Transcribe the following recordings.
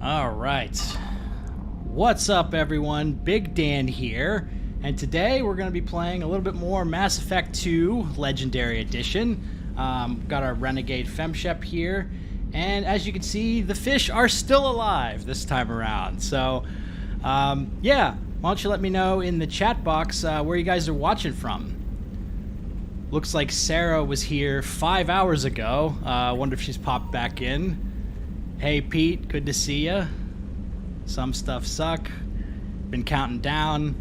All right. What's up, everyone? Big Dan here, and today we're going to be playing a little bit more Mass Effect 2 Legendary Edition. Got our Renegade Femshep here, and as you can see, the fish are still alive this time around. So, yeah, why don't you let me know in the chat box where you guys are watching from. Looks like Sarah was here 5 hours ago. Wonder if she's popped back in. Hey Pete, good to see ya. Some stuff suck. Been counting down.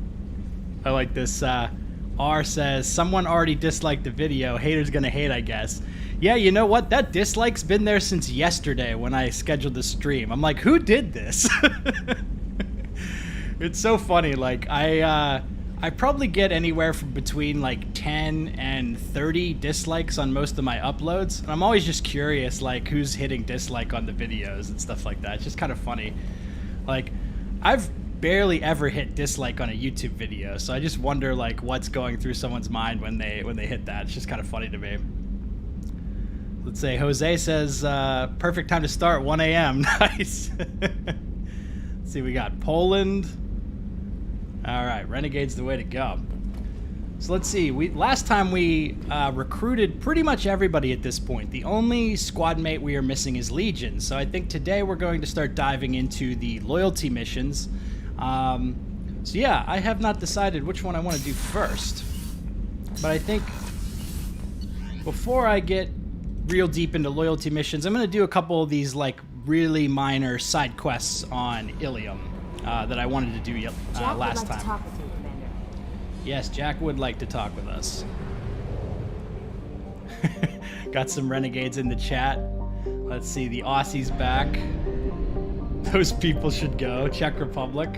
I like this. R says, someone already disliked the video. Haters gonna hate, I guess. Yeah, you know what? That dislike's been there since yesterday when I scheduled the stream. I'm like, who did this? It's so funny. Like, I probably get anywhere from between like 10 and 30 dislikes on most of my uploads. And I'm always just curious, like, who's hitting dislike on the videos and stuff like that. It's just kind of funny. Like, I've barely ever hit dislike on a YouTube video, so I just wonder, like, what's going through someone's mind when they hit that. It's just kind of funny to me. Let's say Jose says, perfect time to start, 1 a.m. Nice. Let's see, we got Poland. All right, Renegade's the way to go. So let's see. Last time we recruited pretty much everybody at this point. The only squad mate we are missing is Legion. So I think today we're going to start diving into the loyalty missions. So yeah, I have not decided which one I want to do first. But I think before I get real deep into loyalty missions, I'm going to do a couple of these like really minor side quests on Ilium. That I wanted to do last time. Talk with you, Commander. Yes, Jack would like to talk with us. Got some renegades in the chat. Let's see, the Aussie's back. Those people should go. Czech Republic.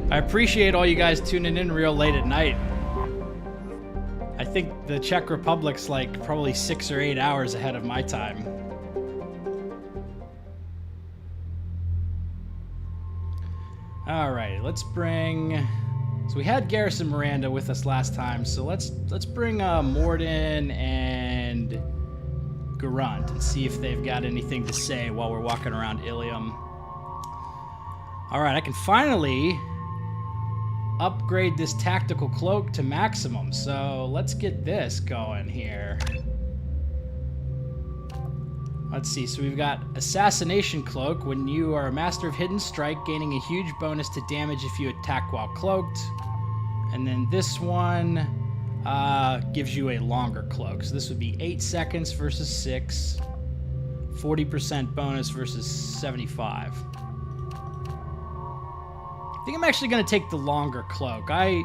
I appreciate all you guys tuning in real late at night. I think the Czech Republic's like probably 6 or 8 hours ahead of my time. Alright, let's bring... So we had Garrison Miranda with us last time, so let's bring Morden and Garant and see if they've got anything to say while we're walking around Ilium. Alright, I can finally upgrade this tactical cloak to maximum, so let's get this going here. Let's see, so we've got Assassination Cloak. When you are a Master of Hidden Strike, gaining a huge bonus to damage if you attack while cloaked. And then this one gives you a longer cloak. So this would be 8 seconds versus 6. 40% bonus versus 75. I think I'm actually going to take the longer cloak. I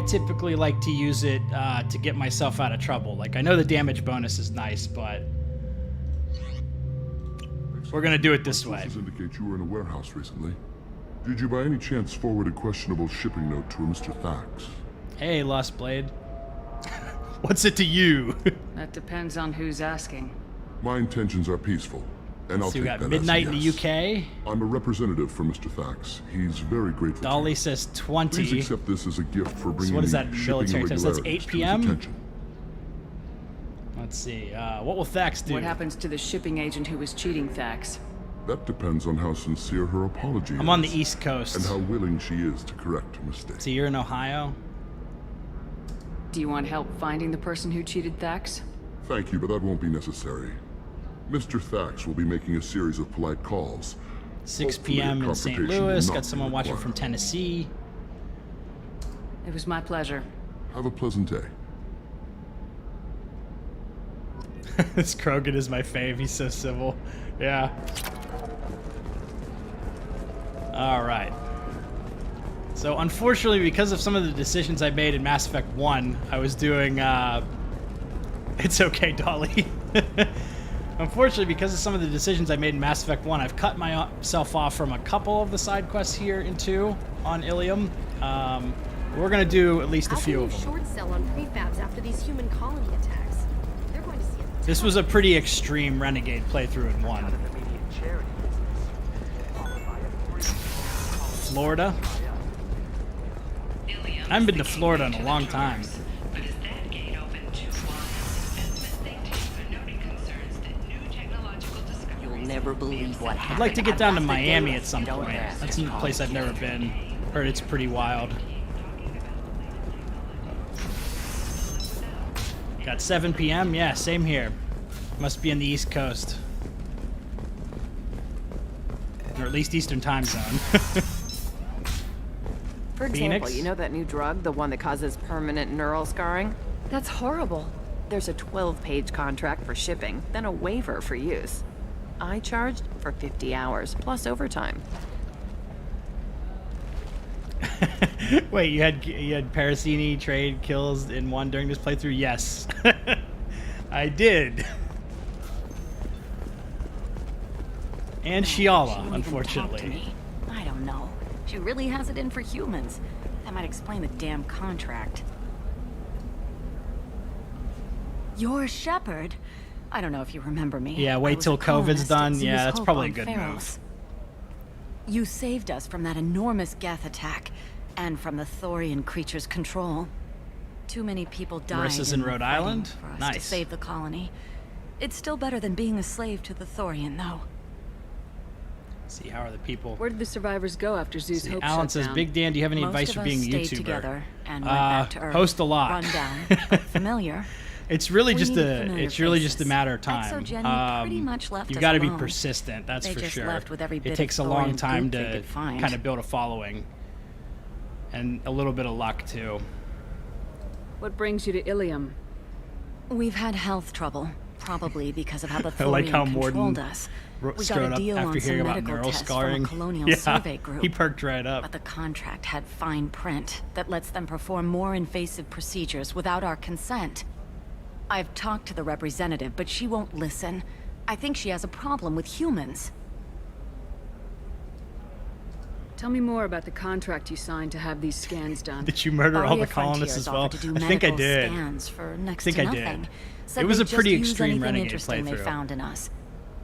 typically like to use it to get myself out of trouble. Like, I know the damage bonus is nice, but... we're gonna do it this way. Indicate you were in a warehouse recently. Did you by any chance forward a questionable shipping note to a Mr. Thax? Hey, Lost Blade. What's it to you? That depends on who's asking. My intentions are peaceful, and I'll So take we got that Midnight as a in yes. the UK. I'm a representative for Mr. Thax. He's very grateful. Dolly to says 20. Please accept this as a gift for bringing So what is that me shipping military time? So that's 8 irregularities to his p.m.? attention. Let's see. What will Thax do? What happens to the shipping agent who was cheating Thax? That depends on how sincere her apology is. I'm on the East Coast. And how willing she is to correct mistakes. So you're in Ohio? Do you want help finding the person who cheated Thax? Thank you, but that won't be necessary. Mr. Thax will be making a series of polite calls. 6 Hopefully, p.m. in St. confrontation will Louis. not Got be someone watching required. from Tennessee. It was my pleasure. Have a pleasant day. This Krogan is my fave. He's so civil. Yeah. Alright. So, unfortunately, because of some of the decisions I made in Mass Effect 1, I was doing, It's okay, Dolly. Unfortunately, because of some of the decisions I made in Mass Effect 1, I've cut myself off from a couple of the side quests here in 2 on Ilium. We're going to do at least a few of them. Short sell on prefabs after these human colony attacks. They're going to see it. This was a pretty extreme Renegade playthrough in 1. Florida. I haven't been to Florida in a long time. You'll never believe what I'd like to get down to happened. Miami at some Don't point. ask, That's a just place I've never been. Heard it's pretty wild. Got 7 p.m. Yeah, same here. Must be in the East Coast. Or at least Eastern time zone. For example, Phoenix? you know that new drug, the one that causes permanent neural scarring? That's horrible. There's a 12-page contract for shipping, then a waiver for use. I charged for 50 hours, plus overtime. Wait, you had Parasini trade kills in one during this playthrough? Yes. I did. And She Shiala, won't even talk to unfortunately. me. I don't know. She really has it in for humans. That might explain the damn contract. You're Shepard. I don't know if you remember me. Yeah, wait I was till a COVID's colonist at done. Zeus Yeah, that's Hope probably a on good Pharos. move. You saved us from that enormous Geth attack, and from the Thorian creature's control. Too many people died Marissa's in the Rhode fighting Island? for us to Nice. save the colony. It's still better than being a slave to the Thorian, though. See, how are the people? Where did the survivors go after Zeus See, Hope Alan shut says, down? Big Dan, do you have any Most advice of for us being a stayed YouTuber? together and went back to Earth. Post a lot. Run down, but familiar. It's really We just need a familiar it's really just a faces. matter of time. Exogeny pretty much left You've us got to be alone. persistent, that's They for just sure. left with every bit It of takes a long Thorian time goop they to could find. kind of build a following. And a little bit of luck too. What brings you to Ilium? We've had health trouble, probably because of how the I like Thorian how controlled Morden us. We got strode a up deal after on hearing some about medical neural tests scarring. from a colonial Yeah, survey group. he perked right up. But the contract had fine print that lets them perform more invasive procedures without our consent. I've talked to the representative, but she won't listen. I think she has a problem with humans. Tell me more about the contract you signed to have these scans done. Did you murder all the Barrier colonists as Frontiers well? offered to do I think I medical did. Scans for next I think to I nothing. did. Said It was they'd a just pretty use extreme anything renegade interesting they playthrough. found in us.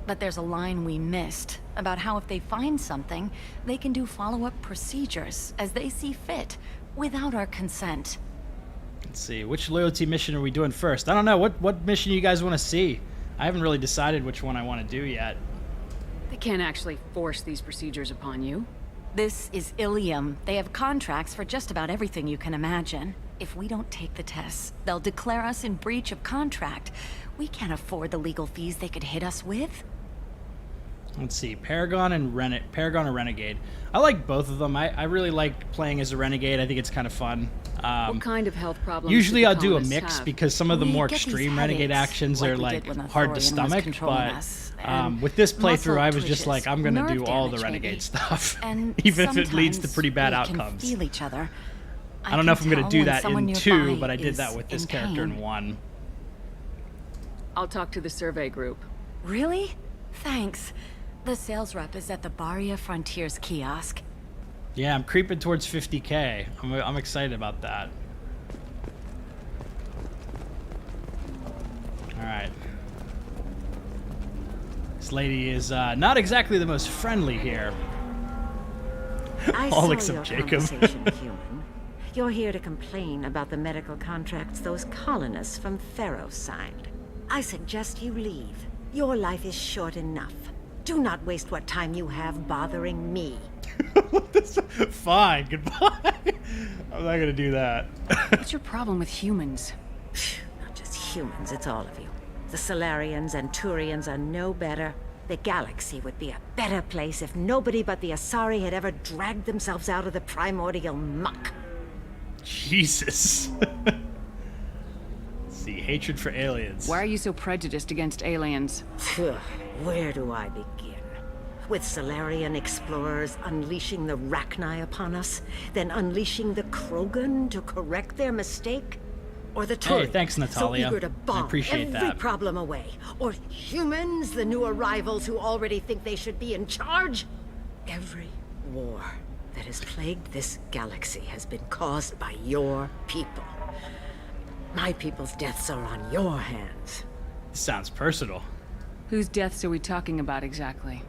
But there's a line we missed about how if they find something, they can do follow-up procedures as they see fit, without our consent. Let's see, which loyalty mission are we doing first? I don't know. What mission you guys want to see? I haven't really decided which one I want to do yet. They can't actually force these procedures upon you. This is Ilium. They have contracts for just about everything you can imagine. If we don't take the tests, they'll declare us in breach of contract. We can't afford the legal fees they could hit us with. Let's see, Paragon or Renegade. I like both of them. I really like playing as a Renegade. I think it's kind of fun. What kind of health problems Usually do the I'll do a colonists mix have? because some of the We more get these extreme Renegade headaches, actions like are we like did when the hard to Thorian was stomach, controlling but us, and with this playthrough muscle I was just like, twitches, I'm gonna do nerve all the damage, Renegade maybe. stuff, And even if it leads to sometimes pretty bad we outcomes. Can feel each other. I don't know if I'm gonna can do tell that when someone in 2, nearby but I did is that with this in character in pain. 1. I'll talk to the survey group. Really? Thanks. The sales rep is at the Barrier Frontiers kiosk. Yeah, I'm creeping towards 50k. I'm excited about that. Alright. This lady is not exactly the most friendly here. I All saw except your Jacob. conversation, human. You're here to complain about the medical contracts those colonists from Pharos signed. I suggest you leave. Your life is short enough. Do not waste what time you have bothering me. Fine, goodbye. I'm not gonna do that. What's your problem with humans? Not just humans, it's all of you. The Solarians and Turians are no better. The galaxy would be a better place if nobody but the Asari had ever dragged themselves out of the primordial muck. Jesus. Let's see, hatred for aliens. Why are you so prejudiced against aliens? Phew, where do I begin? With Solarian explorers unleashing the Rachni upon us, then unleashing the Krogan to correct their mistake? Or the Turians, Hey, thanks, Natalia. so eager to I bomb appreciate every that. problem away? Or humans, the new arrivals who already think they should be in charge? Every war that has plagued this galaxy has been caused by your people. My people's deaths are on your hands. Sounds personal. Whose deaths are we talking about exactly?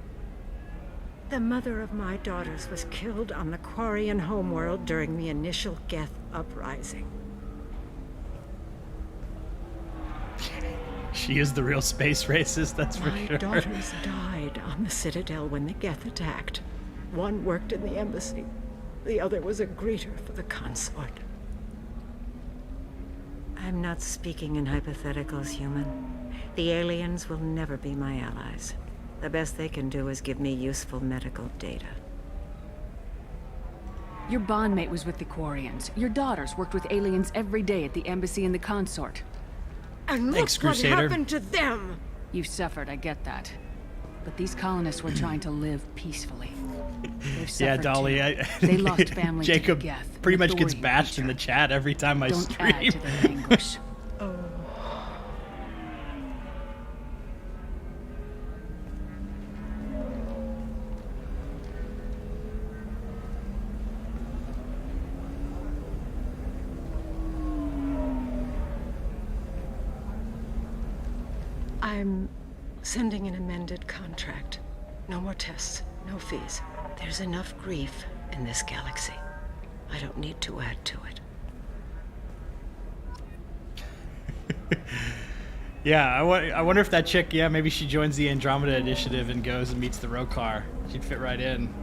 The mother of my daughters was killed on the Quarian homeworld during the initial Geth uprising. She is the real space racist, that's for My sure. daughters died on the Citadel when the Geth attacked. One worked in the embassy. The other was a greeter for the consort. I'm not speaking in hypotheticals, human. The aliens will never be my allies. The best they can do is give me useful medical data. Your bondmate was with the Quarians. Your daughters worked with aliens every day at the embassy and the consort. And look Thanks, what Crusader. happened to them! You suffered, I get that. But these colonists were trying to live peacefully. They've Yeah, suffered Dolly, too. They lost family to Jacob the Geth, pretty and much gets authority bashed in the nature. chat every time I Don't stream. add to their anguish. I'm sending an amended contract. No more tests, no fees. There's enough grief in this galaxy. I don't need to add to it. Yeah, I wonder if that chick, yeah, maybe she joins the Andromeda Initiative and goes and meets the Rokar. She'd fit right in.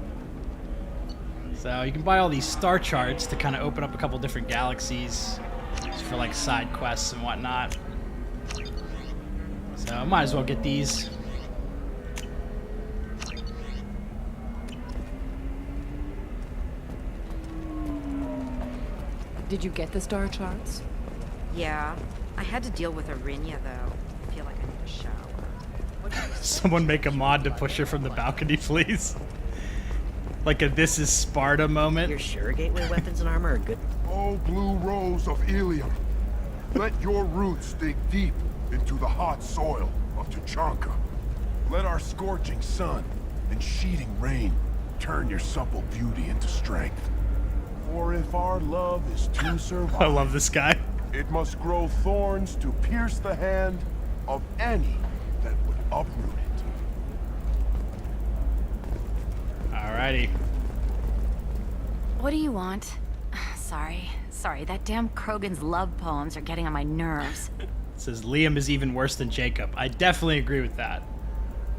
So you can buy all these star charts to kind of open up a couple different galaxies just for like side quests and whatnot. So I might as well get these. Did you get the star charts? Yeah. I had to deal with Arinya, though. I feel like I need a shower. Someone make a mod to push her from the balcony, please. Like a "This is Sparta" moment. You're sure gateway weapons and armor are good? Oh, blue rose of Ilium, let your roots dig deep into the hot soil of Tuchanka. Let our scorching sun and sheeting rain turn your supple beauty into strength. For if our love is to survive, I love this guy. it must grow thorns to pierce the hand of any that would uproot it. Alrighty. What do you want? Sorry, that damn Krogan's love poems are getting on my nerves. It says Liam is even worse than Jacob. I definitely agree with that.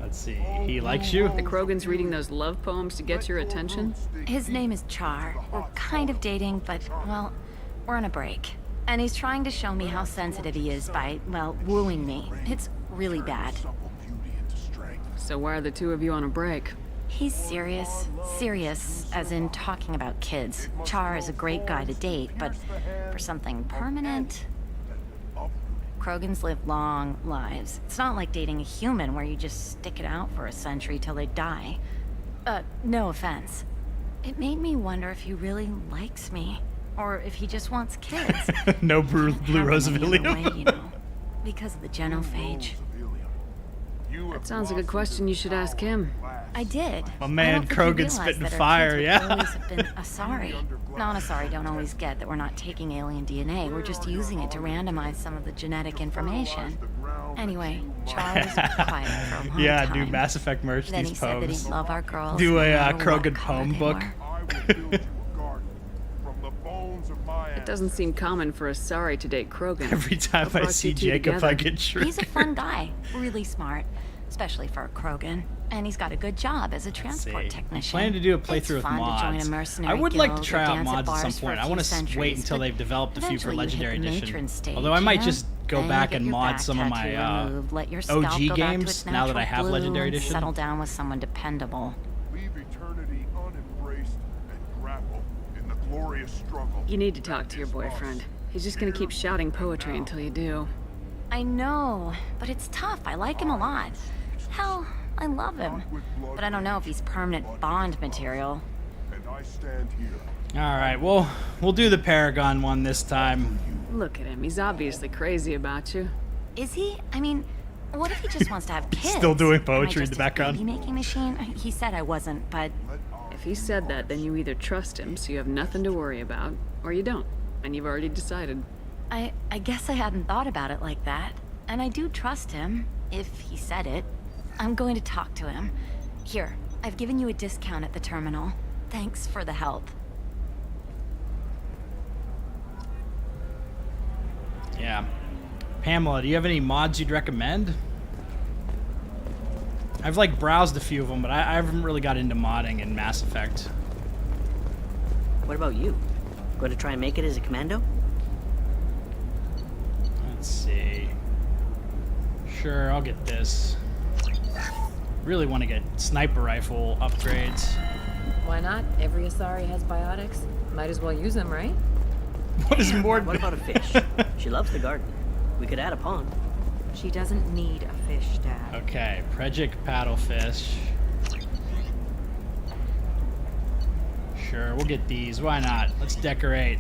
Let's see. He likes you? The Krogan's reading those love poems to get your attention? His name is Char. We're kind of dating, but, well, we're on a break. And he's trying to show me how sensitive he is by, well, wooing me. It's really bad. So why are the two of you on a break? He's serious. Serious, as in talking about kids. Char is a great guy to date, but for something permanent... Krogans live long lives. It's not like dating a human where you just stick it out for a century till they die. No offense. It made me wonder if he really likes me, or if he just wants kids. No blue rose of Have them any other Ilium. way, you know, because of the genophage. That sounds like a question you should ask him. I did. My I man don't think he Krogan realized spitting that our fire, kids yeah. would always have been Asari. Non Asari don't always get that we're not taking alien DNA. We're just using it to randomize some of the genetic information. Anyway, Charles was quiet for a long Yeah, time. do Mass Effect merch Then these he said that poems. he'd love our girls. Do no a matter what Krogan color poem they book. were. I will build you a garden from the bones of my It doesn't seem common for Asari to date Krogan. Every time What I brought see you two Jacob, together? I get shriek. He's a fun guy, really smart, especially for a Krogan. And he's got a good job as a transport technician. Planning to do a It's playthrough with fun to join mods. a mercenary I would like to guild try or out dance at mods at some bars for a point. I few want to centuries, wait until but they've developed a few for eventually you hit the Legendary matron Edition. stage, Although I might you know? just go Then you back get and your mod back some of tattoo my removed, let your scalp OG go back to games its now that I natural have blue, Legendary and Edition. settle down with someone dependable. Leave eternity unembraced and grapple in the glorious struggle. You need to talk to your boyfriend. He's just gonna keep shouting poetry until you do. I know, but it's tough. I like him a lot. Hell, I love him. But I don't know if he's permanent Bond material. And I stand here. All right, well, we'll do the Paragon one this time. Look at him. He's obviously crazy about you. Is he? I mean, what if he just wants to have kids? Still doing Am I poetry in just the background. a baby-making machine? He said I wasn't, but If he said that, then you either trust him so you have nothing to worry about, or you don't, and you've already decided. I guess I hadn't thought about it like that. And I do trust him, if he said it. I'm going to talk to him. Here, I've given you a discount at the terminal. Thanks for the help. Yeah. Pamela, do you have any mods you'd recommend? I've like browsed a few of them, but I haven't really got into modding in Mass Effect. What about you? Going to try and make it as a commando? Let's see. Sure, I'll get this. Really want to get sniper rifle upgrades. Why not? Every Asari has biotics. Might as well use them, right? What is more? What about a fish? She loves the garden. We could add a pond. She doesn't need a fish, Dad. Okay, Prejic paddlefish. Sure, we'll get these. Why not? Let's decorate.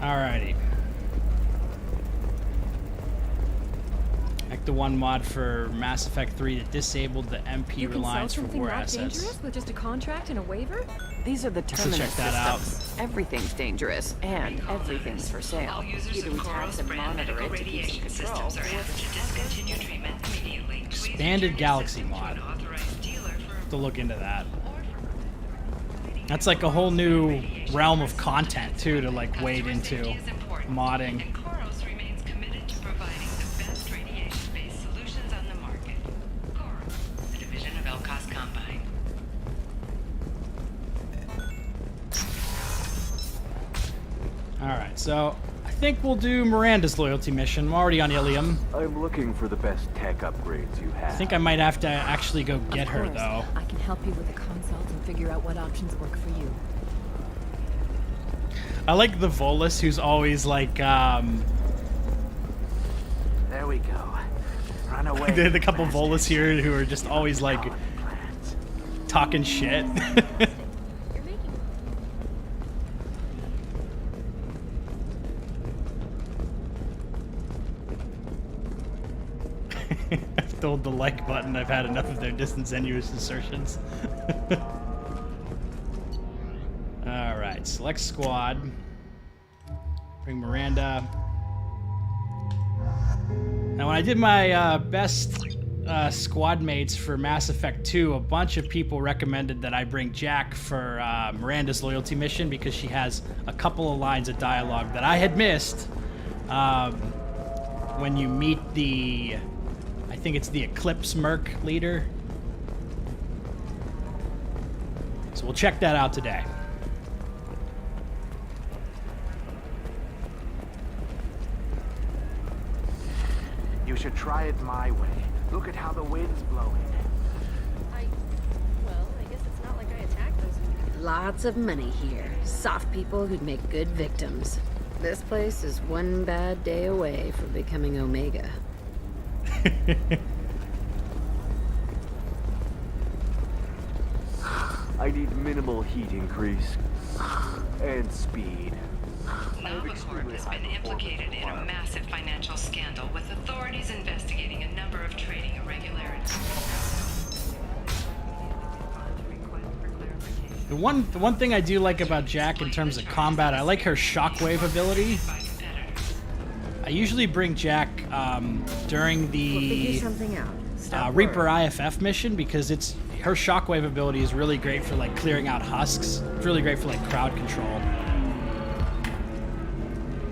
Alrighty. Like the one mod for Mass Effect 3 that disabled the MP reliance for war assets. Dangerous with just a contract and a waiver? These are the So terminus check that out. systems. Everything's dangerous, and everything's for sale. Either we tax and monitor it to keep in control, Expanded Galaxy mod. Have to look into that. That's like a whole new realm of content too to like wade into modding. Alright, so I think we'll do Miranda's loyalty mission. I'm already on Ilium. I'm looking for the best tech upgrades you have. I think I might have to actually go get her though. I can help you with a consult and figure out what options work for you. I like the Volus who's always like, There we go. Run away. there's a couple Volus here who are just always like talking shit. I've told the like button I've had enough of their disingenuous assertions. Alright, select squad. Bring Miranda. Now when I did my best squad mates for Mass Effect 2, a bunch of people recommended that I bring Jack for Miranda's loyalty mission because she has a couple of lines of dialogue that I had missed when you meet the... I think it's the Eclipse Merc leader. So we'll check that out today. You should try it my way. Look at how the wind's blowing. I guess it's not like I attacked those people. Lots of money here. Soft people who'd make good victims. This place is one bad day away from becoming Omega. I need minimal heat increase and speed. Novacorp has been implicated in a massive financial scandal with authorities investigating a number of trading irregularities. The one thing I do like about Jack in terms of combat, I like her shockwave ability. I usually bring Jack during the Reaper IFF mission because her shockwave ability is really great for like clearing out husks. It's really great for like crowd control.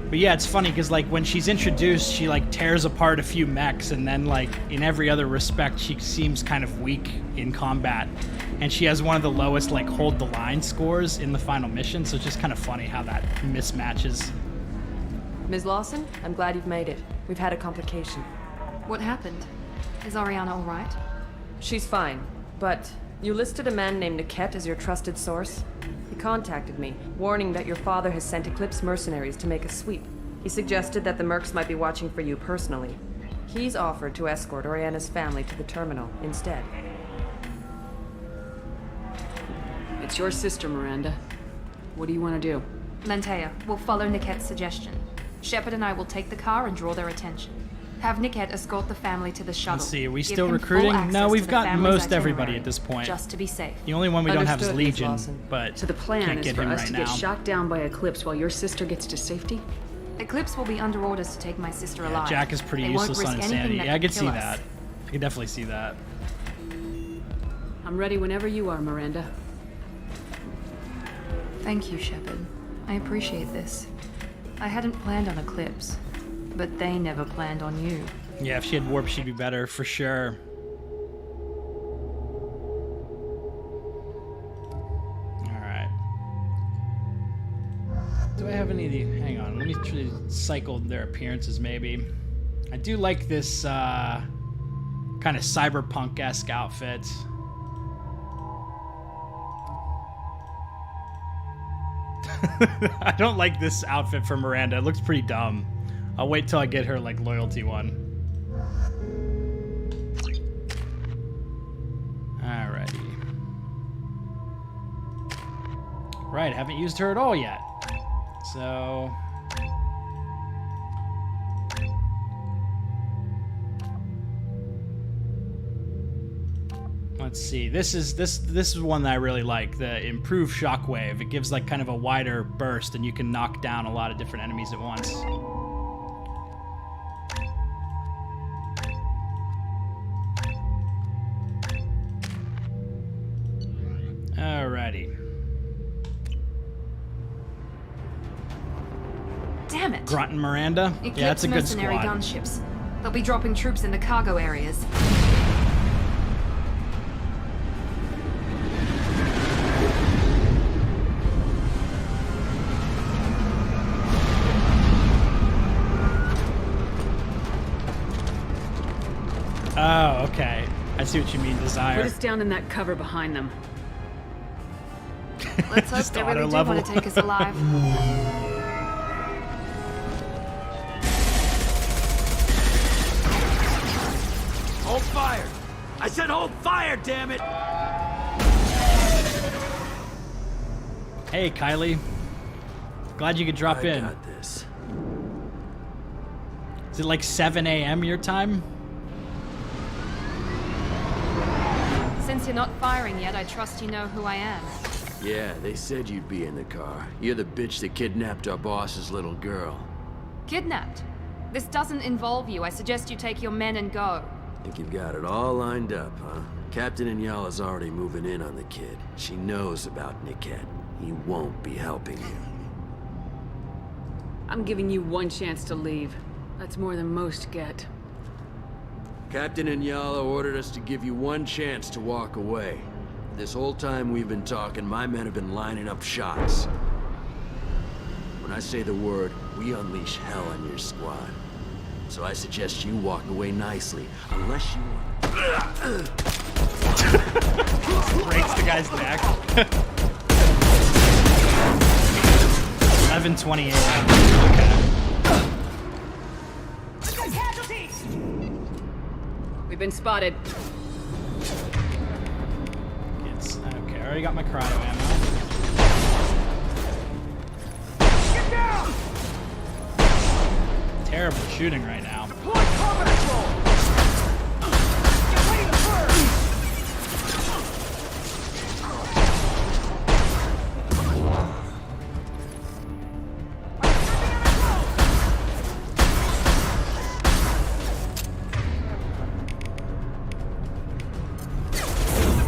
But yeah, it's funny because like when she's introduced, she like tears apart a few mechs, and then like in every other respect, she seems kind of weak in combat. And she has one of the lowest like hold the line scores in the final mission, so it's just kind of funny how that mismatches. Ms. Lawson, I'm glad you've made it. We've had a complication. What happened? Is Ariana all right? She's fine, but you listed a man named Niket as your trusted source. He contacted me, warning that your father has sent Eclipse mercenaries to make a sweep. He suggested that the Mercs might be watching for you personally. He's offered to escort Oriana's family to the terminal instead. It's your sister, Miranda. What do you want to do? Lantea, we'll follow Niket's suggestion. Shepard and I will take the car and draw their attention. Have Niket escort the family to the shuttle. Let's see, are we Give still him recruiting? full No, access we've to the got family's most everybody itinerary, at this point. Just to be safe. The only one we don't have is Understood, Ms. Legion, Lawson. but So the plan can't is get for him us right to now. get shot down by Eclipse while your sister gets to safety? Eclipse will be under orders to take my sister Yeah, alive. Jack is pretty They won't useless on risk anything insanity. that Yeah, I could could see kill us. that. I could definitely see that. I'm ready whenever you are, Miranda. Thank you, Shepard. I appreciate this. I hadn't planned on Eclipse, but they never planned on you. Yeah, if she had warp, she'd be better, for sure. Alright. Do I have any of the... Hang on, let me try to cycle their appearances, maybe. I do like this, kind of cyberpunk-esque outfit. I don't like this outfit for Miranda. It looks pretty dumb. I'll wait till I get her, like, loyalty one. Alrighty. Right, haven't used her at all yet. So... let's see. This is one that I really like. The improved shockwave. It gives like kind of a wider burst, and you can knock down a lot of different enemies at once. Alrighty. Damn it! Grunt and Miranda. Eclipse Yeah, that's a good mercenary squad. gunships. They'll be dropping troops in the cargo areas. Oh, okay. I see what you mean, Desire. Put us down in that cover behind them. Let's hope they really do want to take us alive. Hold fire! I said hold fire, damn it! Hey, Kylie. Glad you could drop in. I got this. Is it like 7 a.m. your time? Since you're not firing yet, I trust you know who I am. Yeah, they said you'd be in the car. You're the bitch that kidnapped our boss's little girl. Kidnapped? This doesn't involve you. I suggest you take your men and go. Think you've got it all lined up, huh? Captain Inyala's already moving in on the kid. She knows about Niket. He won't be helping you. I'm giving you one chance to leave. That's more than most get. Captain Inyala ordered us to give you one chance to walk away. This whole time we've been talking, my men have been lining up shots. When I say the word, we unleash hell on your squad. So I suggest you walk away nicely, unless you want... Breaks the guy's neck. 11:28. Okay. We've been spotted. Okay, I already got my cryo ammo. Get down! Terrible shooting right now. Deploy combat roll! Get ready to burn!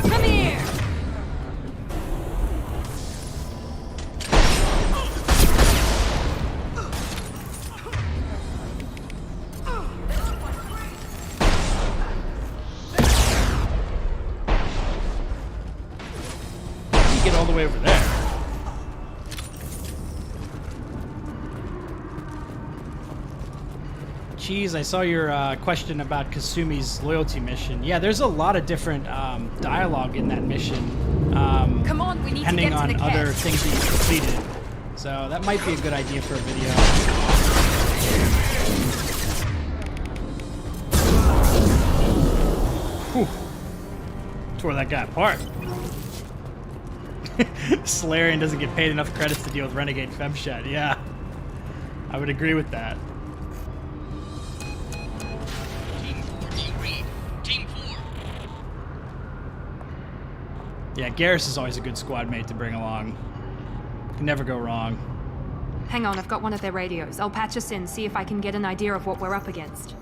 Come here! You get all the way over there. Cheese, I saw your question about Kasumi's loyalty mission. Yeah, there's a lot of different dialogue in that mission. Come on, we need to get depending to on the other cat. things that you completed. So that might be a good idea for a video. Whew. Tore that guy apart. Solarian doesn't get paid enough credits to deal with Renegade Femshed. Yeah, I would agree with that. Yeah, Garrus is always a good squad mate to bring along. Can never go wrong. Hang on, I've got one of their radios. I'll patch us in, see if I can get an idea of what we're up against.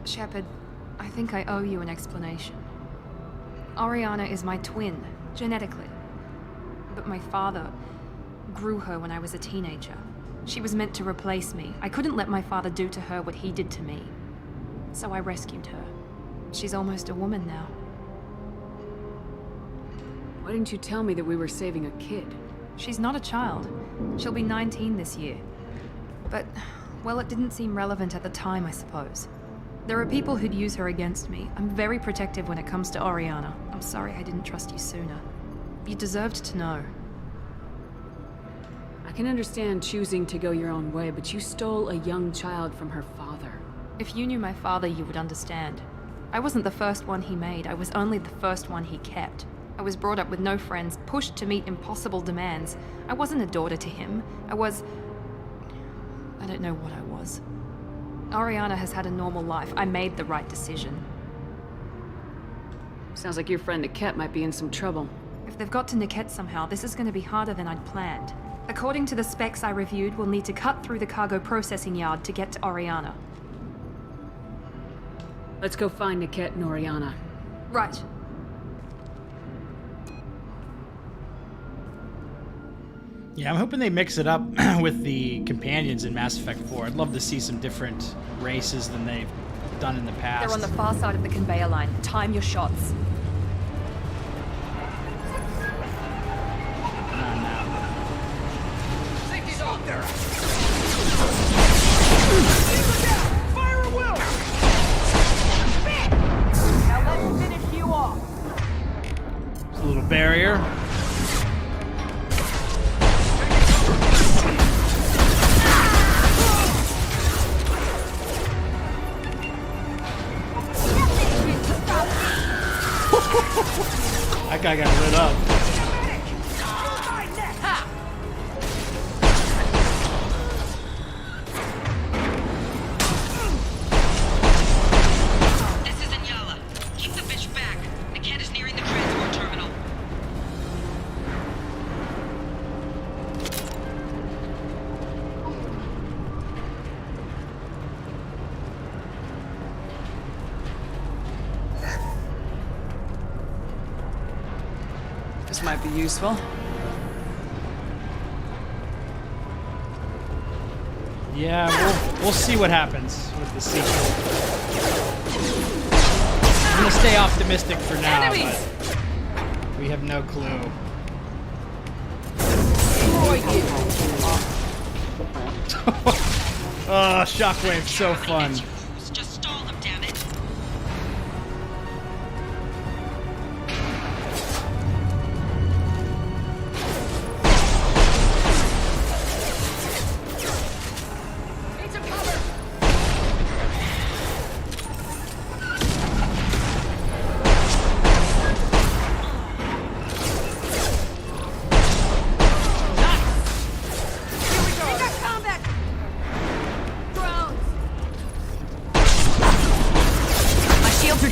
Shepard, I think I owe you an explanation. Oriana is my twin, genetically. But my father grew her when I was a teenager. She was meant to replace me. I couldn't let my father do to her what he did to me. So I rescued her. She's almost a woman now. Why didn't you tell me that we were saving a kid? She's not a child. She'll be 19 this year. But, well, it didn't seem relevant at the time, I suppose. There are people who'd use her against me. I'm very protective when it comes to Oriana. I'm sorry I didn't trust you sooner. You deserved to know. I can understand choosing to go your own way, but you stole a young child from her father. If you knew my father, you would understand. I wasn't the first one he made. I was only the first one he kept. I was brought up with no friends, pushed to meet impossible demands. I wasn't a daughter to him. I don't know what I was. Oriana has had a normal life. I made the right decision. Sounds like your friend Niket might be in some trouble. If they've got to Niket somehow, this is going to be harder than I'd planned. According to the specs I reviewed, we'll need to cut through the cargo processing yard to get to Oriana. Let's go find Niket and Oriana. Right. Yeah, I'm hoping they mix it up with the companions in Mass Effect 4. I'd love to see some different races than they've done in the past. They're on the far side of the conveyor line. Time your shots. Safety's off there! Look out! Fire at will! Now let's finish you off! There's a little barrier. That guy got lit up. This is Inyala. Keep the bitch back. Niket is nearing the transport terminal. This might be useful. Yeah, we'll see what happens with the sequel. I'm gonna stay optimistic for now, but we have no clue. Oh, Shockwave, so fun. Just stall them, damn it.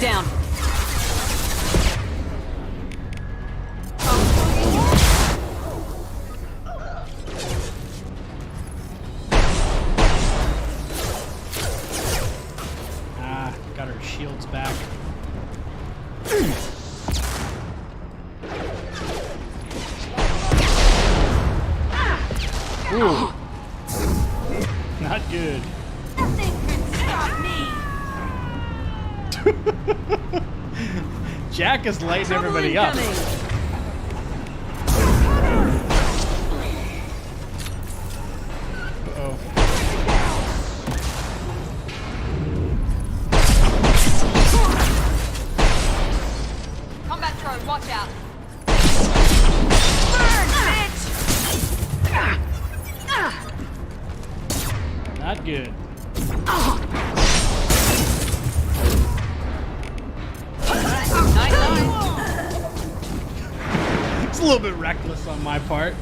Down. Got her shields back. Ooh. Not good. Nothing can stop me! Jack is lighting everybody up. Uh-oh. Combat drone, watch out. Burn, bitch! Not good. It's a little bit reckless on my part.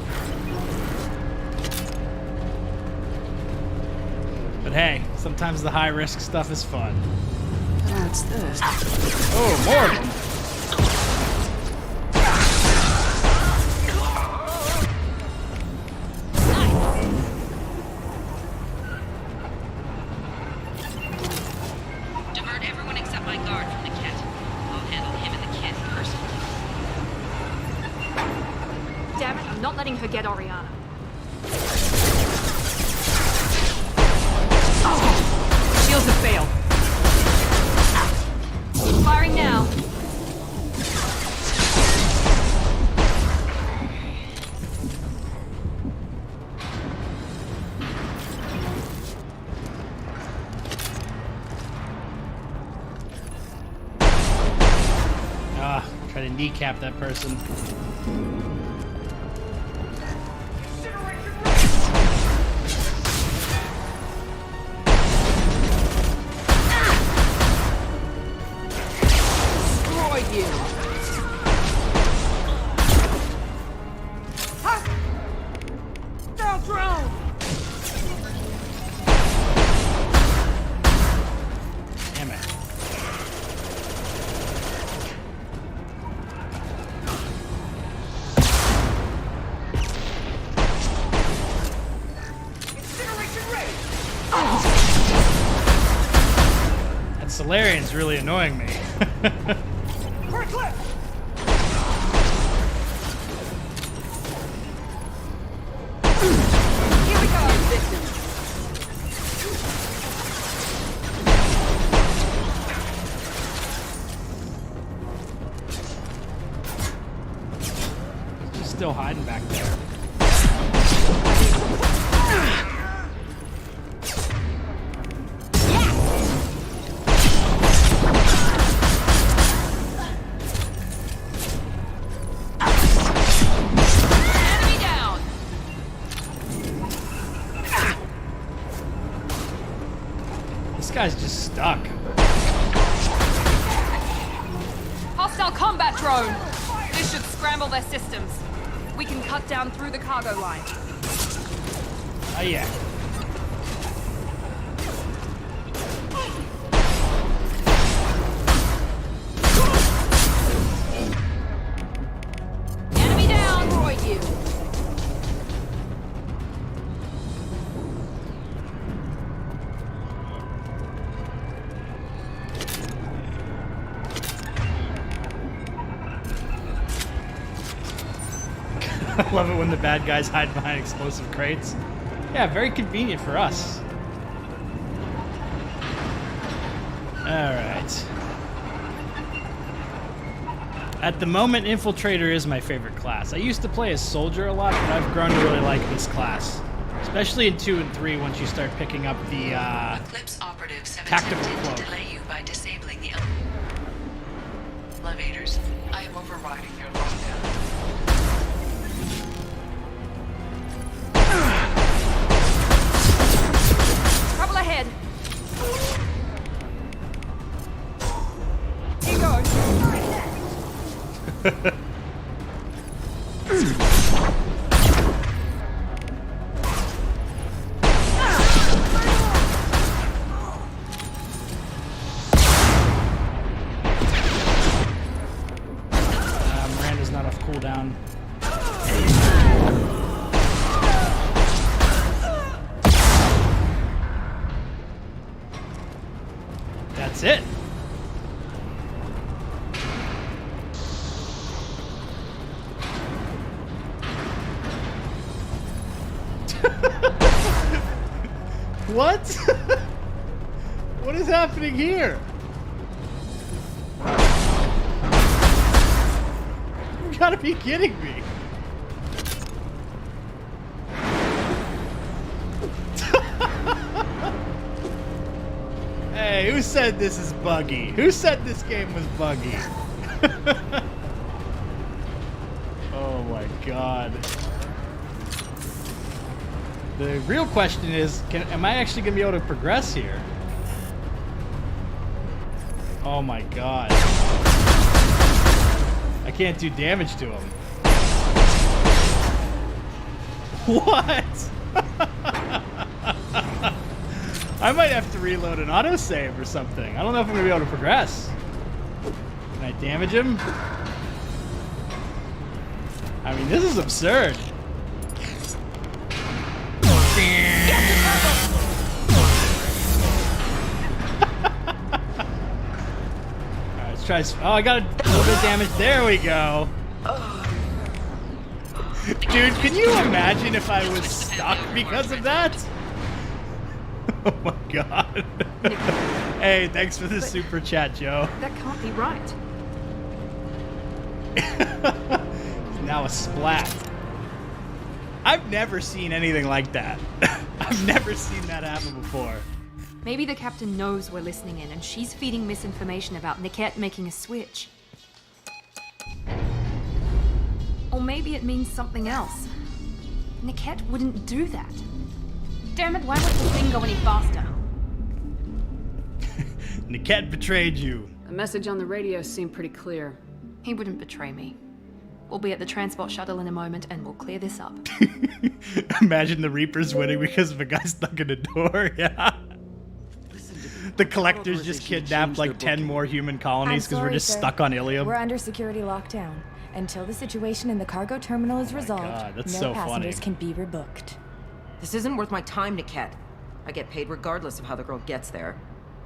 But hey, sometimes the high-risk stuff is fun. What's this? Oh, more of them. Divert everyone except my guard from the kit. I'll handle him and the kid personally. Damn it, I'm not letting her get Oriana. Those have failed. Firing now. Try to kneecap that person. Destroy you! Ha! Down drone! Damn it. That Solarian's really annoying me. For a clip! Here we go. He's still hiding back there. This guy's just stuck. Hostile combat drone! This should scramble their systems. We can cut down through the cargo line. Oh yeah. Enemy down! Destroy you! I love it when the bad guys hide behind explosive crates. Yeah, very convenient for us. Alright. At the moment, Infiltrator is my favorite class. I used to play as Soldier a lot, but I've grown to really like this class. Especially in 2 and 3 once you start picking up the Eclipse operatives have tactical attempted cloak. to delay you by disabling the elevators. I am overriding your lockdown. Trouble ahead. Here goes. Miranda's not off cooldown. That's it. What? What is happening here? You gotta be kidding me. Hey, who said this is buggy? Who said this game was buggy? Oh my god. The real question is, am I actually going to be able to progress here? Oh my god. I can't do damage to him. What? I might have to reload an autosave or something. I don't know if I'm going to be able to progress. Can I damage him? I mean, this is absurd. Alright, let's try. Oh, I got a little bit of damage. There we go. Dude, can you imagine if I was stuck because of that? Oh my god. Hey, thanks for the super chat, Joe. That can't be right. Now a splat. I've never seen anything like that. I've never seen that happen before. Maybe the captain knows we're listening in and she's feeding misinformation about Niket making a switch. Or maybe it means something else. Niket wouldn't do that. Damn it, why won't the thing go any faster? Niket betrayed you. The message on the radio seemed pretty clear. He wouldn't betray me. We'll be at the transport shuttle in a moment and we'll clear this up. Imagine the Reapers winning because of a guy stuck in a door. Yeah. The collectors just kidnapped like 10 more human colonies because we're just stuck on Ilium. We're under security lockdown. Until the situation in the cargo terminal is resolved, God, that's no so passengers funny. can be rebooked. This isn't worth my time, Niket. I get paid regardless of how the girl gets there.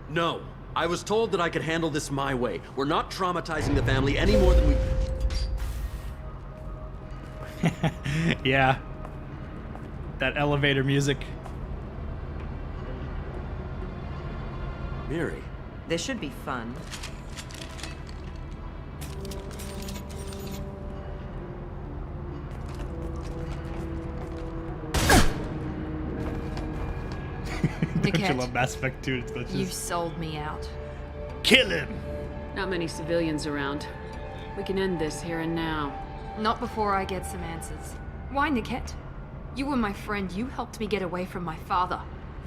No. I was told that I could handle this my way. We're not traumatizing the family any more than we... Yeah. That elevator music. Miri. This should be fun. Don't you love Mass Effect 2 glitches? You've sold me out. Kill him! Not many civilians around. We can end this here and now. Not before I get some answers. Why, Niket? You were my friend. You helped me get away from my father.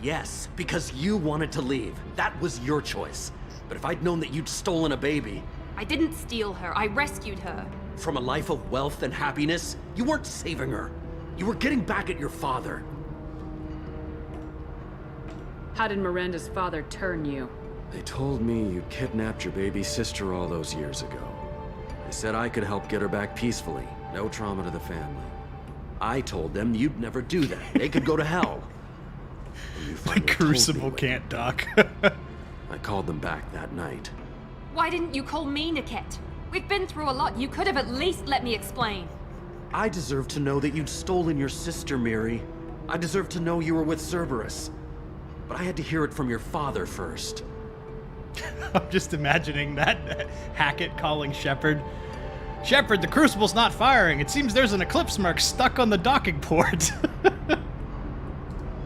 Yes, because you wanted to leave. That was your choice. But if I'd known that you'd stolen a baby... I didn't steal her. I rescued her. From a life of wealth and happiness, you weren't saving her. You were getting back at your father. How did Miranda's father turn you? They told me you kidnapped your baby sister all those years ago. They said I could help get her back peacefully. No trauma to the family. I told them you'd never do that. They could go to hell. The Crucible can't dock. I called them back that night. Why didn't you call me, Niket? We've been through a lot. You could have at least let me explain. I deserve to know that you'd stolen your sister, Miri. I deserve to know you were with Cerberus. But I had to hear it from your father first. I'm just imagining that Hackett calling Shepard. Shepard, the Crucible's not firing. It seems there's an eclipse mark stuck on the docking port.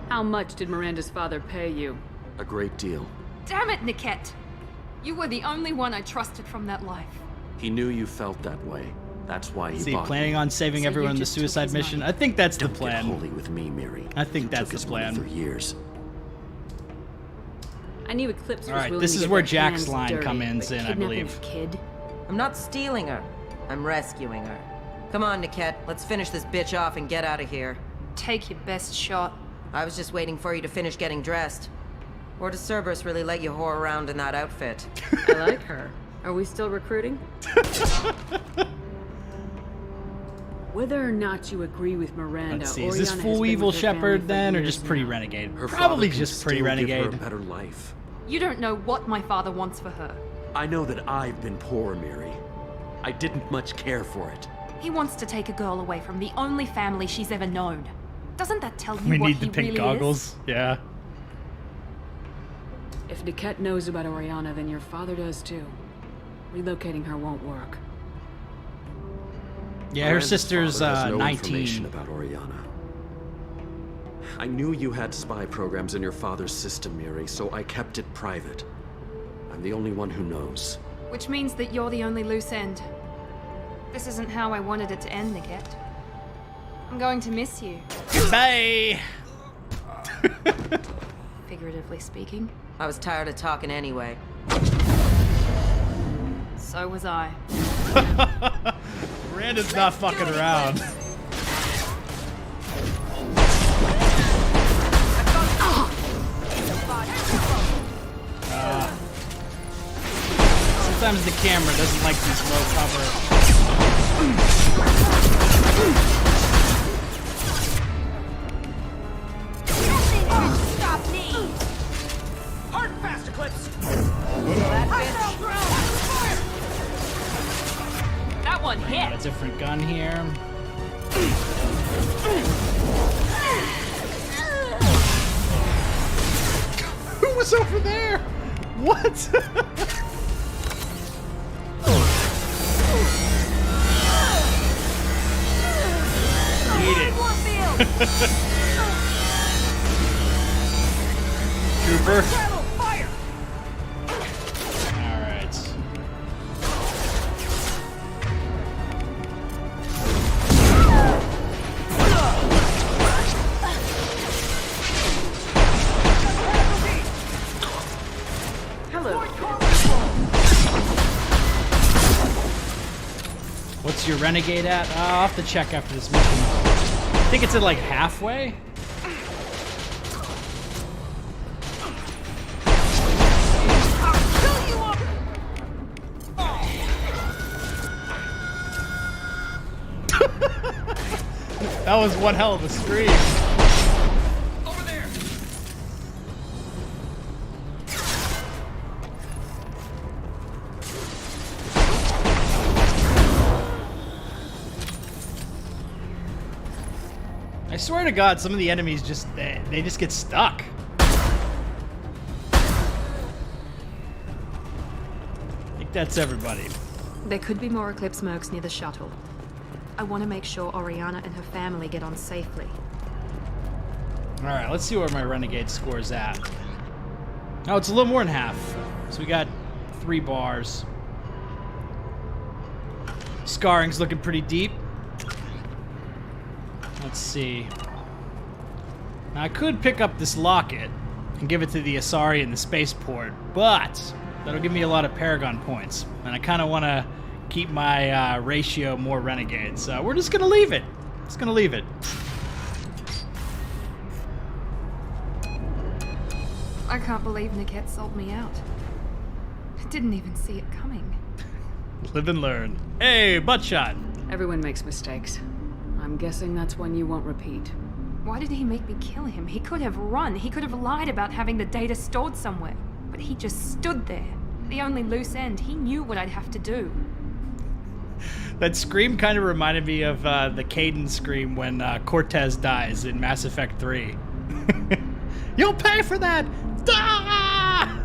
How much did Miranda's father pay you? A great deal. Damn it, Niket! You were the only one I trusted from that life. He knew you felt that way. That's why he Is he bought planning me. on saving everyone in the suicide mission? I think that's the Don't plan. Get holy with me, Miri. I think You that's took the his money plan. for years. I knew Eclipse was All right, willing this to is get where their Jack's hands line dirty, comes but in, I kidnapping believe. a kid? I'm not stealing her. I'm rescuing her. Come on, Niket. Let's finish this bitch off and get out of here. Take your best shot. I was just waiting for you to finish getting dressed. Or does Cerberus really let you whore around in that outfit? I like her. Are we still recruiting? Whether or not you agree with Miranda, Let's see, is this Oriana has full been evil with her family Shepard for then, or years just pretty now. renegade? Her Probably father can just pretty still renegade. Give her a better life. You don't know what my father wants for her. I know that I've been poor, Miri. I didn't much care for it. He wants to take a girl away from the only family she's ever known. Doesn't that tell you We what need he the pink really goggles. Yeah. If Niket knows about Oriana, then your father does too. Relocating her won't work. Yeah, her Miranda's sister's father has no 19. information about Oriana. I knew you had spy programs in your father's system, Miri, so I kept it private. I'm the only one who knows. is? Which means that you're the only loose end. This isn't how I wanted it to end, Niket. I'm going to miss you. Goodbye! Figuratively speaking. I was tired of talking anyway. So was I. Miranda's not fucking around. Sometimes the camera doesn't like these low cover. Stop me! Hard and fast, Eclipse! That one hit! Got a different gun here. was over there? What? Eat it. Trooper. Alright. Hello. What's your renegade at? I'll have to check after this mission. I think it's at like halfway. That was one hell of a scream. Over there. I swear to God, some of the enemies just they just get stuck. I think that's everybody. There could be more Eclipse mercs near the shuttle. I want to make sure Oriana and her family get on safely. Alright, let's see where my renegade score's at. Oh, it's a little more than half. So we got 3 bars. Scarring's looking pretty deep. Let's see. Now, I could pick up this locket and give it to the Asari in the spaceport, but that'll give me a lot of Paragon points. And I kind of want to keep my ratio more renegades. So we're just going to leave it. Just going to leave it. I can't believe Niket sold me out. I didn't even see it coming. Live and learn. Hey, buttshot. Everyone makes mistakes. I'm guessing that's one you won't repeat. Why did he make me kill him? He could have run. He could have lied about having the data stored somewhere. But he just stood there. The only loose end. He knew what I'd have to do. That scream kind of reminded me of the Kaidan scream when Cortez dies in Mass Effect 3. You'll pay for that! Ah!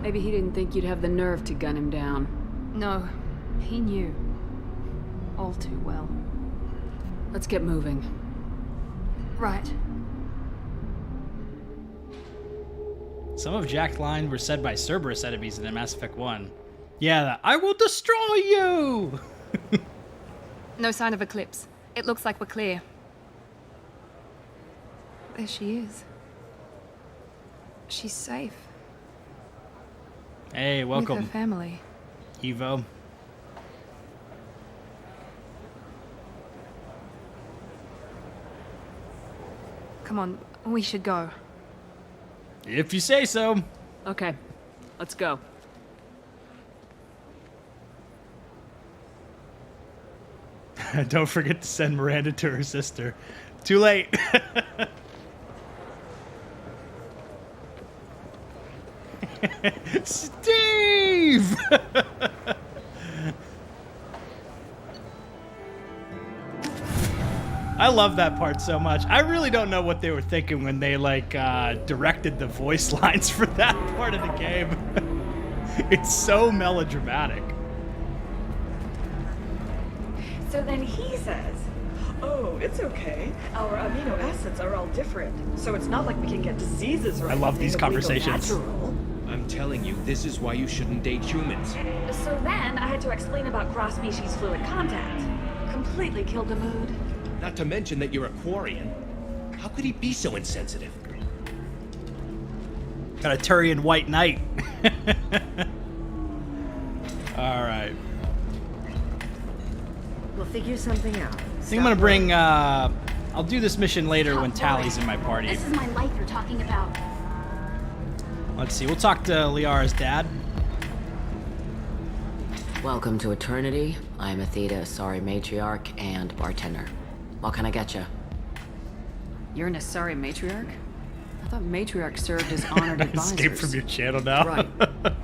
Maybe he didn't think you'd have the nerve to gun him down. No, he knew. All too well. Let's get moving. Right. Some of Jack's lines were said by Cerberus enemies in Mass Effect 1. Yeah, I will destroy you! No sign of Eclipse. It looks like we're clear. There she is. She's safe. Hey, welcome. With her family. Evo. Come on, we should go. If you say so. Okay, let's go. Don't forget to send Miranda to her sister. Too late. Steve! I love that part so much. I really don't know what they were thinking when they directed the voice lines for that part of the game. It's so melodramatic. So then he says, oh, it's okay. Our amino acids are all different. So it's not like we can get diseases or I love these conversations. I'm telling you, this is why you shouldn't date humans. So then I had to explain about cross-species fluid contact. Completely killed the mood. Not to mention that you're a Quarian. How could he be so insensitive? Got a Turian White Knight. Alright. We'll figure something out. I think I'm gonna bring, I'll do this mission later when Tally's in my party. This is my life you're talking about. Let's see, we'll talk to Liara's dad. Welcome to Eternity. I'm Athena, Asari matriarch and bartender. What can I get you? You're an Asari matriarch? I thought matriarchs served as honored advisors. Escape from your channel now. Right.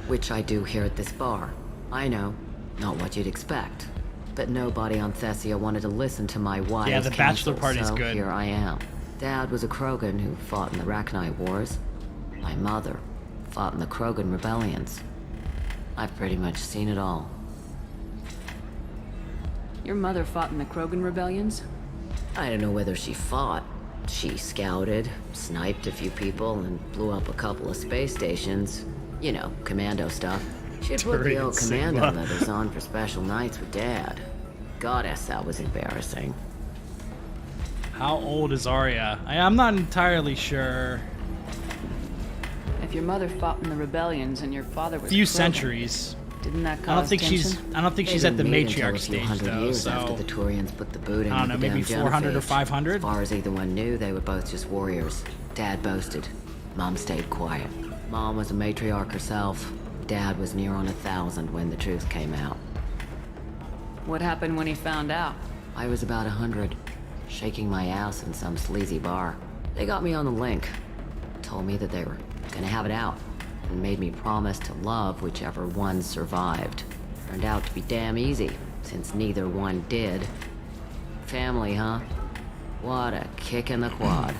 Which I do here at this bar. I know, not what you'd expect. But nobody on Thessia wanted to listen to my wise Yeah, the bachelor counsel, party's so good. Here I am. Dad was a Krogan who fought in the Rachni Wars. My mother fought in the Krogan rebellions. I've pretty much seen it all. Your mother fought in the Krogan rebellions? I don't know whether she fought. She scouted, sniped a few people, and blew up a couple of space stations. You know, commando stuff. She'd put the old commando leathers on for special nights with Dad. Goddess, that was embarrassing. How old is Arya? I'm not entirely sure. If your mother fought in the rebellions and your father was Few Krogan, centuries. didn't that cause I don't think tension? I don't think she's at the matriarch stage though. Years So after the Turians put the boot in I don't know, with the maybe damn 400 or genophage. 500. As far as either one knew, they were both just warriors. Dad boasted. Mom stayed quiet. Mom was a matriarch herself. Dad was near on 1,000 when the truth came out. What happened when he found out? I was about 100, shaking my ass in some sleazy bar. They got me on the link. Told me that they were gonna have it out, and made me promise to love whichever one survived. Turned out to be damn easy, since neither one did. Family, huh? What a kick in the quad.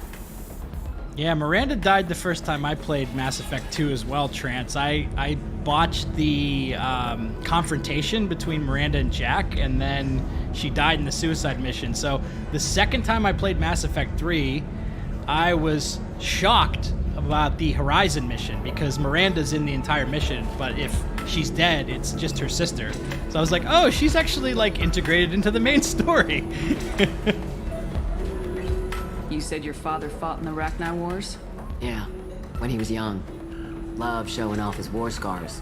yeah, Miranda died the first time I played Mass Effect 2 as well, Trance. I botched the confrontation between Miranda and Jack, and then she died in the suicide mission. So the second time I played Mass Effect 3, I was shocked about the Horizon mission because Miranda's in the entire mission, but if she's dead, it's just her sister. So I was like, oh, she's actually like integrated into the main story. You said your father fought in the Rachni Wars? Yeah, when he was young. Loved showing off his war scars.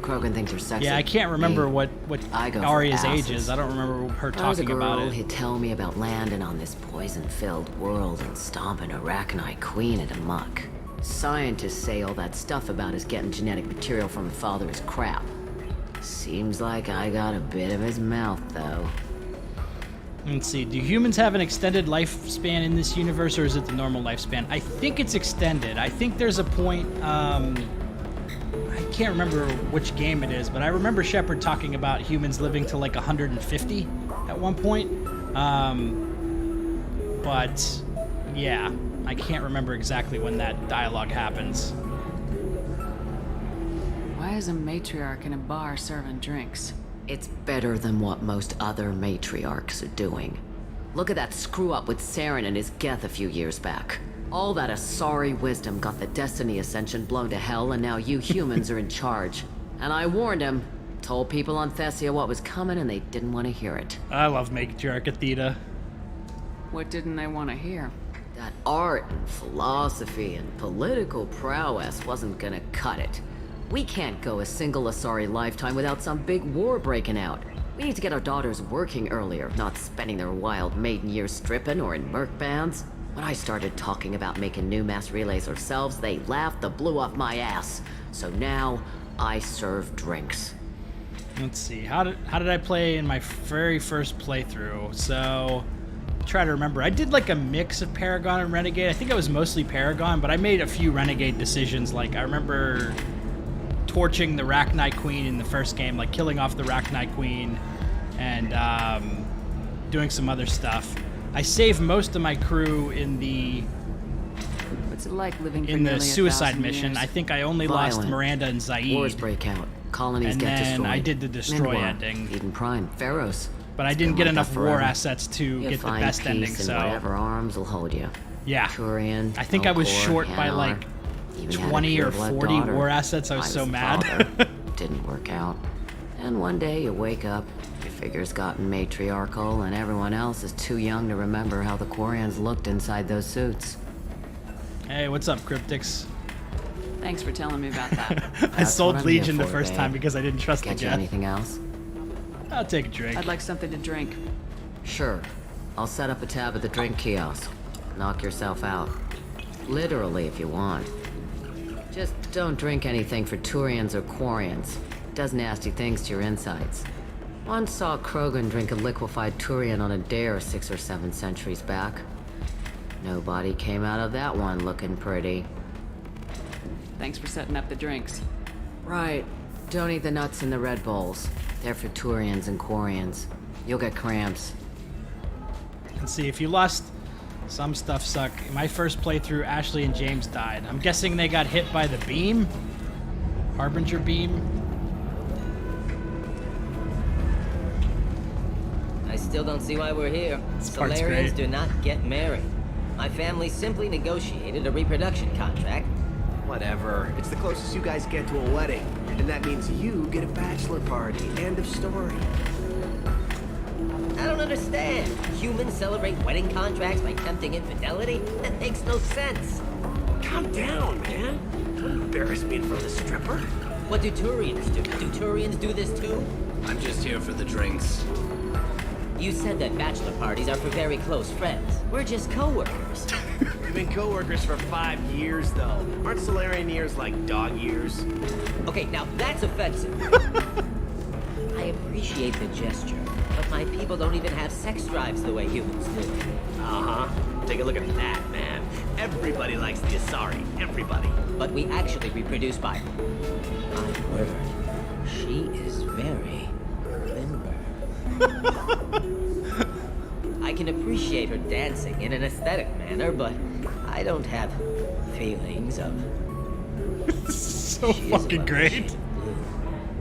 Krogan thinks are sexy. Yeah, I can't remember Me, what I go for Arya's age asses. is. I don't remember her When I was a talking about girl, it. he'd tell me about landing on this poison-filled world and stomping a Rachni queen at amok. Scientists say all that stuff about us getting genetic material from her father is crap. Seems like I got a bit of his mouth, though. Let's see. Do humans have an extended lifespan in this universe, or is it the normal lifespan? I think it's extended. I think there's a point. I can't remember which game it is, but I remember Shepard talking about humans living to like 150 at one point. But yeah, I can't remember exactly when that dialogue happens. Why is a matriarch in a bar serving drinks? It's better than what most other matriarchs are doing. Look at that screw-up with Saren and his Geth a few years back. All that Asari wisdom got the Destiny Ascension blown to hell, and now you humans are in charge. And I warned him, told people on Thessia what was coming, and they didn't want to hear it. I love Matriarch Athena. What didn't they want to hear? That art and philosophy and political prowess wasn't gonna cut it. We can't go a single Asari lifetime without some big war breaking out. We need to get our daughters working earlier, not spending their wild maiden years stripping or in merc bands. When I started talking about making new mass relays ourselves, they laughed the blue off my ass. So now, I serve drinks. Let's see. How did I play in my very first playthrough? So, try to remember. I did like a mix of Paragon and Renegade. I think I was mostly Paragon, but I made a few Renegade decisions. Like, I remember torching the Rachni Queen in the first game, like killing off the Rachni Queen and doing some other stuff. I saved most of my crew in the What's it like living for in the nearly suicide 1,000 mission. years? I think I only lost Miranda and Zaid. Wars break out. Colonies and get then destroyed. I did the destroy Mendwar, ending. Eden Prime, Pharaohs. But I It's didn't been get like that enough war forever. assets to You get the find best peace ending, in so whatever arms will hold you. yeah. Turian, I think I was Elcor, short by Hanar, like even had a 20 or pureblood 40 daughter. war assets. I was so the mad. father. Didn't work out. And one day you wake up, your figure's gotten matriarchal, and everyone else is too young to remember how the Quarians looked inside those suits. Hey, what's up, Cryptics? Thanks for telling me about that. I That's sold what I'm here Legion the for, first babe. time because I didn't trust the Get you Geth. anything else? I'll take a drink. I'd like something to drink. Sure. I'll set up a tab at the drink kiosk. Knock yourself out. Literally, if you want. Just don't drink anything for Turians or Quarians. Does nasty things to your insides. Once saw Krogan drink a liquefied Turian on a dare 6 or 7 centuries back. Nobody came out of that one looking pretty. Thanks for setting up the drinks. Right. Don't eat the nuts in the Red Bowls. They're for Turians and Quarians. You'll get cramps. And see, if you lost Some stuff suck. In my first playthrough, Ashley and James died. I'm guessing they got hit by the beam? Harbinger beam? I still don't see why we're here. This part's Solarians great. do not get married. My family simply negotiated a reproduction contract. Whatever. It's the closest you guys get to a wedding. And that means you get a bachelor party. End of story. I don't understand. Humans celebrate wedding contracts by tempting infidelity? That makes no sense. Calm down, man. Don't embarrass me in front of the stripper. What do Turians do? Do Turians do this too? I'm just here for the drinks. You said that bachelor parties are for very close friends. We're just co-workers. We've been co-workers for 5 years, though. Aren't Solarian years like dog years? Okay, now that's offensive. I appreciate the gesture, but my people don't even have sex drives the way humans do. Uh-huh. Take a look at that, man. Everybody likes the Asari. Everybody. But we actually reproduce by... My word. She is very limber. I can appreciate her dancing in an aesthetic manner, but I don't have feelings of... So fucking great.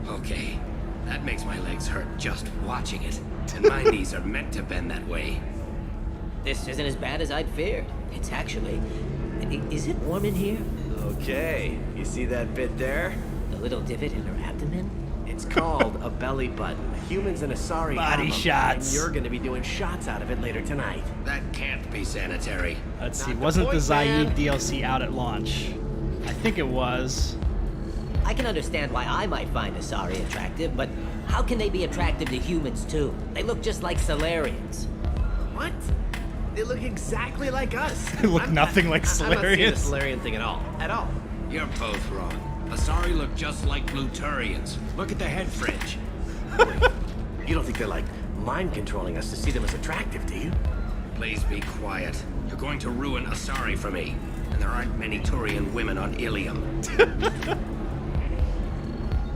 Okay, that makes my legs hurt just watching it. And my knees are meant to bend that way. This isn't as bad as I'd feared. It's actually... Is it warm in here? Okay. You see that bit there? The little divot in her abdomen? It's called a belly button. Humans and Asari Body have 'em, shots. And you're gonna be doing shots out of it later tonight. That can't be sanitary. Let's see, Not the wasn't the point, Zaid man. DLC out at launch? I think it was. I can understand why I might find Asari attractive, but how can they be attractive to humans too? They look just like Solarians. What? They look exactly like us. They look nothing like I'm not seeing the Solarians. Solarian thing at all. At all. You're both wrong. Asari look just like Bluturians. Look at the head fringe. You don't think they're like mind controlling us to see them as attractive, do you? Please be quiet. You're going to ruin Asari for me. And there aren't many Turian women on Ilium.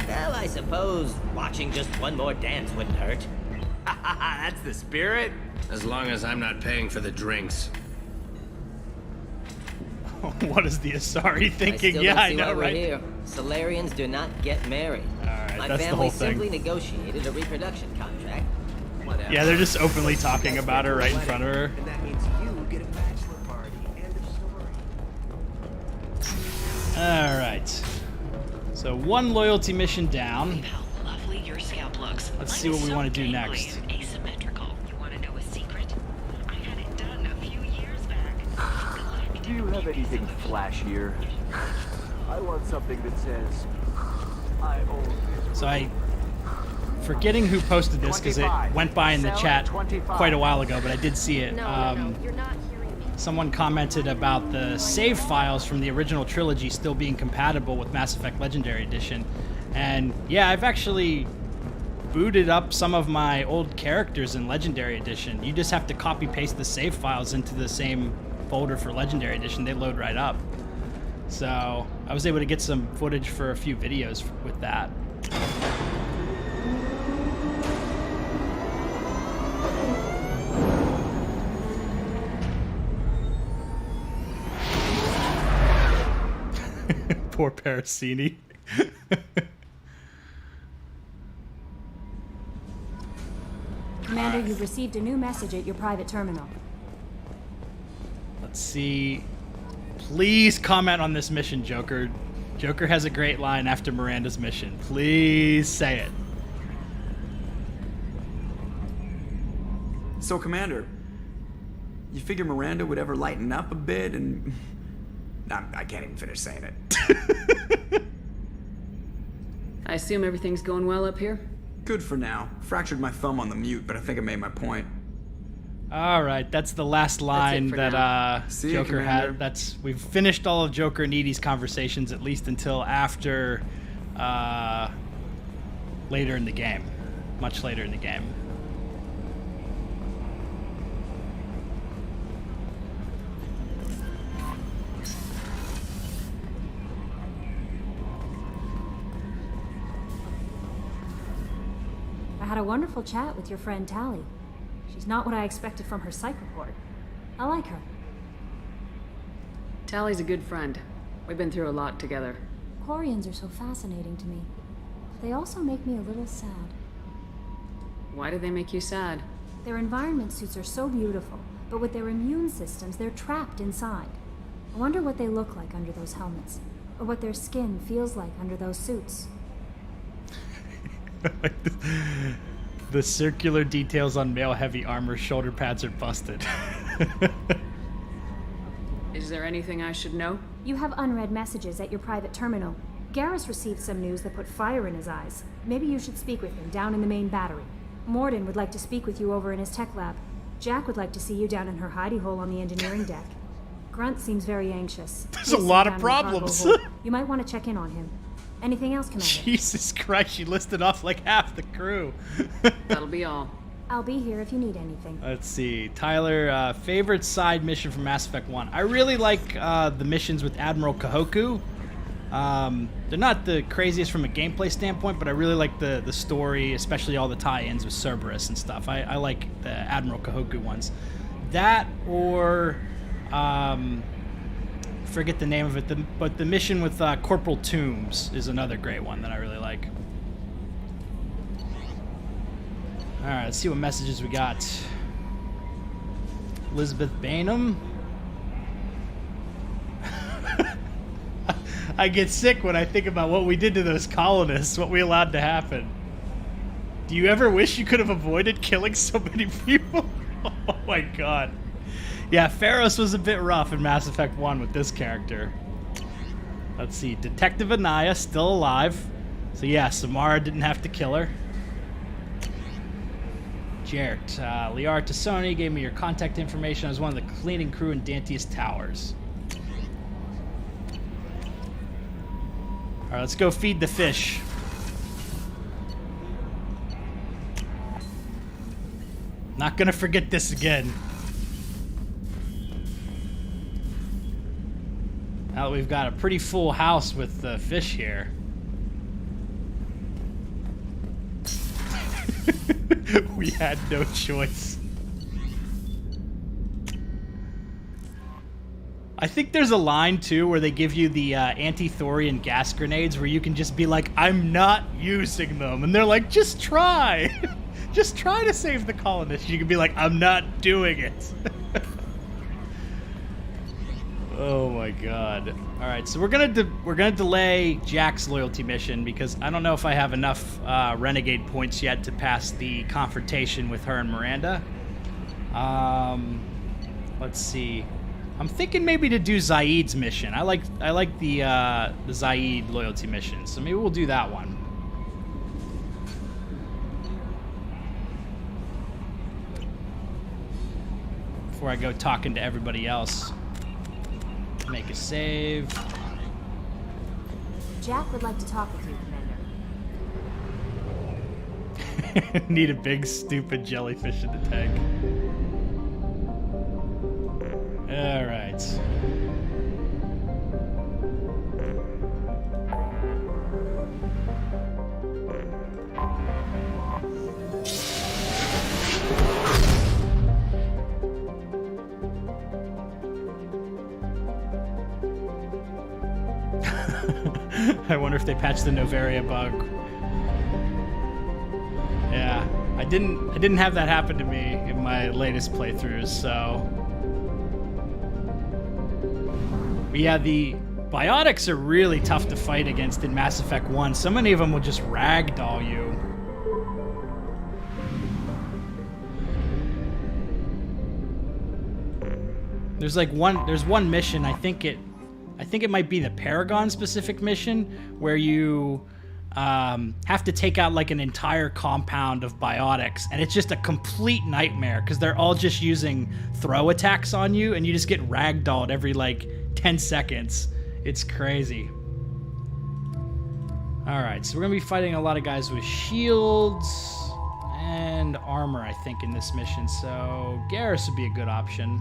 Well, I suppose watching just one more dance wouldn't hurt. That's the spirit. As long as I'm not paying for the drinks. What is the Asari thinking? I still Yeah, don't I see know, why we're right? here. Solarians do not get married. Alright, My that's the family whole thing. simply negotiated a reproduction contract. Whatever. Yeah, they're just openly talking about her right in front of her. And that means you get a bachelor party. End of story. Alright. So one loyalty mission down. How lovely your scalp looks. Let's see what we want to do next. Asymmetrical. You want to know a secret? I had it done a few years back. Do you have anything flashier? I want something that says, I own this. So forgetting who posted this because it went by in the chat quite a while ago, but I did see it. No, you're not hearing me. Someone commented about the save files from the original trilogy still being compatible with Mass Effect Legendary Edition. And yeah, I've actually booted up some of my old characters in Legendary Edition. You just have to copy paste the save files into the same folder for Legendary Edition. They load right up. So I was able to get some footage for a few videos with that. Poor Parasini. Commander, you've received a new message at your private terminal. Let's see. Please comment on this mission, Joker. Joker has a great line after Miranda's mission. Please say it. So, Commander, you figure Miranda would ever lighten up a bit and... I can't even finish saying it. I assume everything's going well up here? Good for now. Fractured my thumb on the mute, but I think I made my point. All right, that's the last line for that now. See ya, Joker Commander. had. We've finished all of Joker and Edie's conversations, at least until after later in the game, much later in the game. I had a wonderful chat with your friend Tally. She's not what I expected from her psych report. I like her. Tally's a good friend. We've been through a lot together. Quarians are so fascinating to me. They also make me a little sad. Why do they make you sad? Their environment suits are so beautiful, but with their immune systems, they're trapped inside. I wonder what they look like under those helmets, or what their skin feels like under those suits. The circular details on male heavy armor shoulder pads are busted. Is there anything I should know? You have unread messages at your private terminal. Garrus received some news that put fire in his eyes. Maybe you should speak with him down in the main battery. Morden would like to speak with you over in his tech lab. Jack would like to see you down in her hidey hole on the engineering deck. Grunt seems very anxious. There's a lot of problems. You might want to check in on him. Anything else, Commander? Jesus Christ, she listed off like half the crew. That'll be all. I'll be here if you need anything. Let's see. Tyler, favorite side mission from Mass Effect 1. I really like the missions with Admiral Kahoku. They're not the craziest from a gameplay standpoint, but I really like the story, especially all the tie-ins with Cerberus and stuff. I like the Admiral Kahoku ones. That or... forget the name of it, but the mission with Corporal Toombs is another great one that I really like. Alright, let's see what messages we got. Elizabeth Bainham. I get sick when I think about what we did to those colonists, what we allowed to happen. Do you ever wish you could have avoided killing so many people? Oh my god. Yeah, Pharos was a bit rough in Mass Effect 1 with this character. Let's see, Detective Anaya still alive. So yeah, Samara didn't have to kill her. Jarrett, Liara Tassoni gave me your contact information. I was one of the cleaning crew in Dante's Towers. Alright, let's go feed the fish. Not gonna forget this again. Now that we've got a pretty full house with fish here. We had no choice. I think there's a line, too, where they give you the anti-thorium gas grenades where you can just be like, I'm not using them. And they're like, just try. Just try to save the colonists. You can be like, I'm not doing it. Oh my god. Alright, so we're gonna delay Jack's loyalty mission because I don't know if I have enough renegade points yet to pass the confrontation with her and Miranda. Let's see. I'm thinking maybe to do Zaid's mission. I like the Zaid loyalty mission, so maybe we'll do that one. Before I go talking to everybody else. Make a save. Jack would like to talk with you, Commander. Need a big, stupid jellyfish in the tank. All right. I wonder if they patched the Novaria bug. Yeah, I didn't have that happen to me in my latest playthroughs, so. But yeah, the biotics are really tough to fight against in Mass Effect 1. So many of them will just ragdoll you. There's one mission, I think it might be the Paragon specific mission where you have to take out like an entire compound of biotics, and it's just a complete nightmare because they're all just using throw attacks on you, and you just get ragdolled every like 10 seconds. It's crazy. Alright, so we're gonna be fighting a lot of guys with shields and armor, I think, in this mission, so Garrus would be a good option.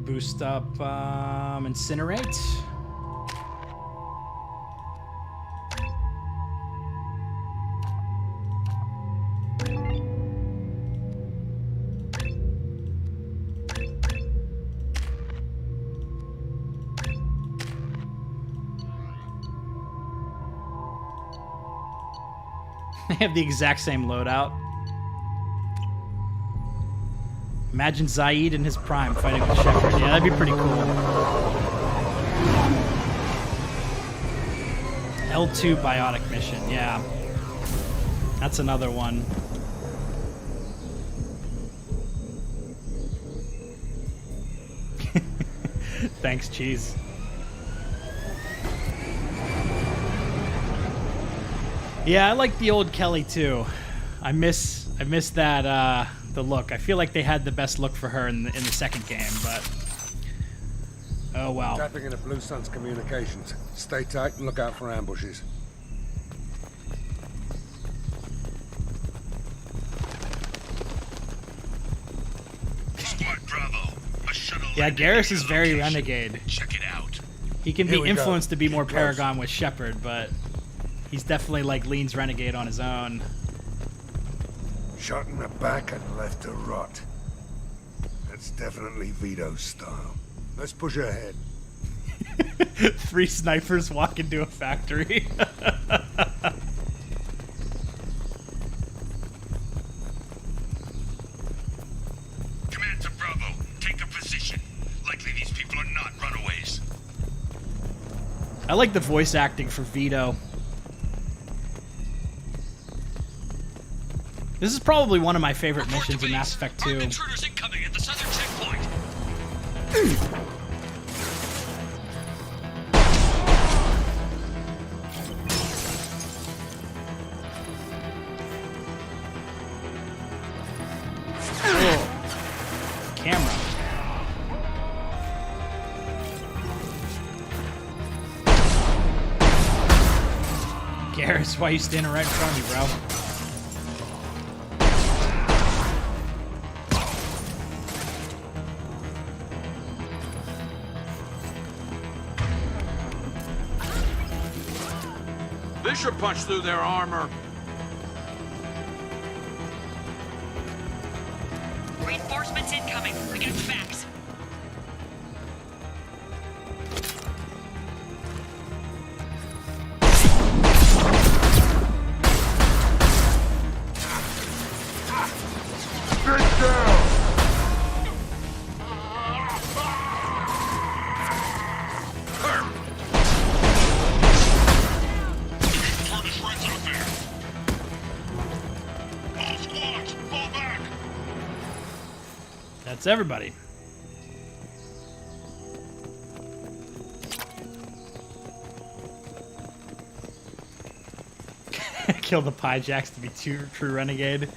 Boost up Incinerate. They have the exact same loadout. Imagine Zaid in his prime fighting with Shepard. Yeah, that'd be pretty cool. L2 biotic mission, yeah. That's another one. Thanks, Cheese. Yeah, I like the old Kelly too. I miss that the look. I feel like they had the best look for her in the second game, but oh well. Tapping into Blue Sun's communications. Stay tight and look out for ambushes. Squad Bravo. A shuttle. Yeah, Garrus is very renegade. Check it out. He can be influenced to be more Paragon with Shepard, but he's definitely like leans renegade on his own. Shot in the back and left to rot. That's definitely Vito's style. Let's push ahead. 3 snipers walk into a factory. Command to Bravo. Take a position. Likely these people are not runaways. I like the voice acting for Vito. This is probably one of my favorite missions in Mass Effect 2. Intruders incoming at the southern checkpoint. Camera. Garrus, why are you standing right in front of me, bro? Bishop punched through their armor. Reinforcements incoming. We got facts. Get down! That's everybody. Kill the Pie Jacks to be true renegade.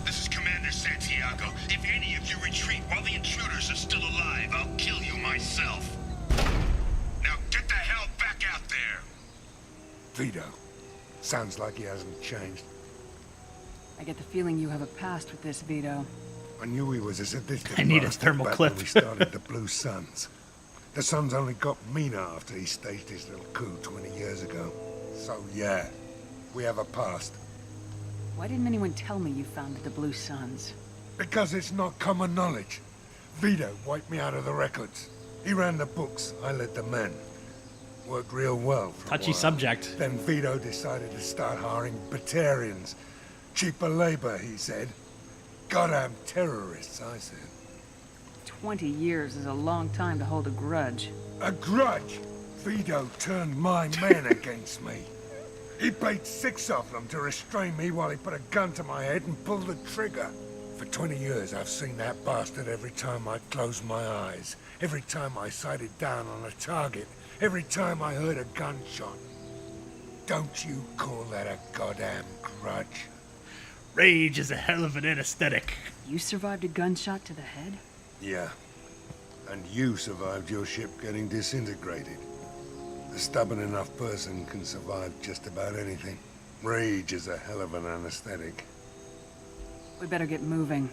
This is Commander Santiago. If any of you retreat while the intruders are still alive, I'll kill you myself. Now get the hell back out there. Vito. Sounds like he hasn't changed. I get the feeling you have a past with this, Vito. I knew he was a sadistic I need a bastard thermal back clip. when we started the Blue Suns. The Suns only got meaner after he staged his little coup 20 years ago. So yeah, we have a past. Why didn't anyone tell me you founded the Blue Suns? Because it's not common knowledge. Vito wiped me out of the records. He ran the books, I led the men. Worked real well for a Touchy while. subject. Then Vito decided to start hiring Batarians. Cheaper labor, he said. Goddamn terrorists, I said. 20 years is a long time to hold a grudge. A grudge? Vito turned my men against me. He paid 6 of them to restrain me while he put a gun to my head and pulled the trigger. For 20 years, I've seen that bastard every time I closed my eyes. Every time I sighted down on a target. Every time I heard a gunshot. Don't you call that a goddamn grudge? Rage is a hell of an anesthetic. You survived a gunshot to the head? Yeah. And you survived your ship getting disintegrated. A stubborn enough person can survive just about anything. Rage is a hell of an anesthetic. We better get moving.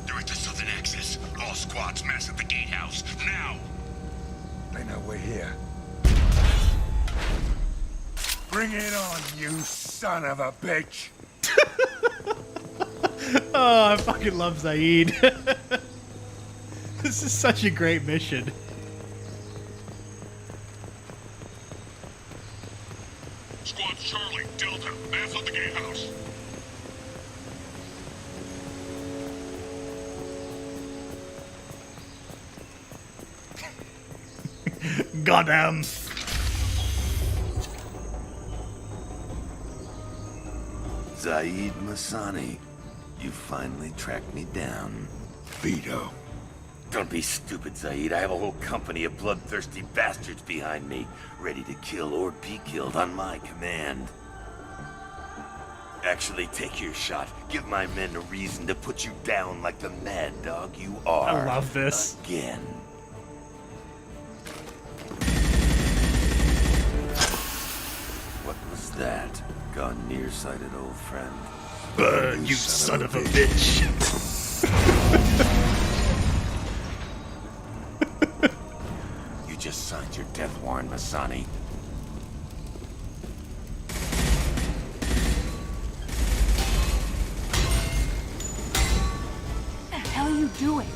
They're at the southern axis. All squads mass at the gatehouse. Now! They know we're here. Bring it on, you son of a bitch! Oh, I fucking love Zaid. This is such a great mission. Squad Charlie, Delta, mass on the gatehouse. Goddamn. Zaid Masani, you finally tracked me down. Vito. Don't be stupid, Zaid. I have a whole company of bloodthirsty bastards behind me, ready to kill or be killed on my command. Actually, take your shot. Give my men a reason to put you down like the mad dog you are. I love this. Again. What was that? Gone nearsighted, old friend. Burn, you son of a bitch. You just signed your death warrant, Masani. What the hell are you doing?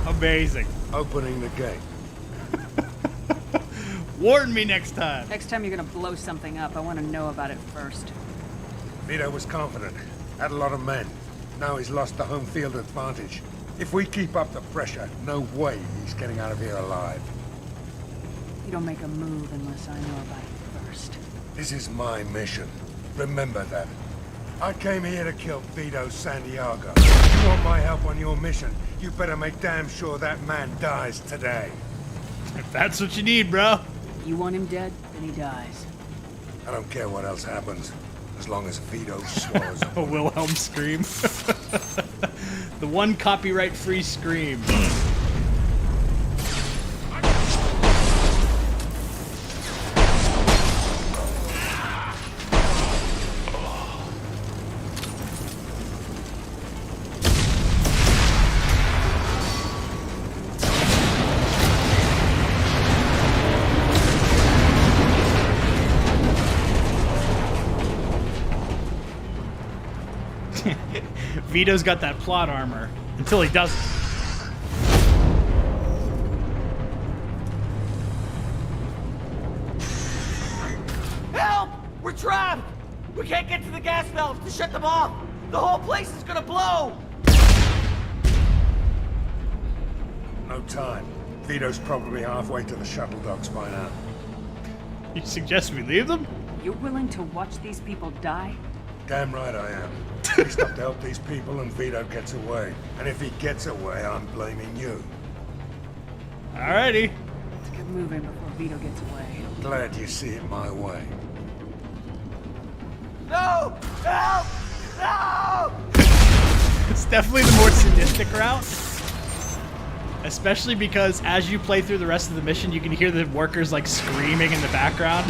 Amazing. Opening the gate. Warn me next time. Next time you're gonna blow something up, I want to know about it first. Vito was confident. Had a lot of men. Now he's lost the home field advantage. If we keep up the pressure, no way he's getting out of here alive. You don't make a move unless I know about it first. This is my mission. Remember that. I came here to kill Vito Santiago. You want my help on your mission, you better make damn sure that man dies today. If that's what you need, bro. You want him dead, then he dies. I don't care what else happens, as long as Vito swallows A Wilhelm scream. The one copyright-free scream. Vito's got that plot armor until he doesn't. Help! We're trapped! We can't get to the gas valves to shut them off! The whole place is gonna blow! No time. Vito's probably halfway to the shuttle docks by now. You suggest we leave them? You're willing to watch these people die? Damn right I am. We stop to help these people and Vito gets away. And if he gets away, I'm blaming you. Alrighty. Let's get moving before Vito gets away. Glad you see it my way. No! Help! No! It's definitely the more sadistic route. Especially because as you play through the rest of the mission, you can hear the workers like screaming in the background.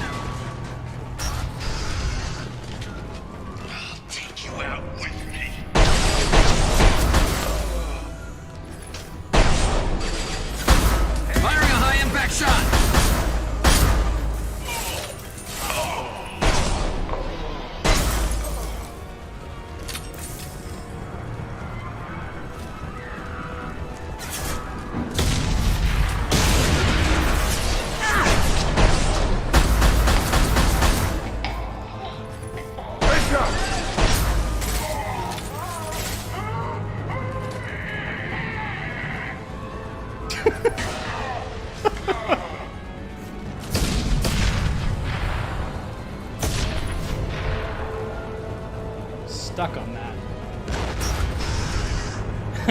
Firing a high-impact shot! Stuck on that.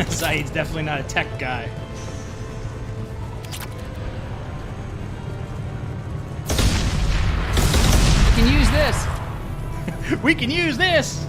Zaid's definitely not a tech guy. We can use this! We can use this!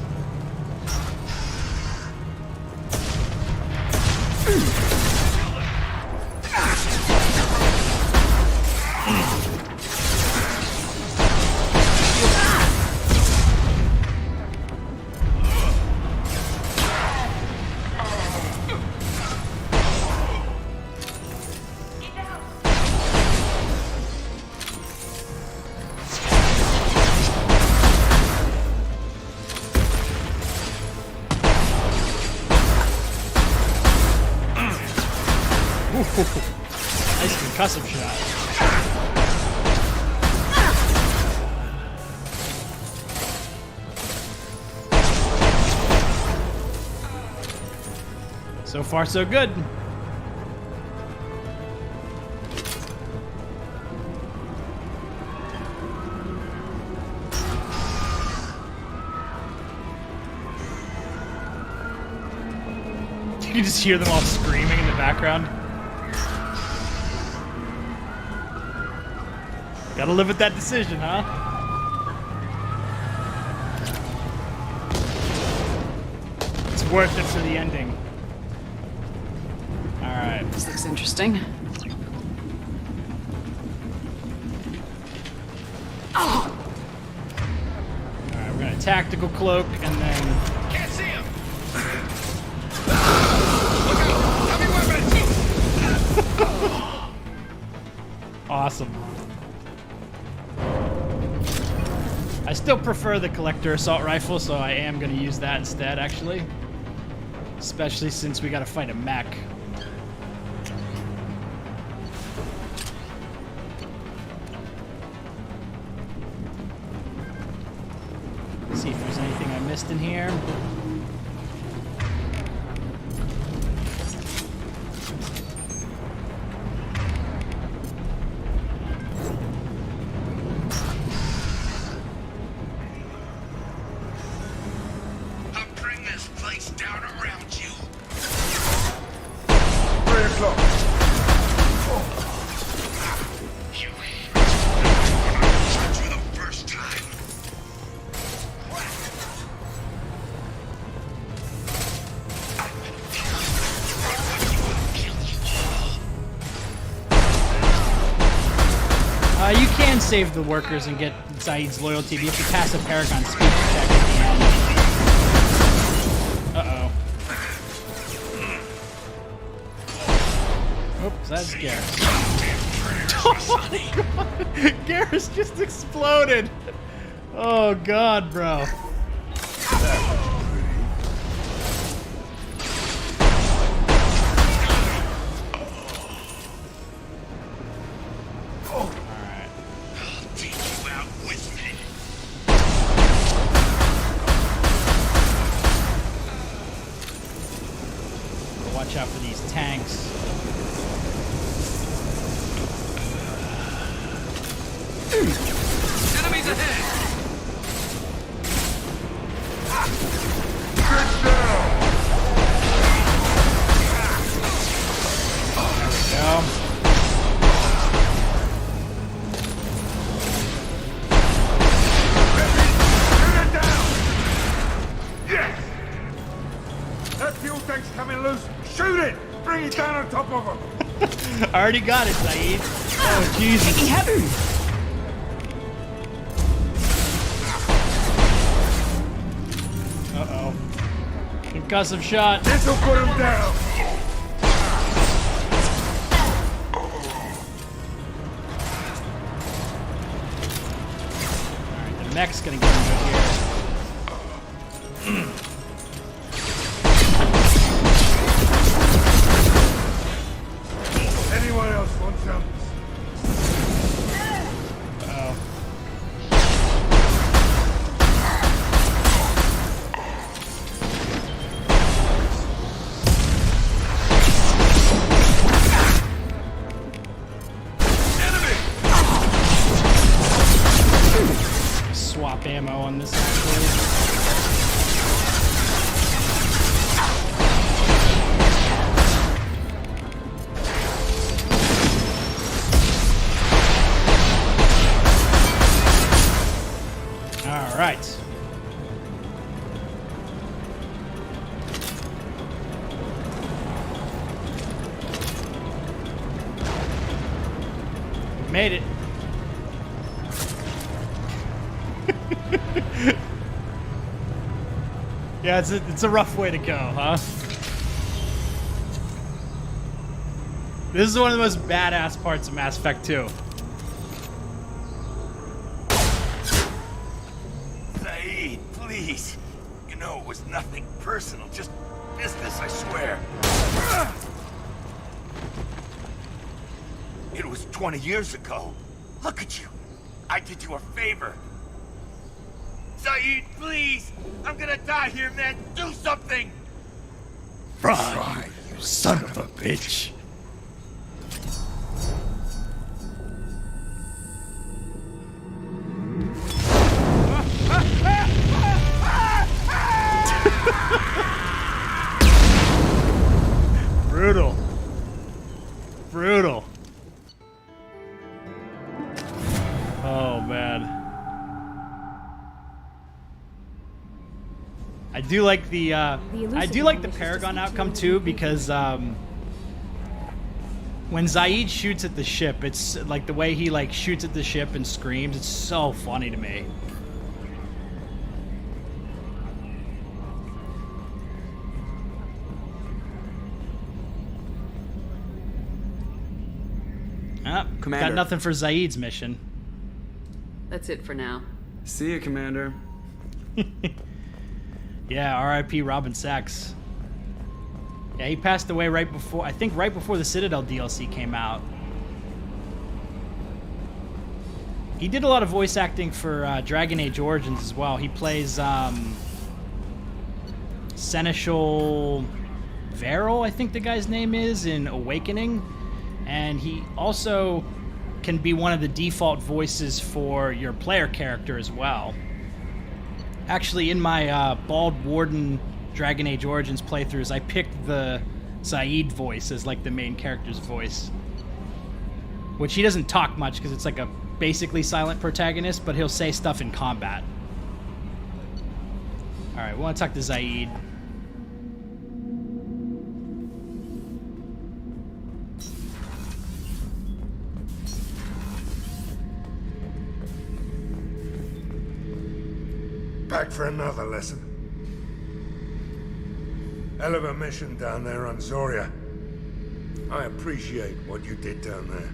concussive shot. So far, so good. You can just hear them all screaming in the background. Gotta live with that decision, huh? It's worth it for the ending. Alright. This looks interesting. Oh! Alright, we're gonna tactical cloak and then. Can't see him! Awesome. I still prefer the collector assault rifle, so I am going to use that instead, actually. Especially since we got to fight a mech. Let's see if there's anything I missed in here. You can save the workers and get Zaid's loyalty, but you have to pass a Paragon speech check at the end. Uh-oh. Oops, that's Garrus. Oh my god! Garrus just exploded! Oh god, bro. Watch out for these tanks. Enemies ahead! There we go. Yes! That fuel tank's coming loose. Shoot it! Bring it down on top of him! I already got it, Zaid. Oh, Jesus. Uh-oh. Concussive shot. This'll put him down! Alright, the mech's gonna get him good here. Anyone else want some? Uh-oh. Swap ammo on this actually. All right. Made it. Yeah, it's a rough way to go, huh? This is one of the most badass parts of Mass Effect 2. Zaid, please. You know it was nothing personal, just business, I swear. It was 20 years ago. Look at you. I did you a favor. Zaid, please! I'm gonna die here, man! Do something! Fry, you son of a bitch! Brutal. Brutal. Oh, man. I do like the Paragon outcome too, because when Zaid shoots at the ship, it's like the way he like shoots at the ship and screams, it's so funny to me. Commander. Got nothing for Zaid's mission. That's it for now. See you, Commander. Yeah, R.I.P. Robin Sachs. Yeah, he passed away right before, I think right before the Citadel DLC came out. He did a lot of voice acting for Dragon Age Origins as well. He plays Seneschal Varel, I think the guy's name is, in Awakening. And he also can be one of the default voices for your player character as well. Actually, in my Bald Warden Dragon Age Origins playthroughs, I picked the Zaid voice as like the main character's voice. Which he doesn't talk much because it's like a basically silent protagonist, but he'll say stuff in combat. Alright, we want to talk to Zaid. Back for another lesson. Hell of a mission down there on Zoria. I appreciate what you did down there.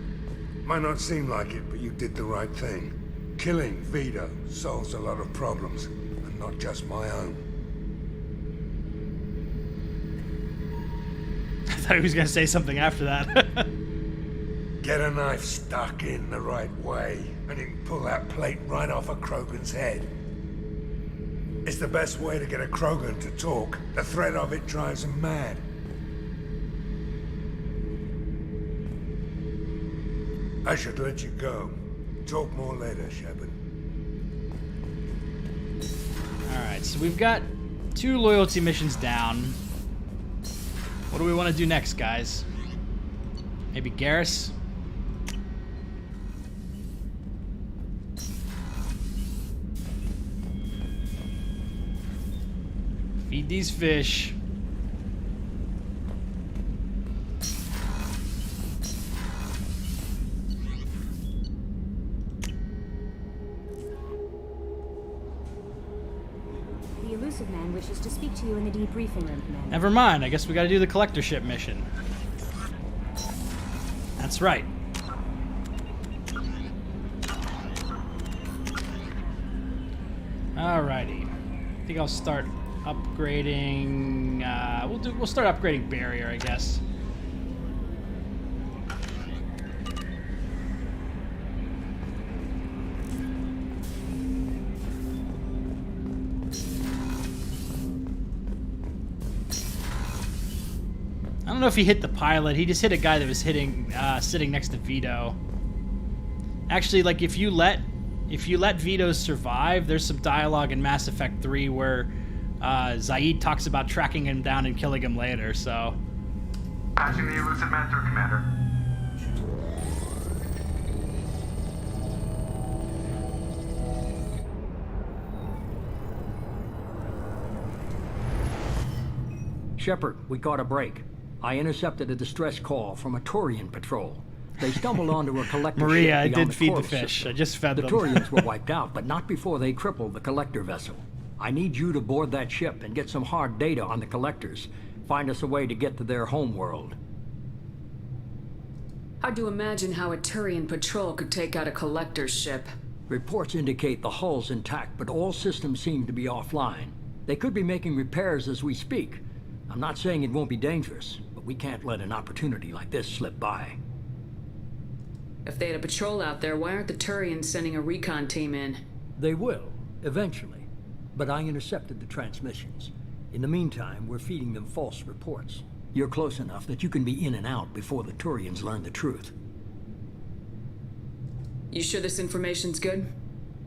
Might not seem like it, but you did the right thing. Killing Vito solves a lot of problems, and not just my own. I thought he was going to say something after that. Get a knife stuck in the right way, and you can pull that plate right off a Krogan's head. It's the best way to get a Krogan to talk. The threat of it drives him mad. I should let you go. Talk more later, Shepard. Alright, so we've got 2 loyalty missions down. What do we want to do next, guys? Maybe Garrus? Feed these fish. The elusive man wishes to speak to you in the debriefing room, Commander. Never mind, I guess we gotta do the collector ship mission. That's right. Alrighty. I think I'll start upgrading. We'll start upgrading barrier, I guess. I don't know if he hit the pilot. He just hit a guy that was hitting, sitting next to Vito. Actually, like if you let Vito survive, there's some dialogue in Mass Effect 3 where Zaid talks about tracking him down and killing him later, so. Patching the elusive man through, Commander. Shepard, we got a break. I intercepted a distress call from a Turian patrol. They stumbled onto a collector Maria, ship I beyond did the feed the Chorus fish. system. I just fed the them. Turians were wiped out, but not before they crippled the collector vessel. I need you to board that ship and get some hard data on the collectors. Find us a way to get to their homeworld. Hard to imagine how a Turian patrol could take out a collector's ship. Reports indicate the hull's intact, but all systems seem to be offline. They could be making repairs as we speak. I'm not saying it won't be dangerous, but we can't let an opportunity like this slip by. If they had a patrol out there, why aren't the Turians sending a recon team in? They will, eventually. But I intercepted the transmissions. In the meantime, we're feeding them false reports. You're close enough that you can be in and out before the Turians learn the truth. You sure this information's good?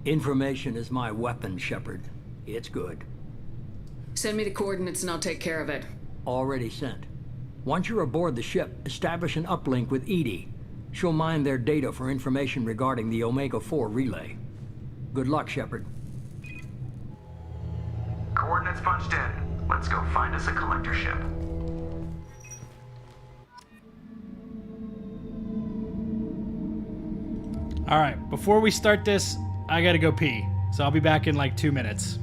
Information is my weapon, Shepard. It's good. Send me the coordinates and I'll take care of it. Already sent. Once you're aboard the ship, establish an uplink with Edie. She'll mine their data for information regarding the Omega-4 relay. Good luck, Shepard. Coordinates punched in. Let's go find us a collector ship. Alright, before we start this, I gotta go pee. So I'll be back in like 2 minutes.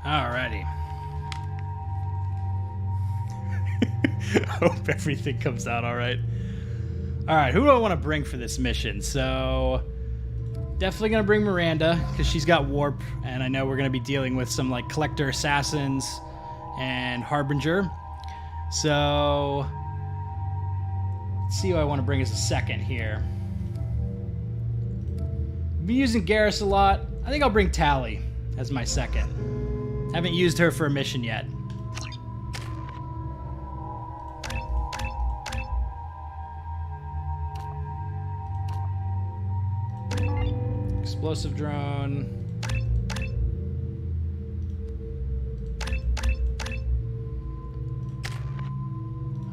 Alrighty. Hope everything comes out alright. Alright, who do I want to bring for this mission? So, definitely going to bring Miranda, because she's got warp, and I know we're going to be dealing with some, like, collector assassins and Harbinger. So, let's see who I want to bring as a second here. I've been using Garrus a lot. I think I'll bring Tally as my second. Haven't used her for a mission yet. Explosive drone.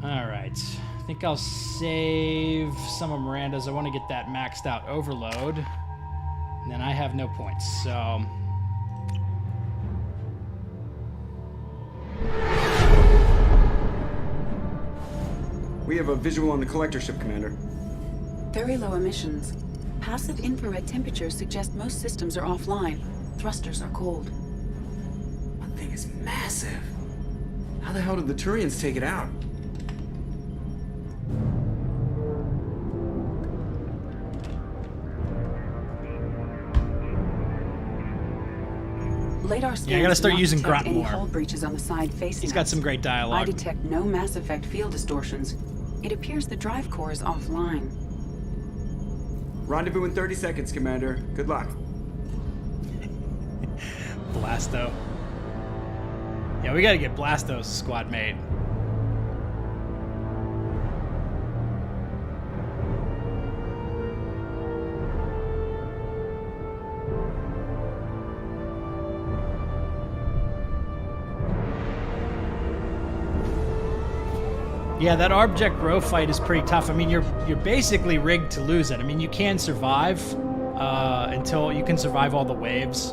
Alright. I think I'll save some of Miranda's. I want to get that maxed out overload. And then I have no points, so... We have a visual on the collector ship, Commander. Very low emissions. Passive infrared temperatures suggest most systems are offline. Thrusters are cold. That thing is massive. How the hell did the Turians take it out? Radar scans I gotta start do not using detect Grunt any more. hull breaches on the side facing He's got us. some great dialogue. I detect no Mass Effect field distortions. It appears the drive core is offline. Rendezvous in 30 seconds, Commander. Good luck. Blasto. Yeah, we gotta get Blasto's squad mate. Yeah, that Object Row fight is pretty tough. I mean, you're basically rigged to lose it. I mean, you can survive until you can survive all the waves,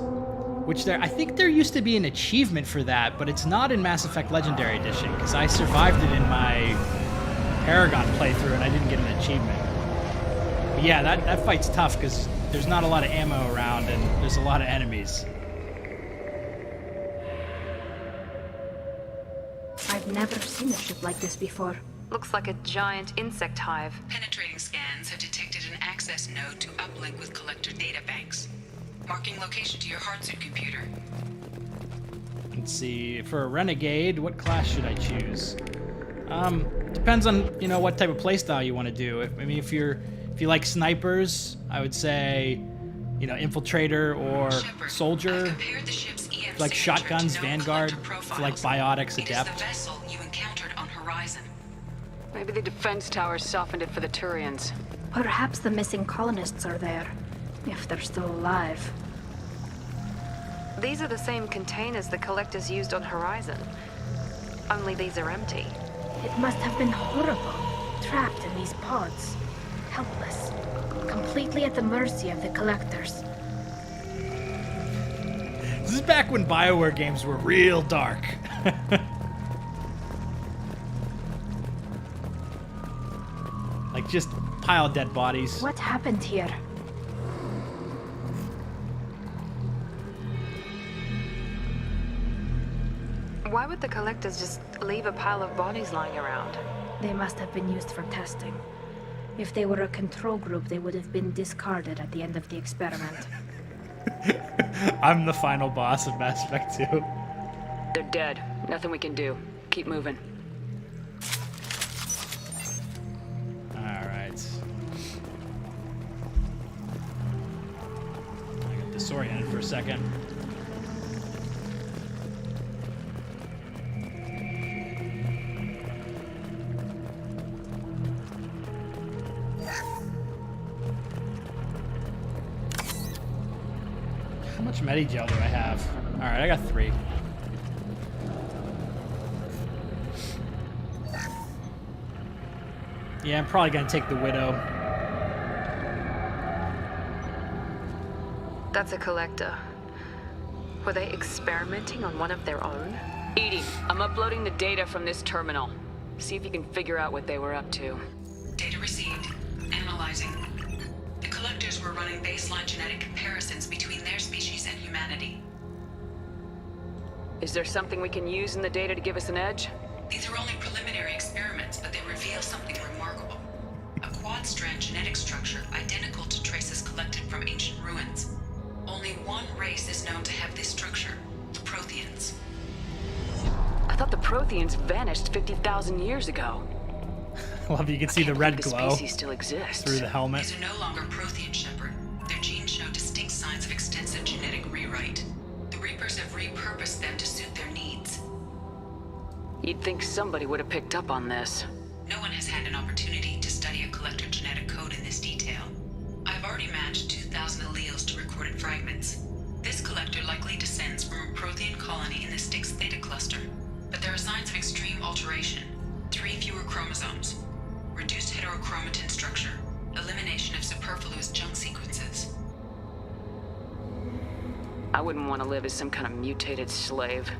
which I think there used to be an achievement for that, but it's not in Mass Effect Legendary Edition because I survived it in my Paragon playthrough and I didn't get an achievement. Yeah, that fight's tough because there's not a lot of ammo around and there's a lot of enemies. I've never seen a ship like this before. Looks like a giant insect hive. Penetrating scans have detected an access node to uplink with collector databanks. Marking location to your hardsuit computer. Let's see, for a renegade, what class should I choose? Depends on, you know, what type of playstyle you want to do. I mean, if you like snipers, I would say, you know, infiltrator or soldier. Like shotguns, vanguard. For like biotics, adept. The vessel you encountered on Horizon. Maybe the defense towers softened it for the Turians. Perhaps the missing colonists are there, if they're still alive. These are the same containers the collectors used on Horizon. Only these are empty. It must have been horrible, trapped in these pods. Helpless, completely at the mercy of the collectors. This is back when BioWare games were real dark. Like, just pile of dead bodies. What happened here? Why would the collectors just leave a pile of bodies lying around? They must have been used for testing. If they were a control group, they would have been discarded at the end of the experiment. I'm the final boss of Mass Effect 2. They're dead. Nothing we can do. Keep moving. Alright. I got disoriented for a second. How much Medigel do I have? Alright, I got 3. Yeah, I'm probably gonna take the Widow. That's a collector. Were they experimenting on one of their own? EDI, I'm uploading the data from this terminal. See if you can figure out what they were up to. Data received. Analyzing. The collectors were running baseline genetic comparisons between their species and humanity. Is there something we can use in the data to give us an edge? These are only preliminary experiments, but they reveal something remarkable. A quad-strand genetic structure identical to traces collected from ancient ruins. Only one race is known to have this structure, the Protheans. I thought the Protheans vanished 50,000 years ago. Well, you can see the red glow the species still exists. through the helmet. These are no longer Prothean, Shepard. Their genes show distinct signs of extensive genetic rewrite. The Reapers have repurposed them to suit their needs. You'd think somebody would have picked up on this. No one has had an opportunity to study a collector genetic code in this detail. I've already matched 2,000 alleles to recorded fragments. This collector likely descends from a Prothean colony in the Styx Theta cluster, but there are signs of extreme alteration. 3 fewer chromosomes, reduced heterochromatin structure, elimination of superfluous junk sequences. I wouldn't want to live as some kind of mutated slave.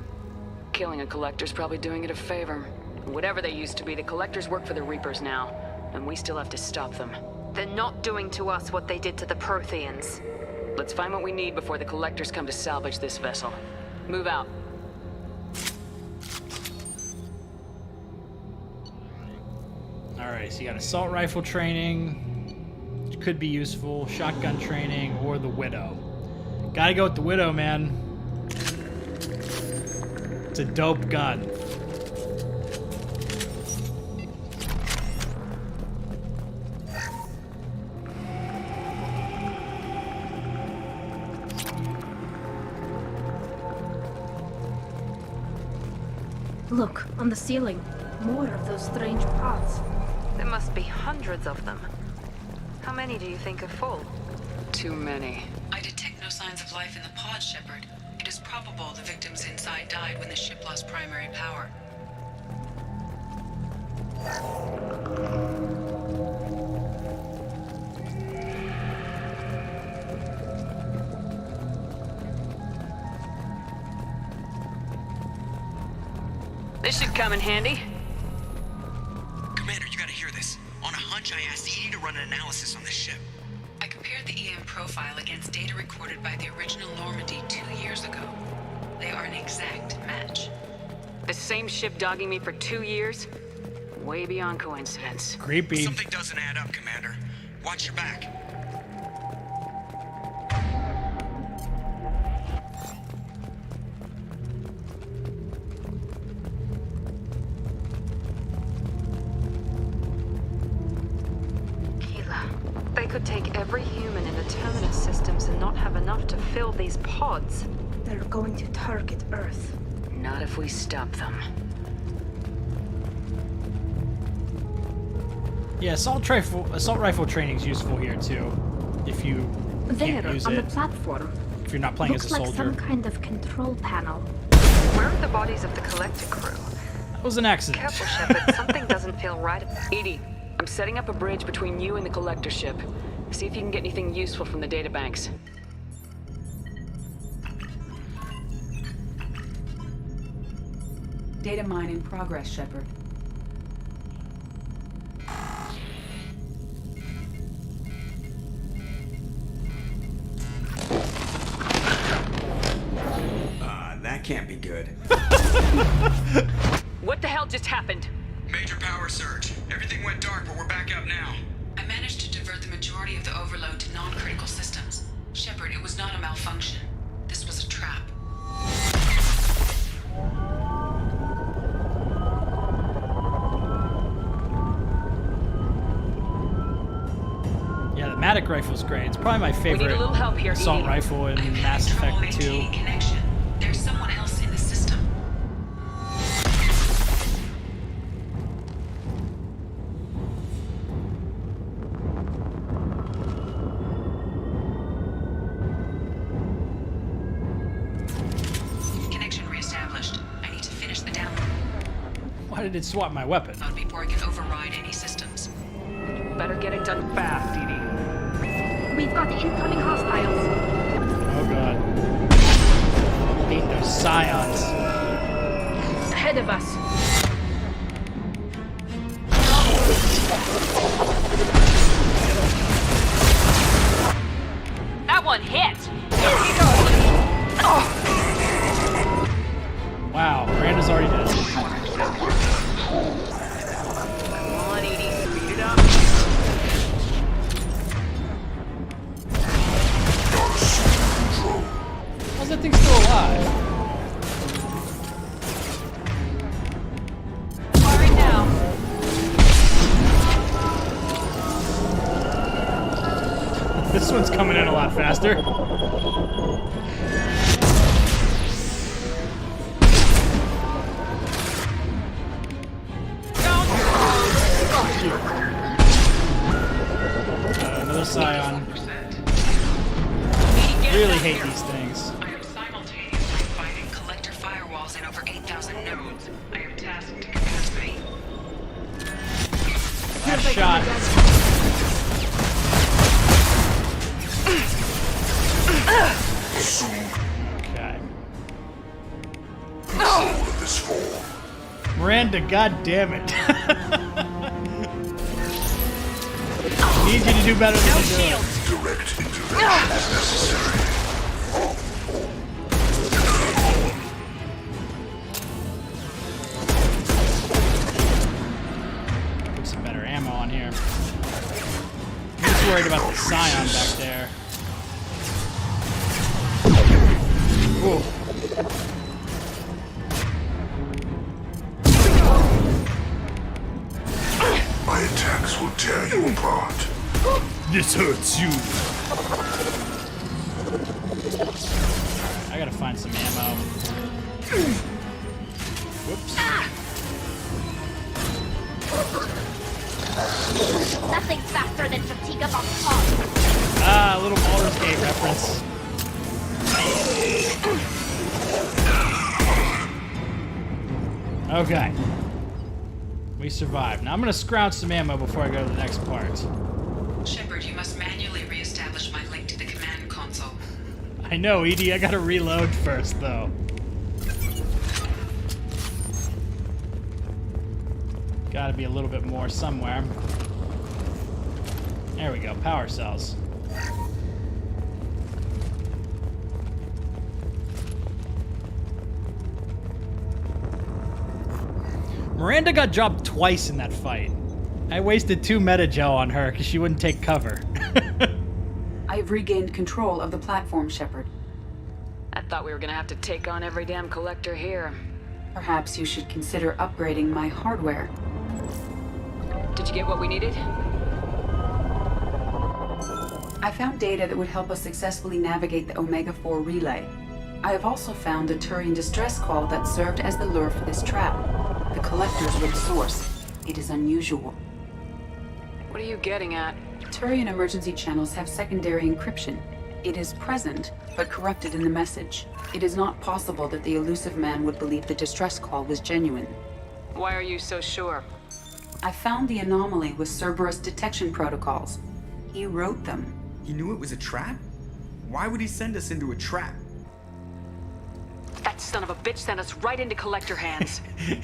Killing a collector's probably doing it a favor. Whatever they used to be, the collectors work for the Reapers now, and we still have to stop them. They're not doing to us what they did to the Protheans. Let's find what we need before the collectors come to salvage this vessel. Move out. Alright, so you got assault rifle training, which could be useful, shotgun training, or the Widow. Gotta go with the Widow, man. It's a dope gun. Look, on the ceiling. More of those strange pods. There must be hundreds of them. How many do you think are full? Too many. I detect no signs of life in the pod, Shepard. It is probable the victims inside died when the ship lost primary power. This should come in handy. Commander, you gotta hear this. On a launch, I asked Edie to run an analysis on the ship. I compared the EM profile against data recorded by the original Normandy 2 years ago. They are an exact match. The same ship dogging me for 2 years? Way beyond coincidence. Creepy. Something doesn't add up, Commander. Watch your back. They could take every human in the Terminus systems and not have enough to fill these pods. They're going to target Earth. Not if we stop them. Yeah, assault rifle training is useful here too. If you can't use on it. the platform. If you're not playing as a soldier. Looks like some kind of control panel. Where are the bodies of the collector crew? That was an accident. Careful, Shepard. Something doesn't feel right. Edie, I'm setting up a bridge between you and the collector ship. See if you can get anything useful from the databanks. Data mine in progress, Shepard. That can't be good. What the hell just happened? Major power surge. Everything went dark, but we're back up now. I managed to divert the majority of the overload to non-critical systems. Shepard, it was not a malfunction. This was a trap. Yeah, the Matic rifle's great. It's probably my favorite need a little help here, assault Edie. rifle in Mass Effect 2. Connection. There's someone else in the system. Connection reestablished. I need to finish the download. Why did it swap my weapon? Before I can override any systems. Better get it done fast, Edie. We've got incoming hostiles. Oh god. Beat those scions. Ahead of us. That one hit! Wow, Miranda's already dead. Come on, Edie, speed it up. How's that thing still alive? Firing now. This one's coming in a lot faster. Another scion. Really hate these things. I am simultaneously fighting collector firewalls in over 8,000 nodes. I am tasked to capacity. Last shot. Okay. Miranda, god damn it. Need you to do better than you do. Direct intervention is necessary. Put some better ammo on here. I'm just worried about the scion back there. Ooh. My attacks will tear you apart. This hurts you. I gotta find some ammo. Whoops. Nothing faster than fatigue of a pod. Ah, a little Baldur's Gate reference. Okay. We survived. Now I'm gonna scrounge some ammo before I go to the next part. Shepard, you must manually reestablish my link to the command console. I know, Edie, I gotta reload first, though. Gotta be a little bit more somewhere. There we go, power cells. Miranda got dropped twice in that fight. I wasted 2 meta-gel on her because she wouldn't take cover. I've regained control of the platform, Shepard. I thought we were gonna have to take on every damn collector here. Perhaps you should consider upgrading my hardware. Did you get what we needed? I found data that would help us successfully navigate the Omega-4 relay. I have also found a Turian distress call that served as the lure for this trap. The collectors were the source. It is unusual. What are you getting at? Turian emergency channels have secondary encryption. It is present, but corrupted in the message. It is not possible that the elusive man would believe the distress call was genuine. Why are you so sure? I found the anomaly with Cerberus detection protocols. He wrote them. He knew it was a trap? Why would he send us into a trap? That son of a bitch sent us right into collector hands.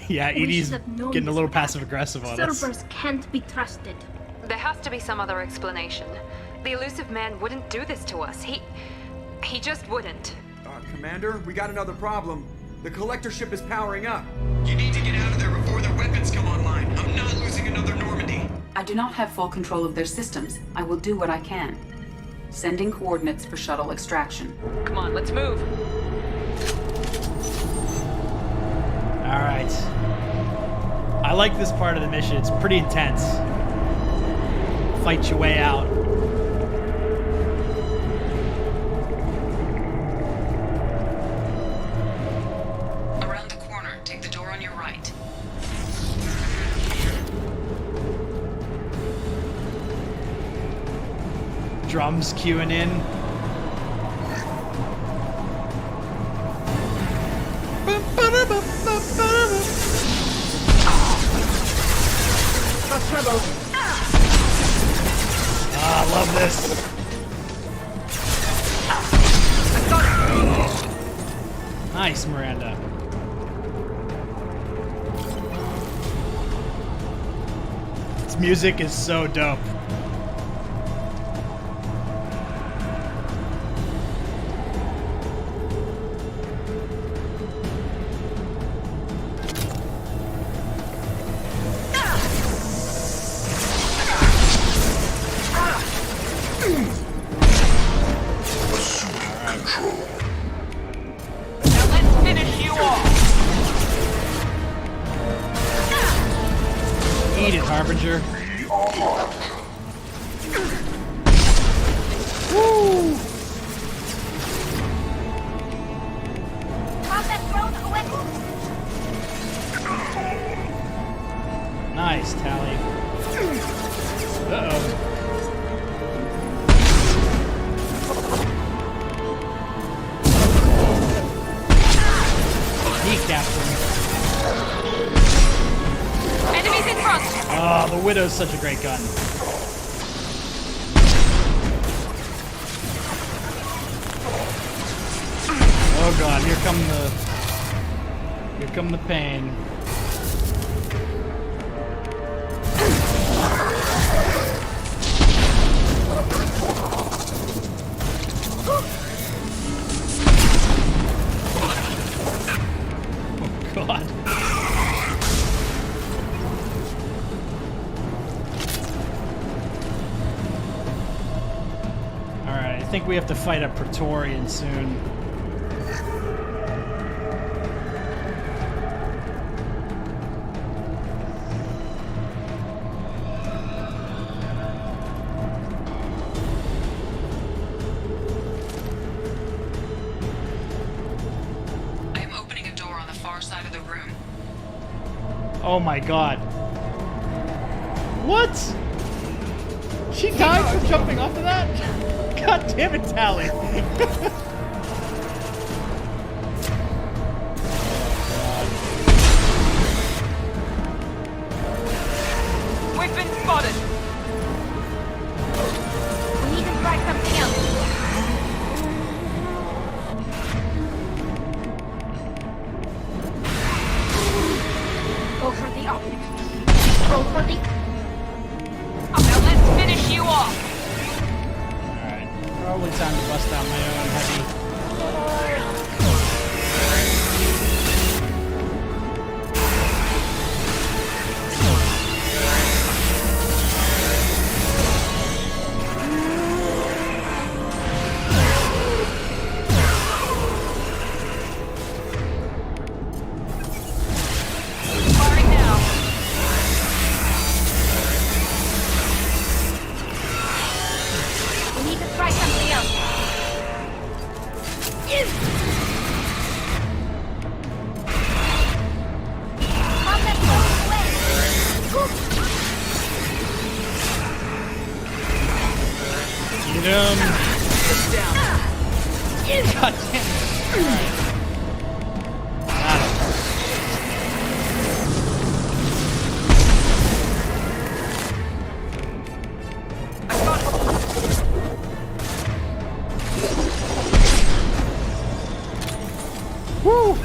Yeah, Edie's getting a little passive-aggressive on us. Servers can't be trusted. There has to be some other explanation. The elusive man wouldn't do this to us. He just wouldn't. Commander, we got another problem. The collector ship is powering up. You need to get out of there before their weapons come online. I'm not losing another Normandy. I do not have full control of their systems. I will do what I can. Sending coordinates for shuttle extraction. Come on, let's move. Alright. I like this part of the mission. It's pretty intense. Fight your way out. Around the corner, take the door on your right. Drums queuing in. Ah, I love this. Nice, Miranda. This music is so dope. Harbinger. Woo! Nice, Tally. Uh-oh. Decapped him. Enemies in front! Oh, the Widow's such a great gun. Oh god, here come the pain. Oh god. Alright, I think we have to fight a Praetorian soon. Oh my god. What? She died for jumping off of that? God damn it, Tally. We've been spotted. We need to try something else. Go for the optics. Go for the... Now let's finish you off. Probably time to bust out my own heavy. God damn it. Woo!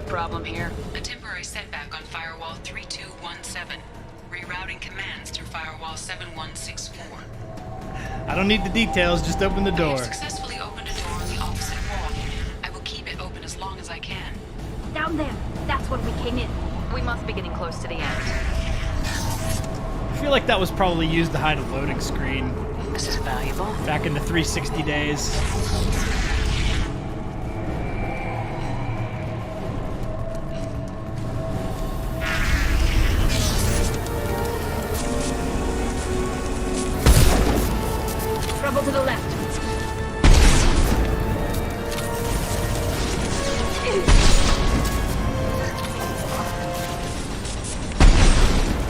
Problem here. A temporary setback on Firewall 3217. Rerouting commands through Firewall 7164. I don't need the details, just open the door. I have successfully opened a door on the opposite wall. I will keep it open as long as I can. Down there. That's where we came in. We must be getting close to the end. I feel like that was probably used to hide a loading screen. This is valuable. Back in the 360 days. To the left.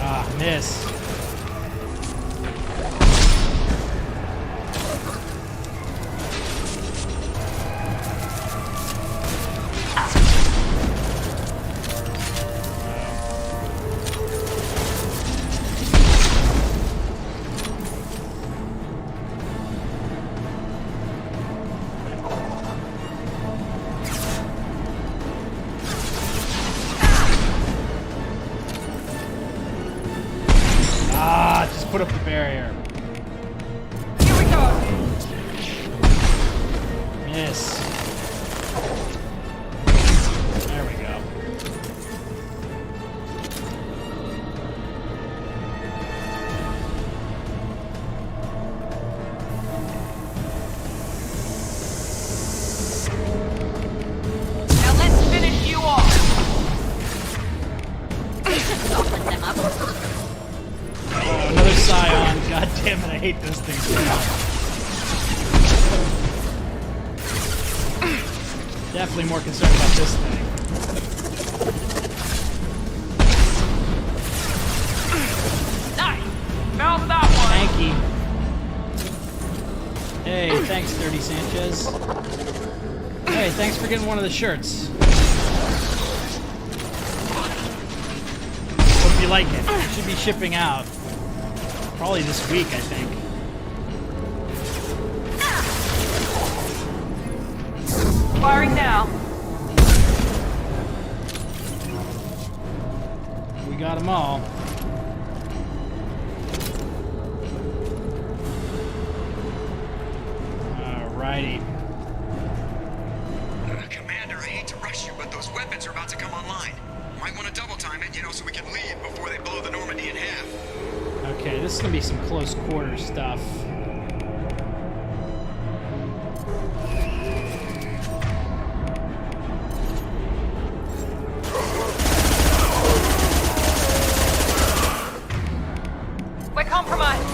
Ah, miss. Put up the barrier. Here we go. Miss. There we go. Now let's finish you off. Open them up. Oh, another Scion. God damn it, I hate those things so much. Definitely more concerned about this thing. Nice. Found that one. Thank you. Hey, thanks, Dirty Sanchez. Hey, thanks for getting one of the shirts. Hope you like it. It should be shipping out. Probably this week, I think. Firing now. We got them all. Alrighty. Commander, I hate to rush you, but those weapons are about to come online. Might want to double time it, so we can leave before they blow the Normandy in half. Okay, this is gonna be some close quarter stuff. We're compromised.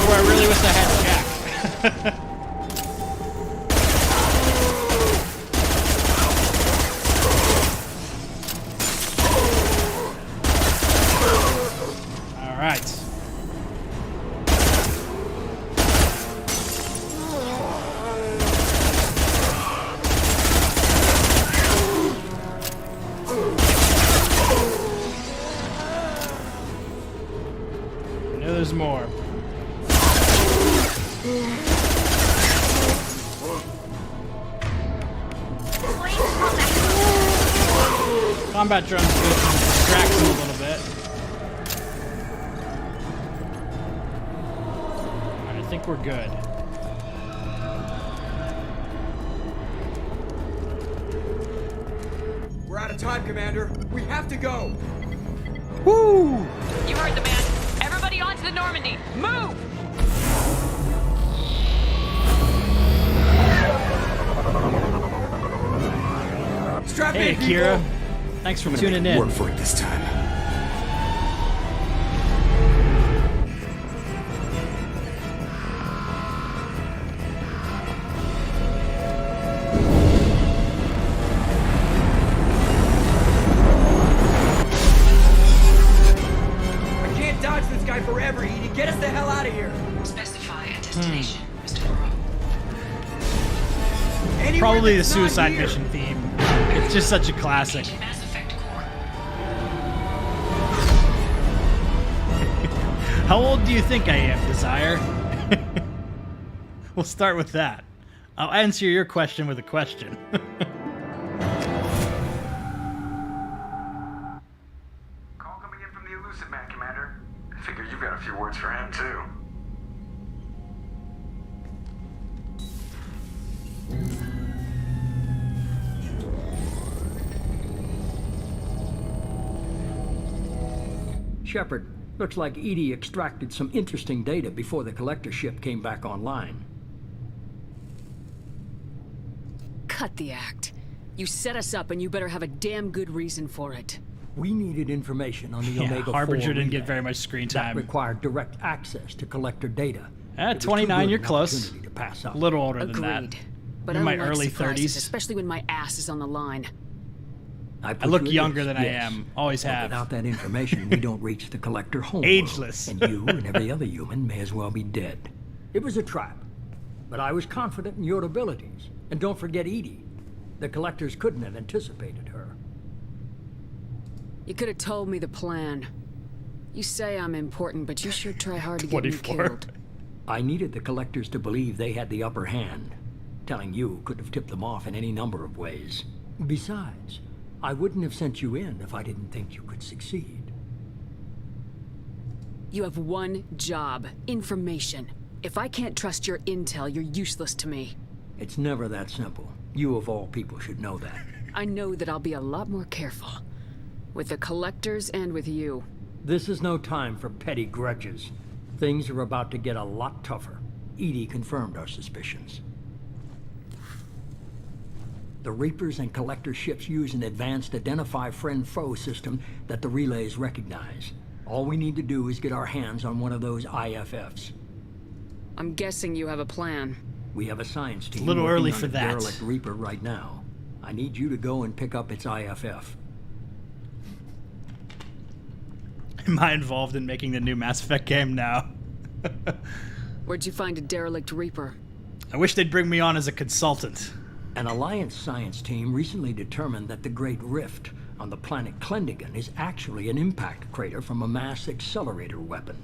I really wish I had Jack. All right. there's more. Combat drones good to distract them a little bit. Alright, I think we're good. We're out of time, Commander. We have to go. Woo! You heard the man. Everybody onto the Normandy. Move! Strap Hey, in, Akira. people. Thanks for I'm gonna tuning make in. Work for it this time. I can't dodge this guy forever, Edie. Get us the hell out of here. Specify a destination, Mr. Moreau. Anywhere Probably the that's not suicide here. mission theme. It's just such a classic. Mass Effect core. How old do you think I am, Desire? We'll start with that. I'll answer your question with a question. Call coming in from the Elusive Man, Commander. I figure you've got a few words for him, too. Shepard, looks like Edie extracted some interesting data before the collector ship came back online. Cut the act. You set us up and you better have a damn good reason for it. We needed information on the Yeah, Omega-4 Harbinger didn't get relay. very much screen That time. required direct access to collector data. At It was too 29, good you're an close. opportunity to pass up. A little older than that. Agreed. But in I my don't like early surprises, 30s. especially when my ass is on the line. I put look you at younger risk, than I yes. am. Always But have. Without that information, we don't reach the collector home. Ageless. And you and every other human may as well be dead. It was a trap. But I was confident in your abilities. And don't forget Edie. The collectors couldn't have anticipated her. You could have told me the plan. You say I'm important, but you sure try hard to get me 24. killed. I needed the collectors to believe they had the upper hand. Telling you could have tipped them off in any number of ways. Besides, I wouldn't have sent you in if I didn't think you could succeed. You have one job. Information. If I can't trust your intel, you're useless to me. It's never that simple. You of all people should know that. I know that I'll be a lot more careful. With the collectors and with you. This is no time for petty grudges. Things are about to get a lot tougher. Edie confirmed our suspicions. The Reapers and Collector ships use an advanced identify friend-foe system that the relays recognize. All we need to do is get our hands on one of those IFFs. I'm guessing you have a plan. We have a science team A little working early on for a that. derelict Reaper right now. I need you to go and pick up its IFF. Am I involved in making the new Mass Effect game now? Where'd you find a derelict Reaper? I wish they'd bring me on as a consultant. An Alliance science team recently determined that the Great Rift on the planet Klendigan is actually an impact crater from a mass accelerator weapon.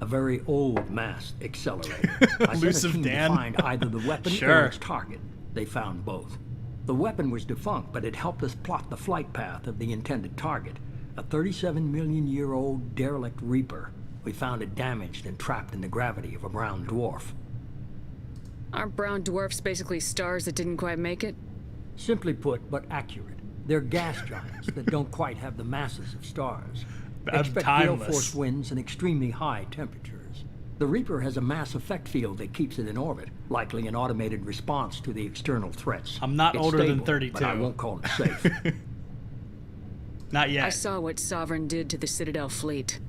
A very old mass accelerator. I sent a Elusive team Dan. to find either the weapon Sure. or its target. They found both. The weapon was defunct, but it helped us plot the flight path of the intended target. A 37-million-year-old derelict Reaper. We found it damaged and trapped in the gravity of a brown dwarf. Aren't brown dwarfs basically stars that didn't quite make it? Simply put, but accurate. They're gas giants that don't quite have the masses of stars. Expect gale timeless. force winds and extremely high temperatures. The Reaper has a mass effect field that keeps it in orbit, likely an automated response to the external threats. I'm not It's older than stable, 32. but I won't call it safe. Not yet. I saw what Sovereign did to the Citadel fleet.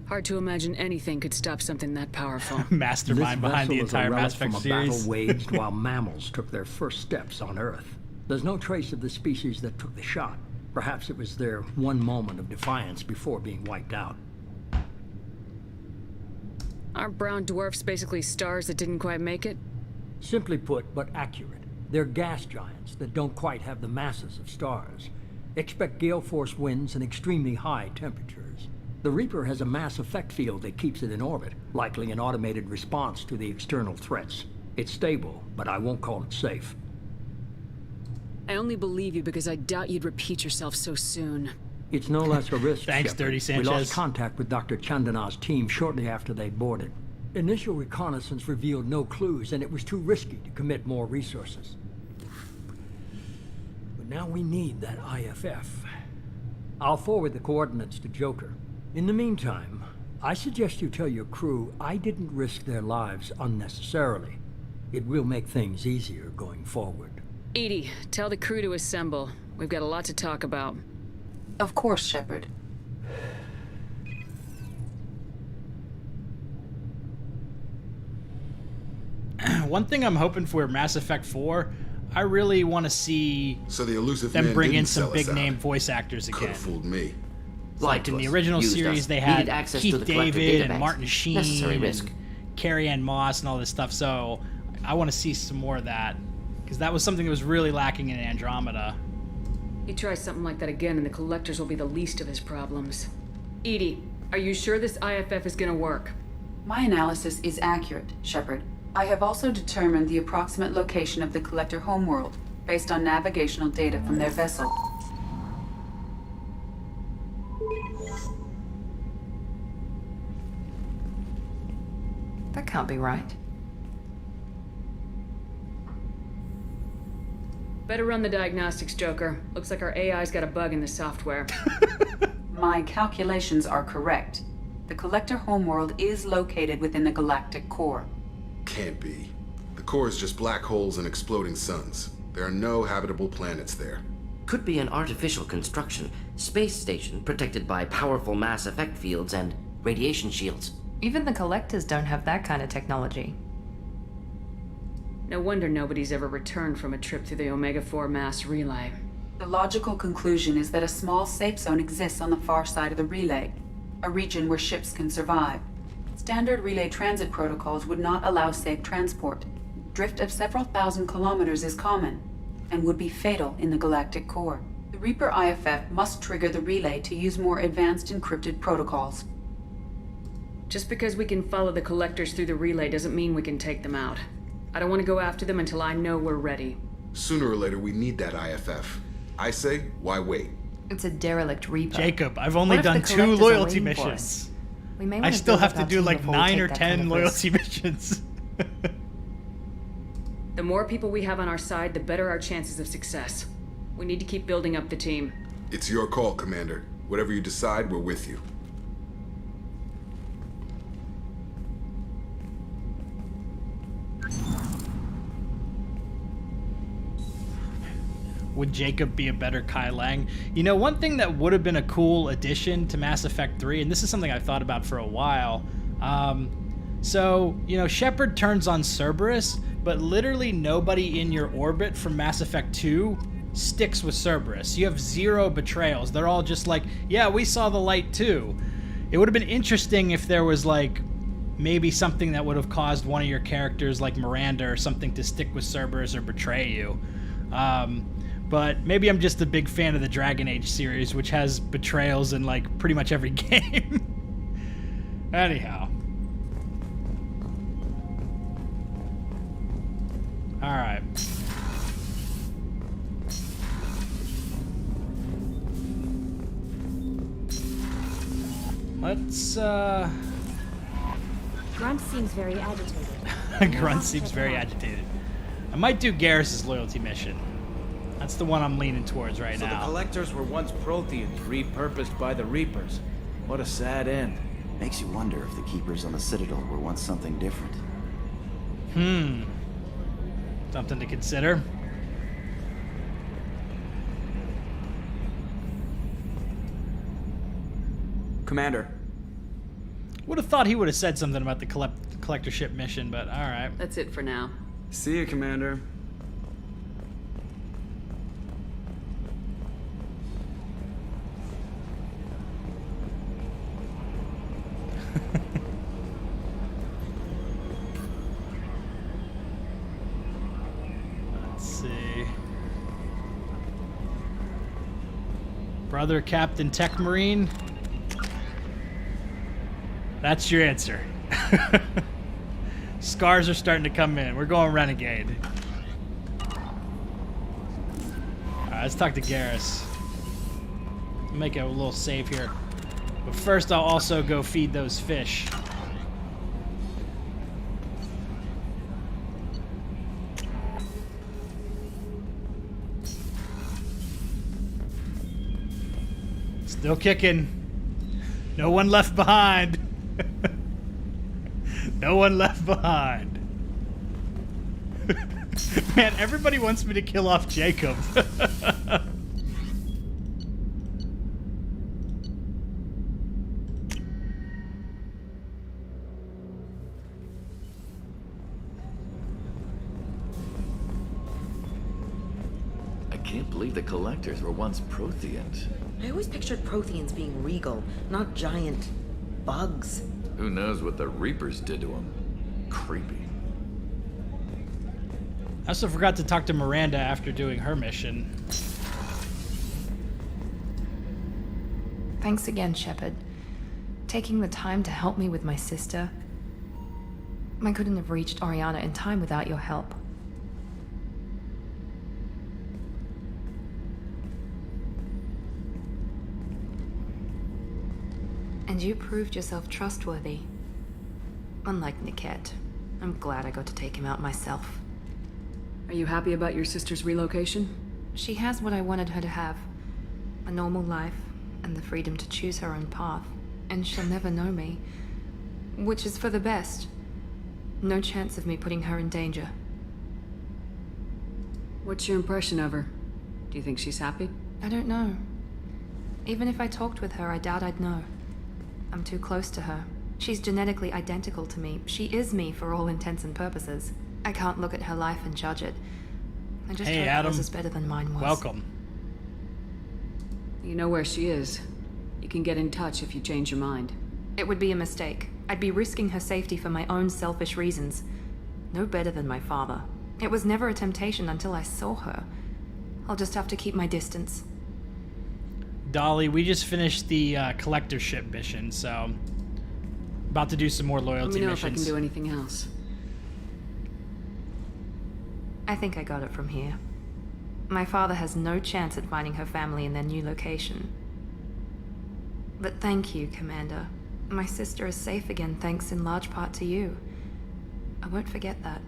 Hard to imagine anything could stop something that powerful. Mastermind This behind the vessel is a entire relic Mass Effect from a series. battle waged while mammals took their first steps on Earth. There's no trace of the species that took the shot. Perhaps it was their one moment of defiance before being wiped out. Aren't brown dwarfs basically stars that didn't quite make it? Simply put, but accurate. They're gas giants that don't quite have the masses of stars. Expect gale force winds and extremely high temperatures. The Reaper has a mass effect field that keeps it in orbit, likely an automated response to the external threats. It's stable, but I won't call it safe. I only believe you because I doubt you'd repeat yourself so soon. It's no less a risk. Thanks, Shepard. Dirty Sanchez. We lost contact with Dr. Chandana's team shortly after they boarded. Initial reconnaissance revealed no clues, and it was too risky to commit more resources. But now we need that IFF. I'll forward the coordinates to Joker. In the meantime, I suggest you tell your crew I didn't risk their lives unnecessarily. It will make things easier going forward. Edie, tell the crew to assemble. We've got a lot to talk about. Of course, Shepard. One thing I'm hoping for Mass Effect 4, I really want to see the elusive them man bring in didn't some sell big us name out. voice actors again. Could've fooled me. Like in the original series, they had Keith David and Martin Sheen and Carrie Ann Moss and all this stuff. So I want to see some more of that, because that was something that was really lacking in Andromeda. He tries something like that again, and the Collectors will be the least of his problems. Edie, are you sure this IFF is gonna work? My analysis is accurate, Shepard. I have also determined the approximate location of the Collector homeworld, based on navigational data from their vessel. That can't be right. Better run the diagnostics, Joker. Looks like our AI's got a bug in the software. My calculations are correct. The Collector homeworld is located within the galactic core. Can't be. The core is just black holes and exploding suns. There are no habitable planets there. Could be an artificial construction, space station protected by powerful mass effect fields and radiation shields. Even the Collectors don't have that kind of technology. No wonder nobody's ever returned from a trip through the Omega-4 mass relay. The logical conclusion is that a small safe zone exists on the far side of the relay, a region where ships can survive. Standard relay transit protocols would not allow safe transport. Drift of several thousand kilometers is common, and would be fatal in the galactic core. The Reaper IFF must trigger the relay to use more advanced encrypted protocols. Just because we can follow the Collectors through the relay doesn't mean we can take them out. I don't want to go after them until I know we're ready. Sooner or later, we need that IFF. I say, why wait? It's a derelict Reaper. Jacob, I've only done 2 loyalty missions. I still have to do like 9 or 10 loyalty missions. The more people we have on our side, the better our chances of success. We need to keep building up the team. It's your call, Commander. Whatever you decide, we're with you. Would Jacob be a better Kai Lang? You know, one thing that would have been a cool addition to Mass Effect 3, and this is something I've thought about for a while. So, you know, Shepard turns on Cerberus, but literally nobody in your orbit from Mass Effect 2 sticks with Cerberus. You have 0 betrayals. They're all just like, yeah, we saw the light too. It would have been interesting if there was like maybe something that would have caused one of your characters like Miranda or something to stick with Cerberus or betray you. But maybe I'm just a big fan of the Dragon Age series, which has betrayals in like pretty much every game. Anyhow. Alright. Let's, Grunt seems very agitated. Grunt seems very agitated. I might do Garrus's loyalty mission. That's the one I'm leaning towards right now. So the Collectors were once Protheans, repurposed by the Reapers. What a sad end. Makes you wonder if the Keepers on the Citadel were once something different. Something to consider. Commander. Would have thought he would have said something about the collector ship mission, but alright. That's it for now. See you, Commander. Let's see. Brother Captain Tech Marine? That's your answer. Scars are starting to come in. We're going renegade. Alright, let's talk to Garrus. Make a little save here. But first I'll also go feed those fish. Still kicking. No one left behind. No one left behind. Man, everybody wants me to kill off Jacob. I can't believe the Collectors were once Protheans. I always pictured Protheans being regal, not giant bugs. Who knows what the Reapers did to them? Creepy. I also forgot to talk to Miranda after doing her mission. Thanks again, Shepard. Taking the time to help me with my sister. I couldn't have reached Oriana in time without your help. And you proved yourself trustworthy. Unlike Niket, I'm glad I got to take him out myself. Are you happy about your sister's relocation? She has what I wanted her to have. A normal life, and the freedom to choose her own path. And she'll never know me. Which is for the best. No chance of me putting her in danger. What's your impression of her? Do you think she's happy? I don't know. Even if I talked with her, I doubt I'd know. I'm too close to her. She's genetically identical to me. She is me for all intents and purposes. I can't look at her life and judge it. I just hope hers is better than mine was. Welcome. You know where she is. You can get in touch if you change your mind. It would be a mistake. I'd be risking her safety for my own selfish reasons. No better than my father. It was never a temptation until I saw her. I'll just have to keep my distance. Dolly, we just finished the collector ship mission, so about to do some more loyalty Let me know missions. if I can do anything else. I think I got it from here. My father has no chance at finding her family in their new location. But thank you, Commander. My sister is safe again thanks in large part to you. I won't forget that.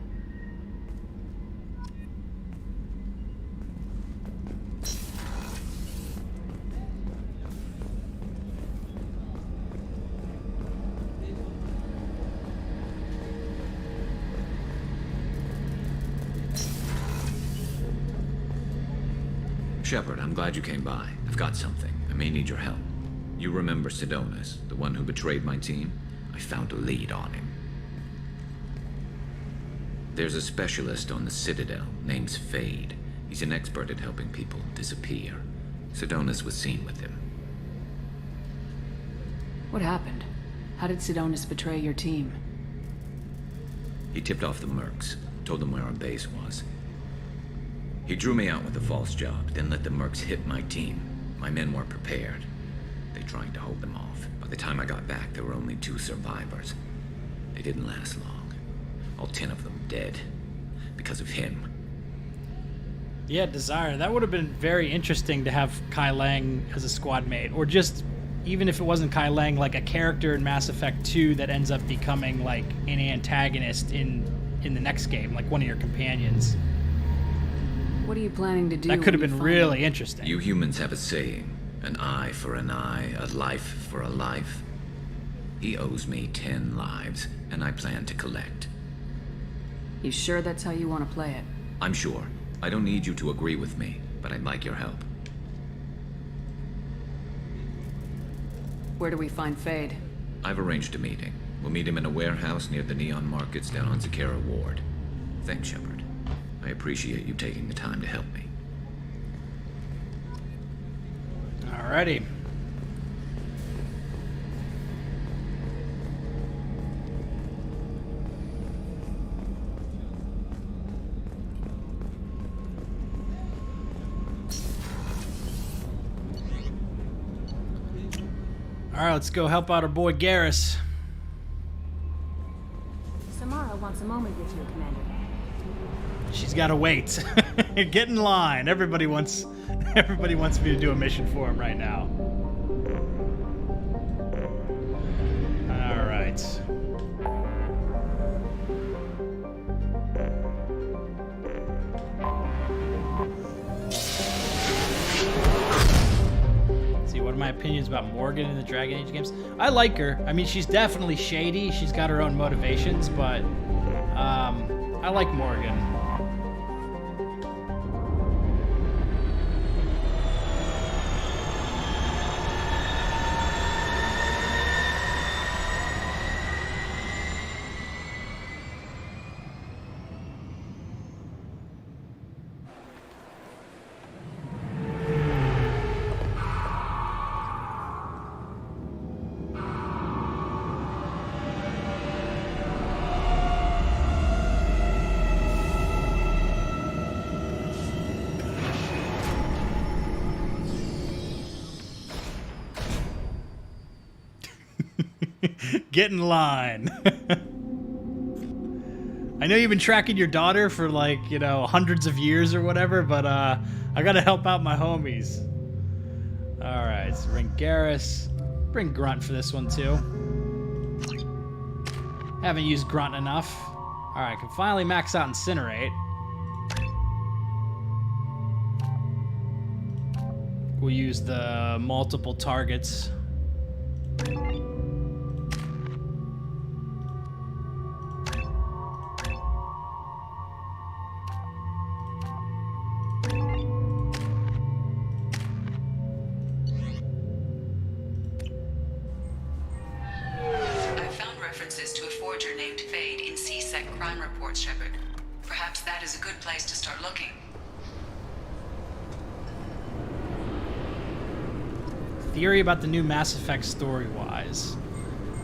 Shepard, I'm glad you came by. I've got something. I may need your help. You remember Sidonis, the one who betrayed my team? I found a lead on him. There's a specialist on the Citadel named Fade. He's an expert at helping people disappear. Sidonis was seen with him. What happened? How did Sidonis betray your team? He tipped off the mercs, told them where our base was. He drew me out with a false job, then let the mercs hit my team. My men weren't prepared. They tried to hold them off. By the time I got back, there were only 2 survivors. They didn't last long. All 10 of them dead. Because of him. Yeah, Desire. That would have been very interesting to have Kai Lang as a squad mate. Or just, even if it wasn't Kai Lang, like a character in Mass Effect 2 that ends up becoming like an antagonist in the next game, like one of your companions. What are you planning to do? That could have been really interesting. You humans have a saying. An eye for an eye, a life for a life. He owes me 10 lives, and I plan to collect. You sure that's how you want to play it? I'm sure. I don't need you to agree with me, but I'd like your help. Where do we find Fade? I've arranged a meeting. We'll meet him in a warehouse near the Neon Markets down on Zakera Ward. Thanks, Shepard. I appreciate you taking the time to help me. Alrighty. Alright, let's go help out our boy Garrus. Samara wants a moment with you, Commander. She's gotta wait. Get in line. Everybody wants me to do a mission for him right now. Alright. See, what are my opinions about Morgan in the Dragon Age games? I like her. I mean, she's definitely shady. She's got her own motivations, but I like Morgan. Get in line. I know you've been tracking your daughter for like, you know, hundreds of years or whatever, but I gotta help out my homies. Alright, let's bring Garrus. Bring Grunt for this one too. Haven't used Grunt enough. Alright, can finally max out Incinerate. We'll use the multiple targets. Theory about the new Mass Effect story-wise.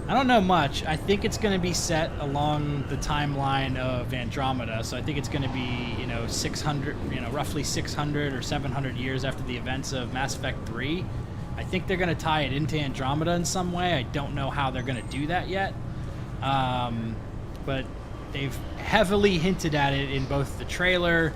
I don't know much. I think it's going to be set along the timeline of Andromeda, so I think it's going to be, you know, 600, you know, roughly 600 or 700 years after the events of Mass Effect 3. I think they're going to tie it into Andromeda in some way. I don't know how they're going to do that yet. But they've heavily hinted at it in both the trailer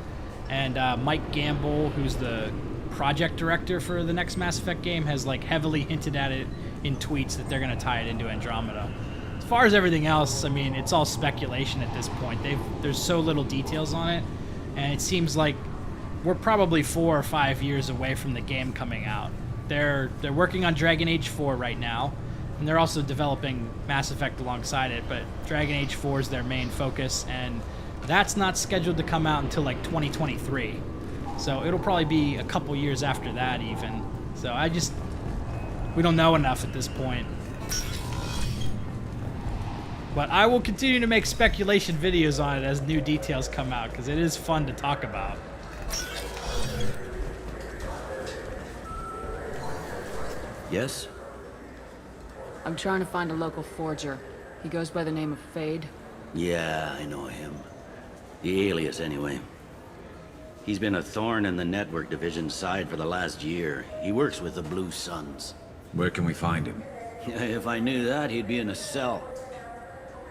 and Mike Gamble, who's the project director for the next Mass Effect game, has like heavily hinted at it in tweets that they're going to tie it into Andromeda. As far as everything else, I mean, it's all speculation at this point. There's so little details on it, and it seems like we're probably 4 or 5 years away from the game coming out. They're working on Dragon Age 4 right now, and they're also developing Mass Effect alongside it, but Dragon Age 4 is their main focus, and that's not scheduled to come out until like 2023. So it'll probably be a couple years after that even. So we don't know enough at this point. But I will continue to make speculation videos on it as new details come out, because it is fun to talk about. Yes? I'm trying to find a local forger. He goes by the name of Fade. Yeah, I know him. The alias, anyway. He's been a thorn in the network division's side for the last year. He works with the Blue Suns. Where can we find him? If I knew that, he'd be in a cell.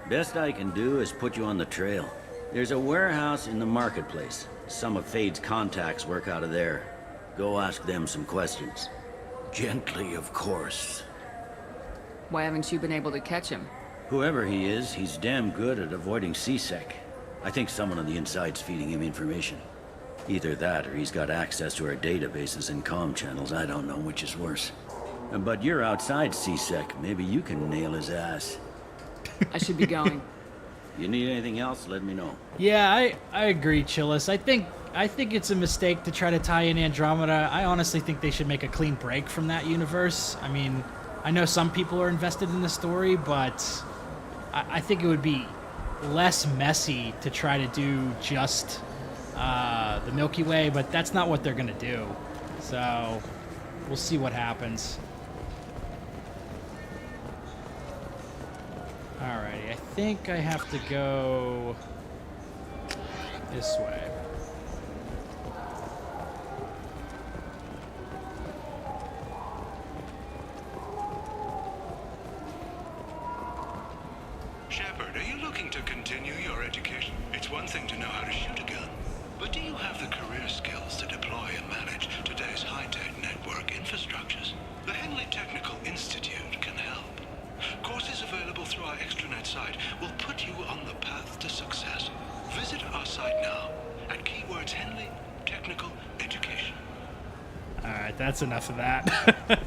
Best I can do is put you on the trail. There's a warehouse in the marketplace. Some of Fade's contacts work out of there. Go ask them some questions. Gently, of course. Why haven't you been able to catch him? Whoever he is, he's damn good at avoiding C-Sec. I think someone on the inside's feeding him information. Either that, or he's got access to our databases and comm channels. I don't know which is worse. But you're outside C-Sec. Maybe you can nail his ass. I should be going. You need anything else, let me know. Yeah, I agree, Chillis. I think it's a mistake to try to tie in Andromeda. I honestly think they should make a clean break from that universe. I mean, I know some people are invested in the story, but I think it would be less messy to try to do just the Milky Way, but that's not what they're gonna do. So we'll see what happens. Alrighty, I think I have to go this way. looking to continue your education? It's one thing to know how to shoot a gun, but do you have the career skills to deploy and manage today's high-tech network infrastructures? The Henley Technical Institute can help. Courses available through our extranet site will put you on the path to success. Visit our site now at keywords Henley Technical Education. Alright, that's enough of that.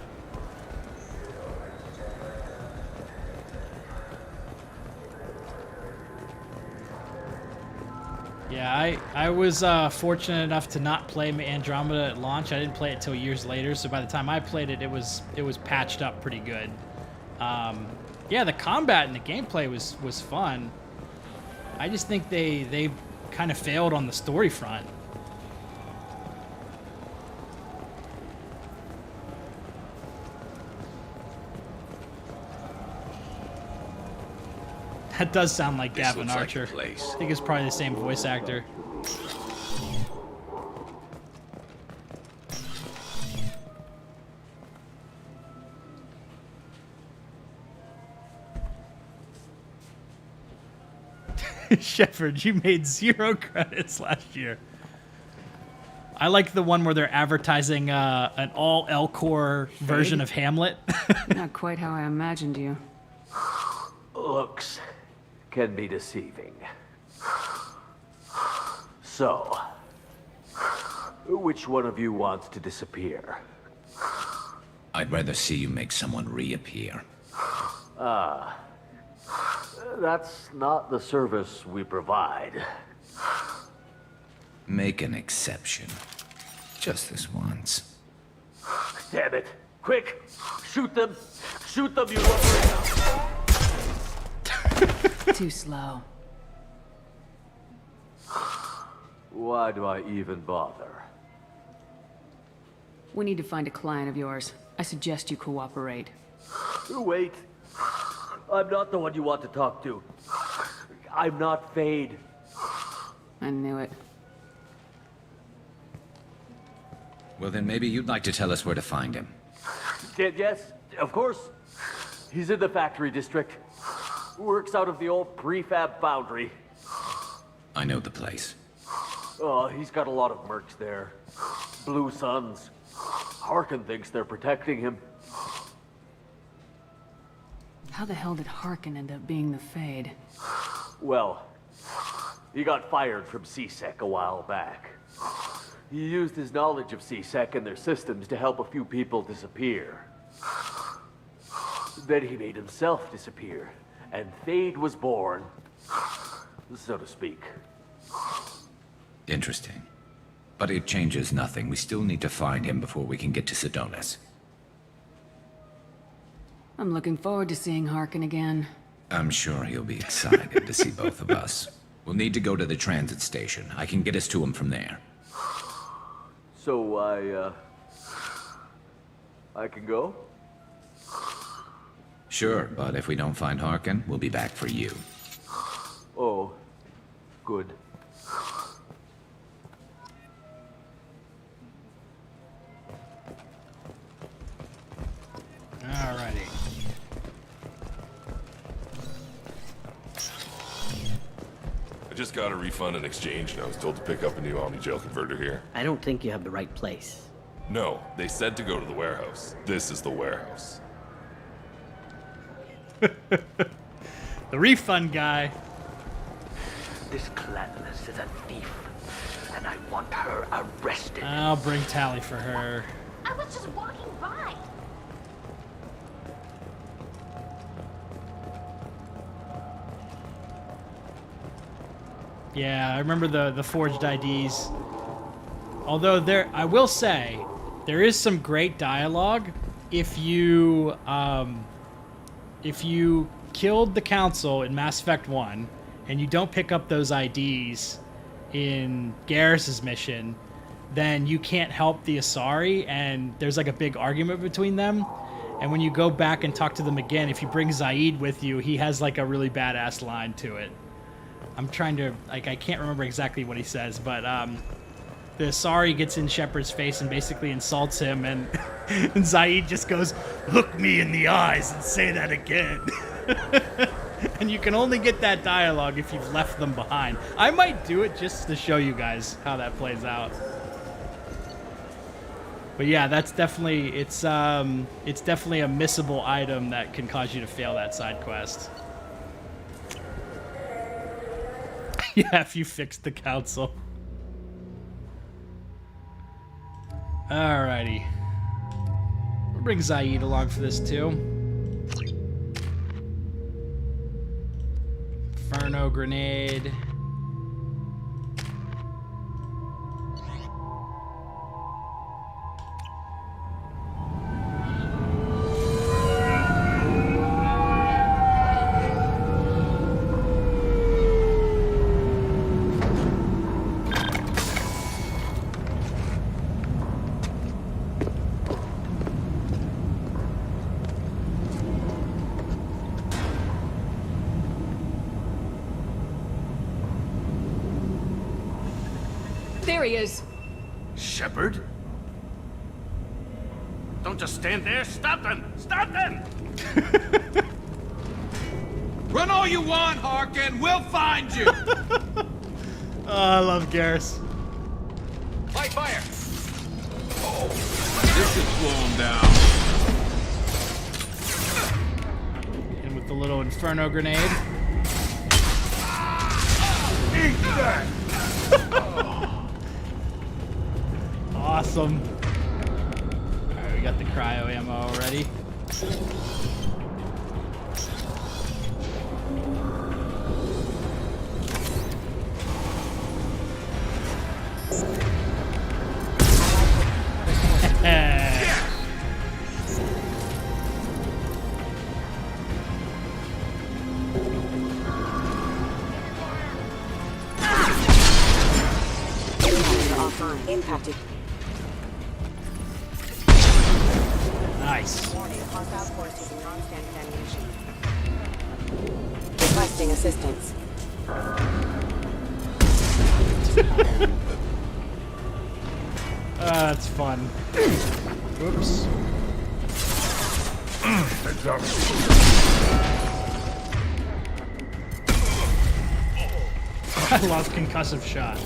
Yeah, I was fortunate enough to not play Andromeda at launch. I didn't play it till years later, so by the time I played it, it was patched up pretty good. Yeah, the combat and the gameplay was fun. I just think they kind of failed on the story front. That does sound like Gavin Archer. I think it's probably the same voice actor. Shepard, you made 0 credits last year. I like the one where they're advertising an all Elcor version of Hamlet. Not quite how I imagined you. Looks can be deceiving. So, which one of you wants to disappear? I'd rather see you make someone reappear. That's not the service we provide. Make an exception. Just this once. Damn it. Quick! Shoot them! Shoot them, you lovely! Too slow. Why do I even bother? We need to find a client of yours. I suggest you cooperate. Wait. I'm not the one you want to talk to. I'm not Fade. I knew it. Well, then maybe you'd like to tell us where to find him. Yes, of course. He's in the factory district. Works out of the old prefab foundry. I know the place. He's got a lot of mercs there. Blue Suns. Harkin thinks they're protecting him. How the hell did Harkin end up being the Fade? Well, he got fired from CSEC a while back. He used his knowledge of CSEC and their systems to help a few people disappear. Then he made himself disappear, and Fade was born, so to speak. Interesting. But it changes nothing. We still need to find him before we can get to Sidonis. I'm looking forward to seeing Harkin again. I'm sure he'll be excited to see both of us. We'll need to go to the transit station. I can get us to him from there. So I can go? Sure, but if we don't find Harkin, we'll be back for you. Oh, good. Alrighty. I just got a refund and exchange, and I was told to pick up a new Omni-Gel converter here. I don't think you have the right place. No, they said to go to the warehouse. This is the warehouse. The refund guy. This Colonist is a thief, and I want her arrested. I'll bring Tally for her. I was just walking by. Yeah, I remember the forged IDs. Although I will say, there is some great dialogue if you killed the Council in Mass Effect 1 and you don't pick up those IDs in Garrus's mission, then you can't help the Asari, and there's like a big argument between them. And when you go back and talk to them again, if you bring Zaid with you, he has like a really badass line to it. I'm trying to, like, I can't remember exactly what he says, but the Asari gets in Shepard's face and basically insults him, and, and Zaid just goes, "Look me in the eyes and say that again." And you can only get that dialogue if you've left them behind. I might do it just to show you guys how that plays out. But yeah, that's definitely, it's definitely a missable item that can cause you to fail that side quest. Yeah, if you fixed the council. Alrighty. We'll bring Zaid along for this too. Inferno grenade. There he is. Shepard? Don't just stand there. Stop them! Stop them! Run all you want, Harkin. We'll find you. Oh, I love Garrus. Light fire. Oh, this should slow him down. And with the little Inferno grenade. Eat that! Awesome. Alright, we got the cryo ammo already. Impacted. Nice. Requesting assistance. That's fun. Whoops. Heads up. I lost concussive shot.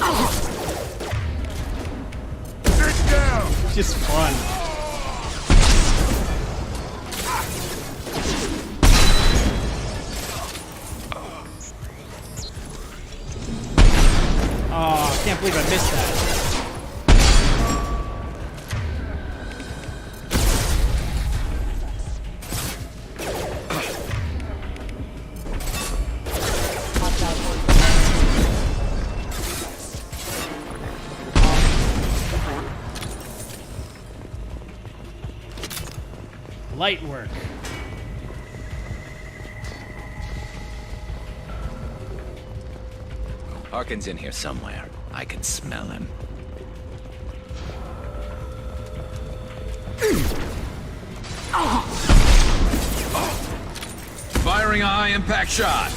Sit down. Just fun. Oh, I can't believe I missed that. Light work. Harkin's in here somewhere. I can smell him. Firing a high-impact shot.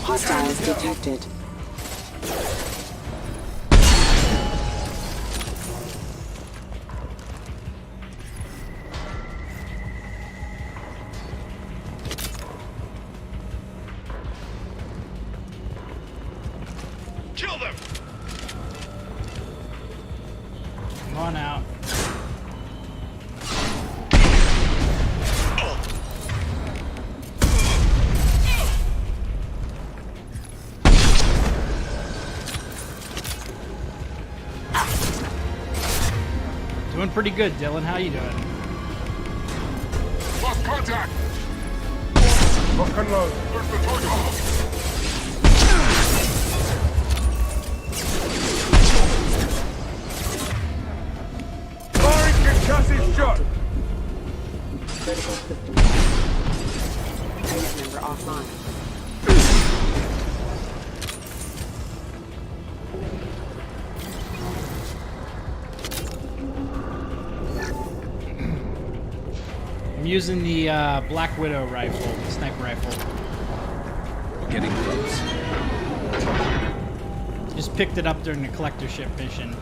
Hostiles detected. Kill them. Come on out. Doing pretty good, Dylan. How you doing? Lost contact. Lock and load. There's the target. Firing concussive shot. Unit member offline. using the Black Widow rifle, sniper rifle. We're getting close. Just picked it up during the collector ship mission.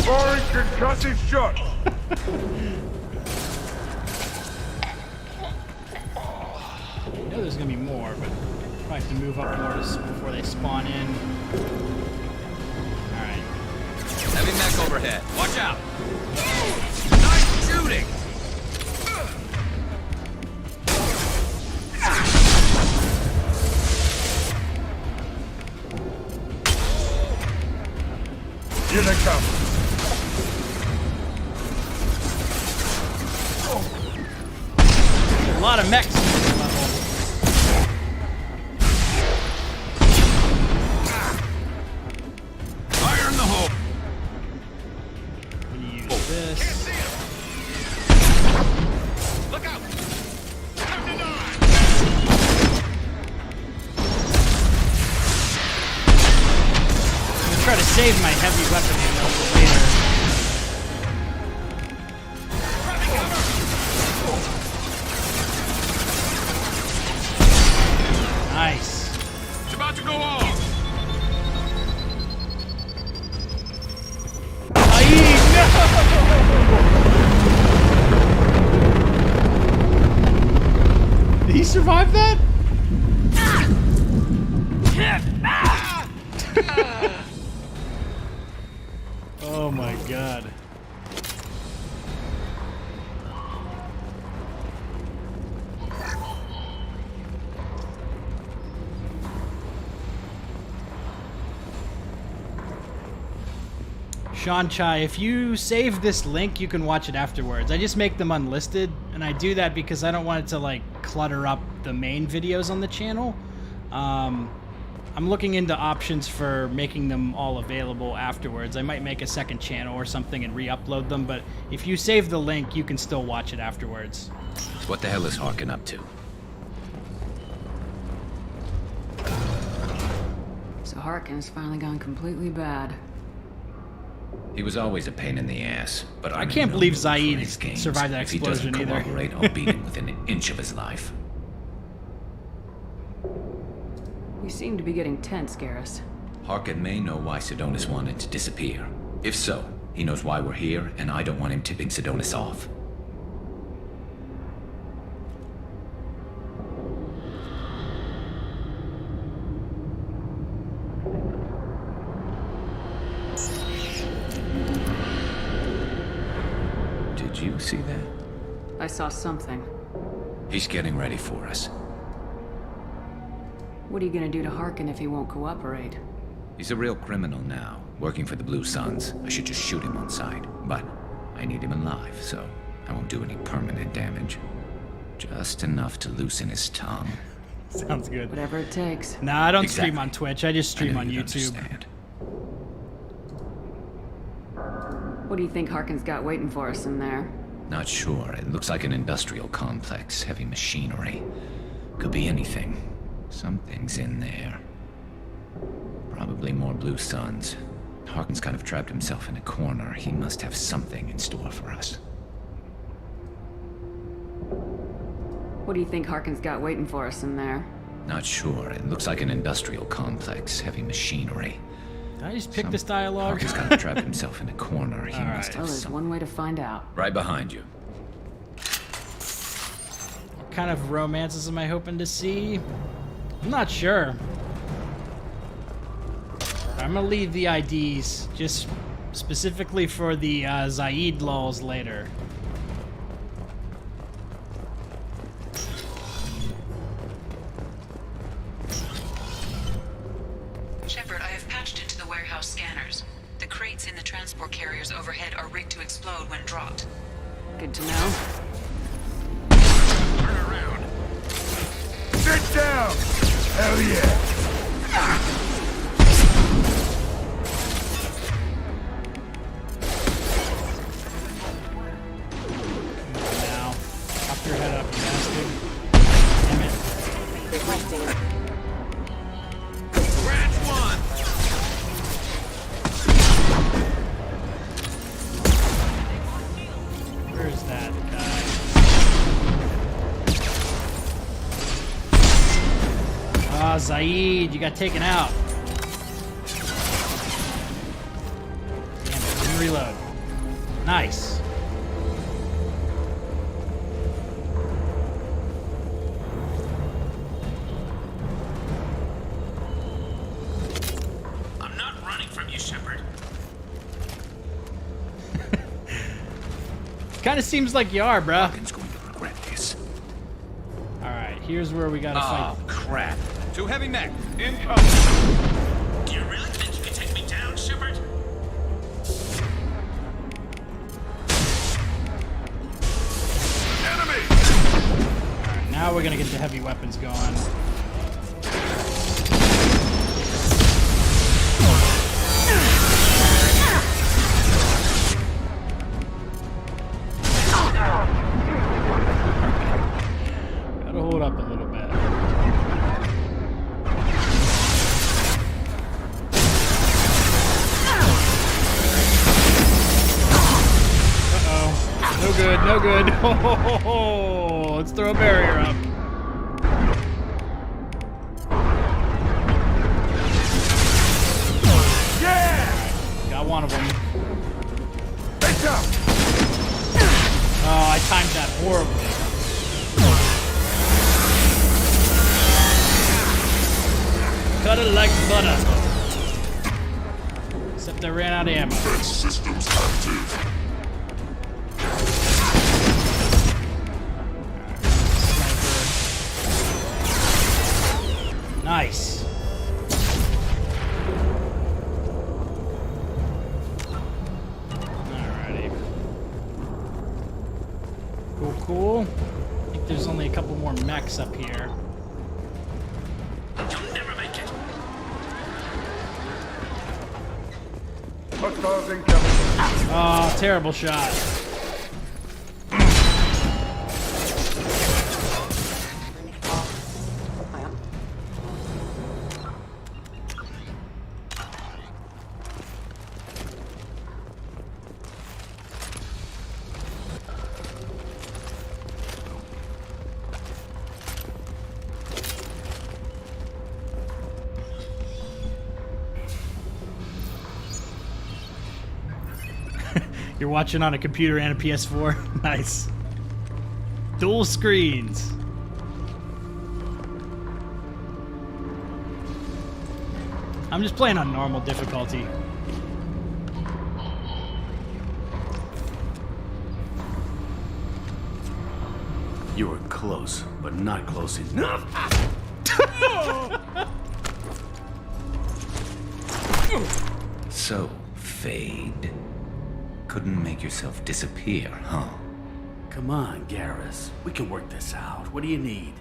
Firing concussive shot. I know there's gonna be more, but probably have to move up more before they spawn in. Alright. Heavy mech overhead. Watch out! Nice shooting! Here they come. A lot of mechs in this level. Fire in the hole! I'm gonna use this. Look out! I'm gonna try to save my heavy weapon ammo for later. Nice. It's about to go off. Did he survive that? Oh my god. Sean Chai, if you save this link, you can watch it afterwards. I just make them unlisted, and I do that because I don't want it to like clutter up the main videos on the channel. I'm looking into options for making them all available afterwards. I might make a second channel or something and re-upload them, but if you save the link, you can still watch it afterwards. What the hell is Harkin up to? So Harkin's finally gone completely bad. He was always a pain in the ass, but I can't believe Zaid survived that if he doesn't explosion either. cooperate, I'll beat him within an inch of his life. You seem to be getting tense, Garrus. Harkin may know why Sidonis wanted to disappear. If so, he knows why we're here, and I don't want him tipping Sidonis off. Did you see that? I saw something. He's getting ready for us. What are you gonna do to Harkin if he won't cooperate? He's a real criminal now, working for the Blue Suns. I should just shoot him on sight, but I need him alive, so I won't do any permanent damage. Just enough to loosen his tongue. Sounds good. Whatever it takes. Nah, I don't stream on Twitch. I just stream on YouTube. What do you think Harkin's got waiting for us in there? Not sure. It looks like an industrial complex, heavy machinery. Could be anything. Something's in there. Probably more Blue Suns. Harkin's kind of trapped himself in a corner. He must have something in store for us. What do you think Harkin's got waiting for us in there? Not sure. It looks like an industrial complex, heavy machinery. Did I just pick this dialogue? Harkin's kind of trapped himself in a corner. He must have Well, there's one way to find out. Right behind you. What kind of romances am I hoping to see? I'm not sure. I'm gonna leave the IDs just specifically for the Zaid lulls later. Shepard, I have patched into the warehouse scanners. The crates in the transport carriers overhead are rigged to explode when dropped. Good to know. Turn around. Sit down! Hell yeah! Now, pop your head up, you bastard. Damn it. Branch 1! Ah, Zaid, you got taken out. Damn it, didn't reload. Nice. I'm not running from you, Shepard. Kind of seems like you are, bruh. Morgan's going to regret this. Alright, here's where we gotta fight. Oh, crap. Too heavy mech. Incoming. Do you really think you can take me down, Shepard? Enemy! Alright, now we're gonna get the heavy weapons going. Gotta hold up a little bit. Uh-oh. No good, no good. Oh, let's throw a barrier up. Yeah! Got one of them. Face up! Oh, I timed that horribly. Cut it like butter. Except I ran out of ammo. Systems active. Nice. Alrighty. Cool, cool. I think there's only a couple more mechs up here. You'll never make it. Hostiles incoming. Oh, terrible shot. You're watching on a computer and a PS4? Nice. Dual screens. I'm just playing on normal difficulty. You were close, but not close enough. So, Fade. Couldn't make yourself disappear, huh? Come on, Garrus. We can work this out. What do you need?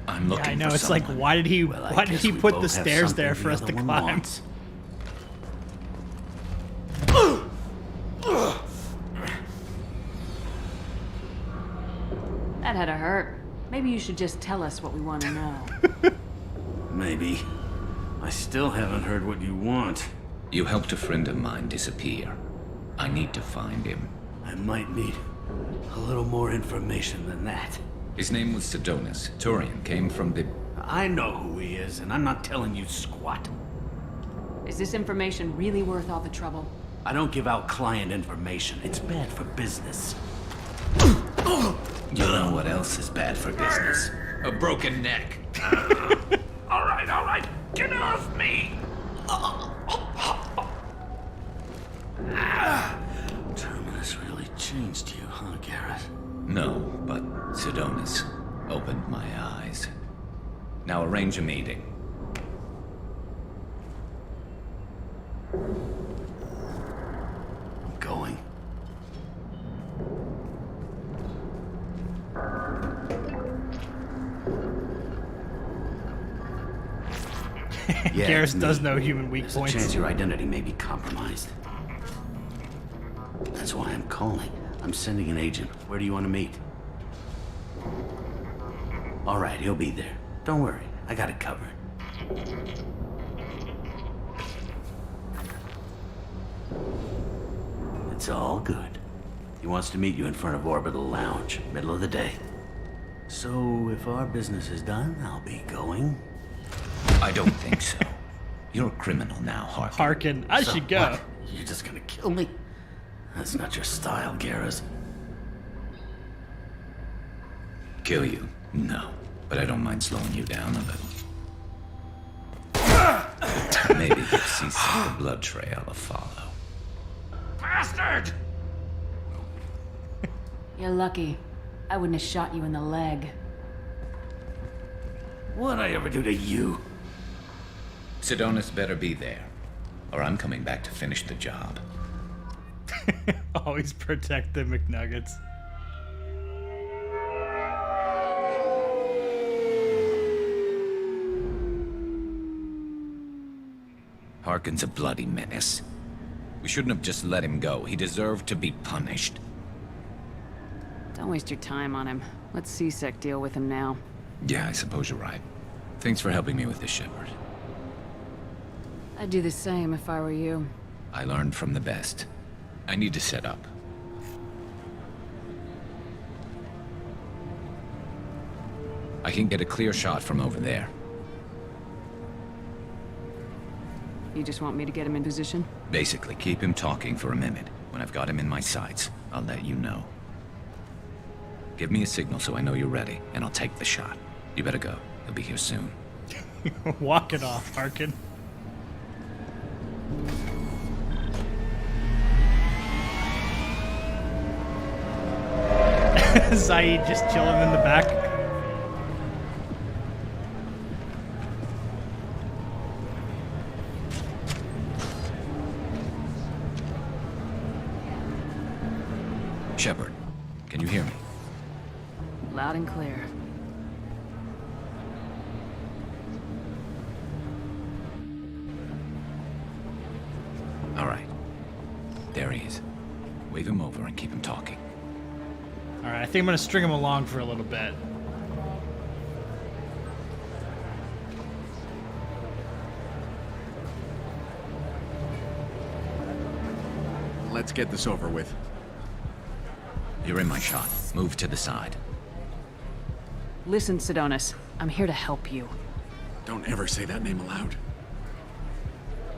I'm looking Yeah, I know. for It's someone. like, why did he guess we put both the have stairs there something for the us to other one climb? wants. That had to hurt. Maybe you should just tell us what we want to know. Maybe. I still haven't heard what you want. You helped a friend of mine disappear. I need to find him. I might need a little more information than that. His name was Sedonis. Turian came from the... I know who he is, and I'm not telling you squat. Is this information really worth all the trouble? I don't give out client information. It's bad for business. You know what else is bad for business? A broken neck. All right. Get off me! Terminus really changed you, huh, Garrett? No, but Sedonis opened my eyes. Now arrange a meeting. I'm going. Garrus does know human weak There's points. a chance your identity may be compromised. That's why I'm calling. I'm sending an agent. Where do you want to meet? All right, he'll be there. Don't worry, I got it covered. It's all good. He wants to meet you in front of Orbital Lounge, middle of the day. So, if our business is done, I'll be going. I don't think so. You're a criminal now, Harkin. Harkin, I should go. What? You're just gonna kill me? That's not your style, Garrus. Kill you? No. But I don't mind slowing you down a little. Maybe give C-Sec the blood trail a follow. Bastard! You're lucky. I wouldn't have shot you in the leg. What'd I ever do to you? Sidonis better be there, or I'm coming back to finish the job. Always protect the McNuggets. Harkin's a bloody menace. We shouldn't have just let him go. He deserved to be punished. Don't waste your time on him. Let C-Sec deal with him now. Yeah, I suppose you're right. Thanks for helping me with this, Shepard. I'd do the same if I were you. I learned from the best. I need to set up. I can get a clear shot from over there. You just want me to get him in position? Basically, keep him talking for a minute. When I've got him in my sights, I'll let you know. Give me a signal so I know you're ready, and I'll take the shot. You better go. He'll be here soon. Walk it off, Harkin. Saeed just chilling in the back. Shepard, can you hear me? Loud and clear. All right. There he is. Wave him over and keep him talking. All right, I think I'm gonna string him along for a little bit. Let's get this over with. You're in my shot. Move to the side. Listen, Sidonis. I'm here to help you. Don't ever say that name aloud.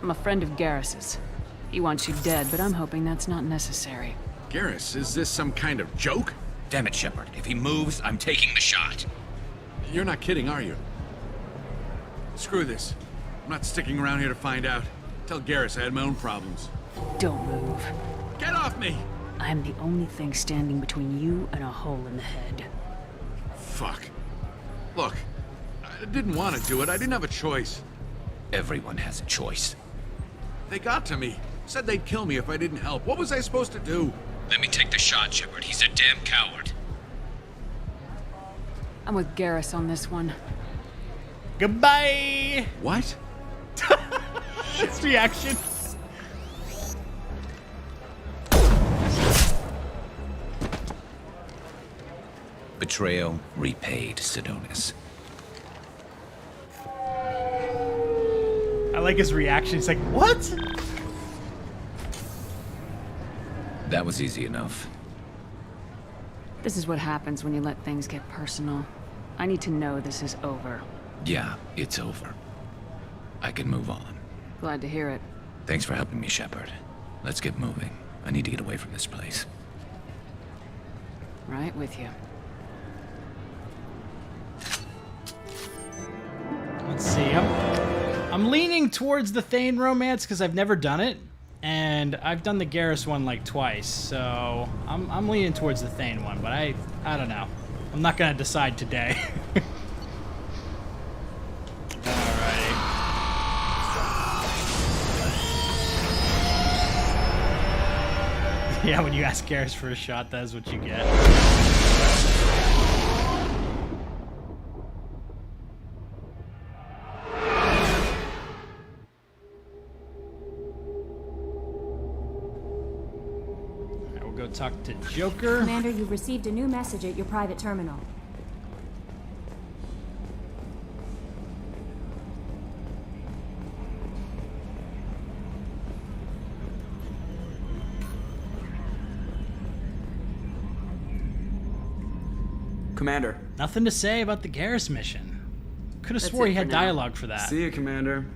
I'm a friend of Garrus's. He wants you dead, but I'm hoping that's not necessary. Garrus, is this some kind of joke? Damn it, Shepard. If he moves, I'm taking the shot. You're not kidding, are you? Screw this. I'm not sticking around here to find out. Tell Garrus I had my own problems. Don't move. Get off me! I'm the only thing standing between you and a hole in the head. Fuck. Look, I didn't want to do it. I didn't have a choice. Everyone has a choice. They got to me. Said they'd kill me if I didn't help. What was I supposed to do? Let me take the shot, Shepard. He's a damn coward. I'm with Garrus on this one. Goodbye! What? His reaction. Betrayal repaid, Sidonis. I like his reaction. He's like, what? That was easy enough. This is what happens when you let things get personal. I need to know this is over. Yeah, it's over. I can move on. Glad to hear it. Thanks for helping me, Shepard. Let's get moving. I need to get away from this place. Right with you. Let's see. I'm leaning towards the Thane romance because I've never done it, and I've done the Garrus one like twice, so I'm leaning towards the Thane one, but I don't know. I'm not gonna decide today. Alrighty. Yeah, when you ask Garrus for a shot, that's what you get. Talk to Joker. Commander, you've received a new message at your private terminal. Commander. Nothing to say about the Garrus mission. Could have That's swore it he had for now. dialogue for that. See you, Commander.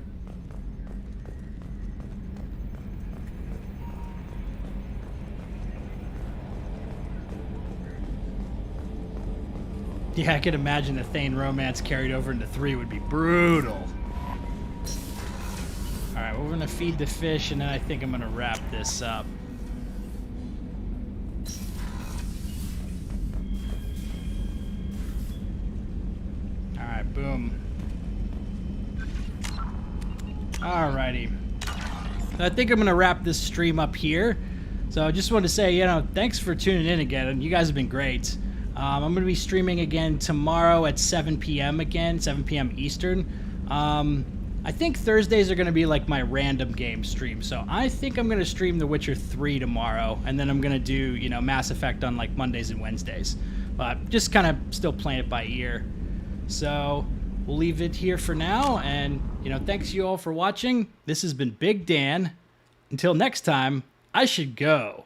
Yeah, I could imagine a Thane romance carried over into 3 would be brutal. Alright, we're gonna feed the fish, and then I think I'm gonna wrap this up. Alright, boom. Alrighty. I think I'm gonna wrap this stream up here. So I just want to say, thanks for tuning in again, and you guys have been great. I'm going to be streaming again tomorrow at 7 p.m. again, 7 p.m. Eastern. I think Thursdays are going to be like my random game stream, so I think I'm going to stream The Witcher 3 tomorrow, and then I'm going to do, Mass Effect on like Mondays and Wednesdays. But just kind of still playing it by ear. So we'll leave it here for now, and, thanks you all for watching. This has been Big Dan. Until next time, I should go.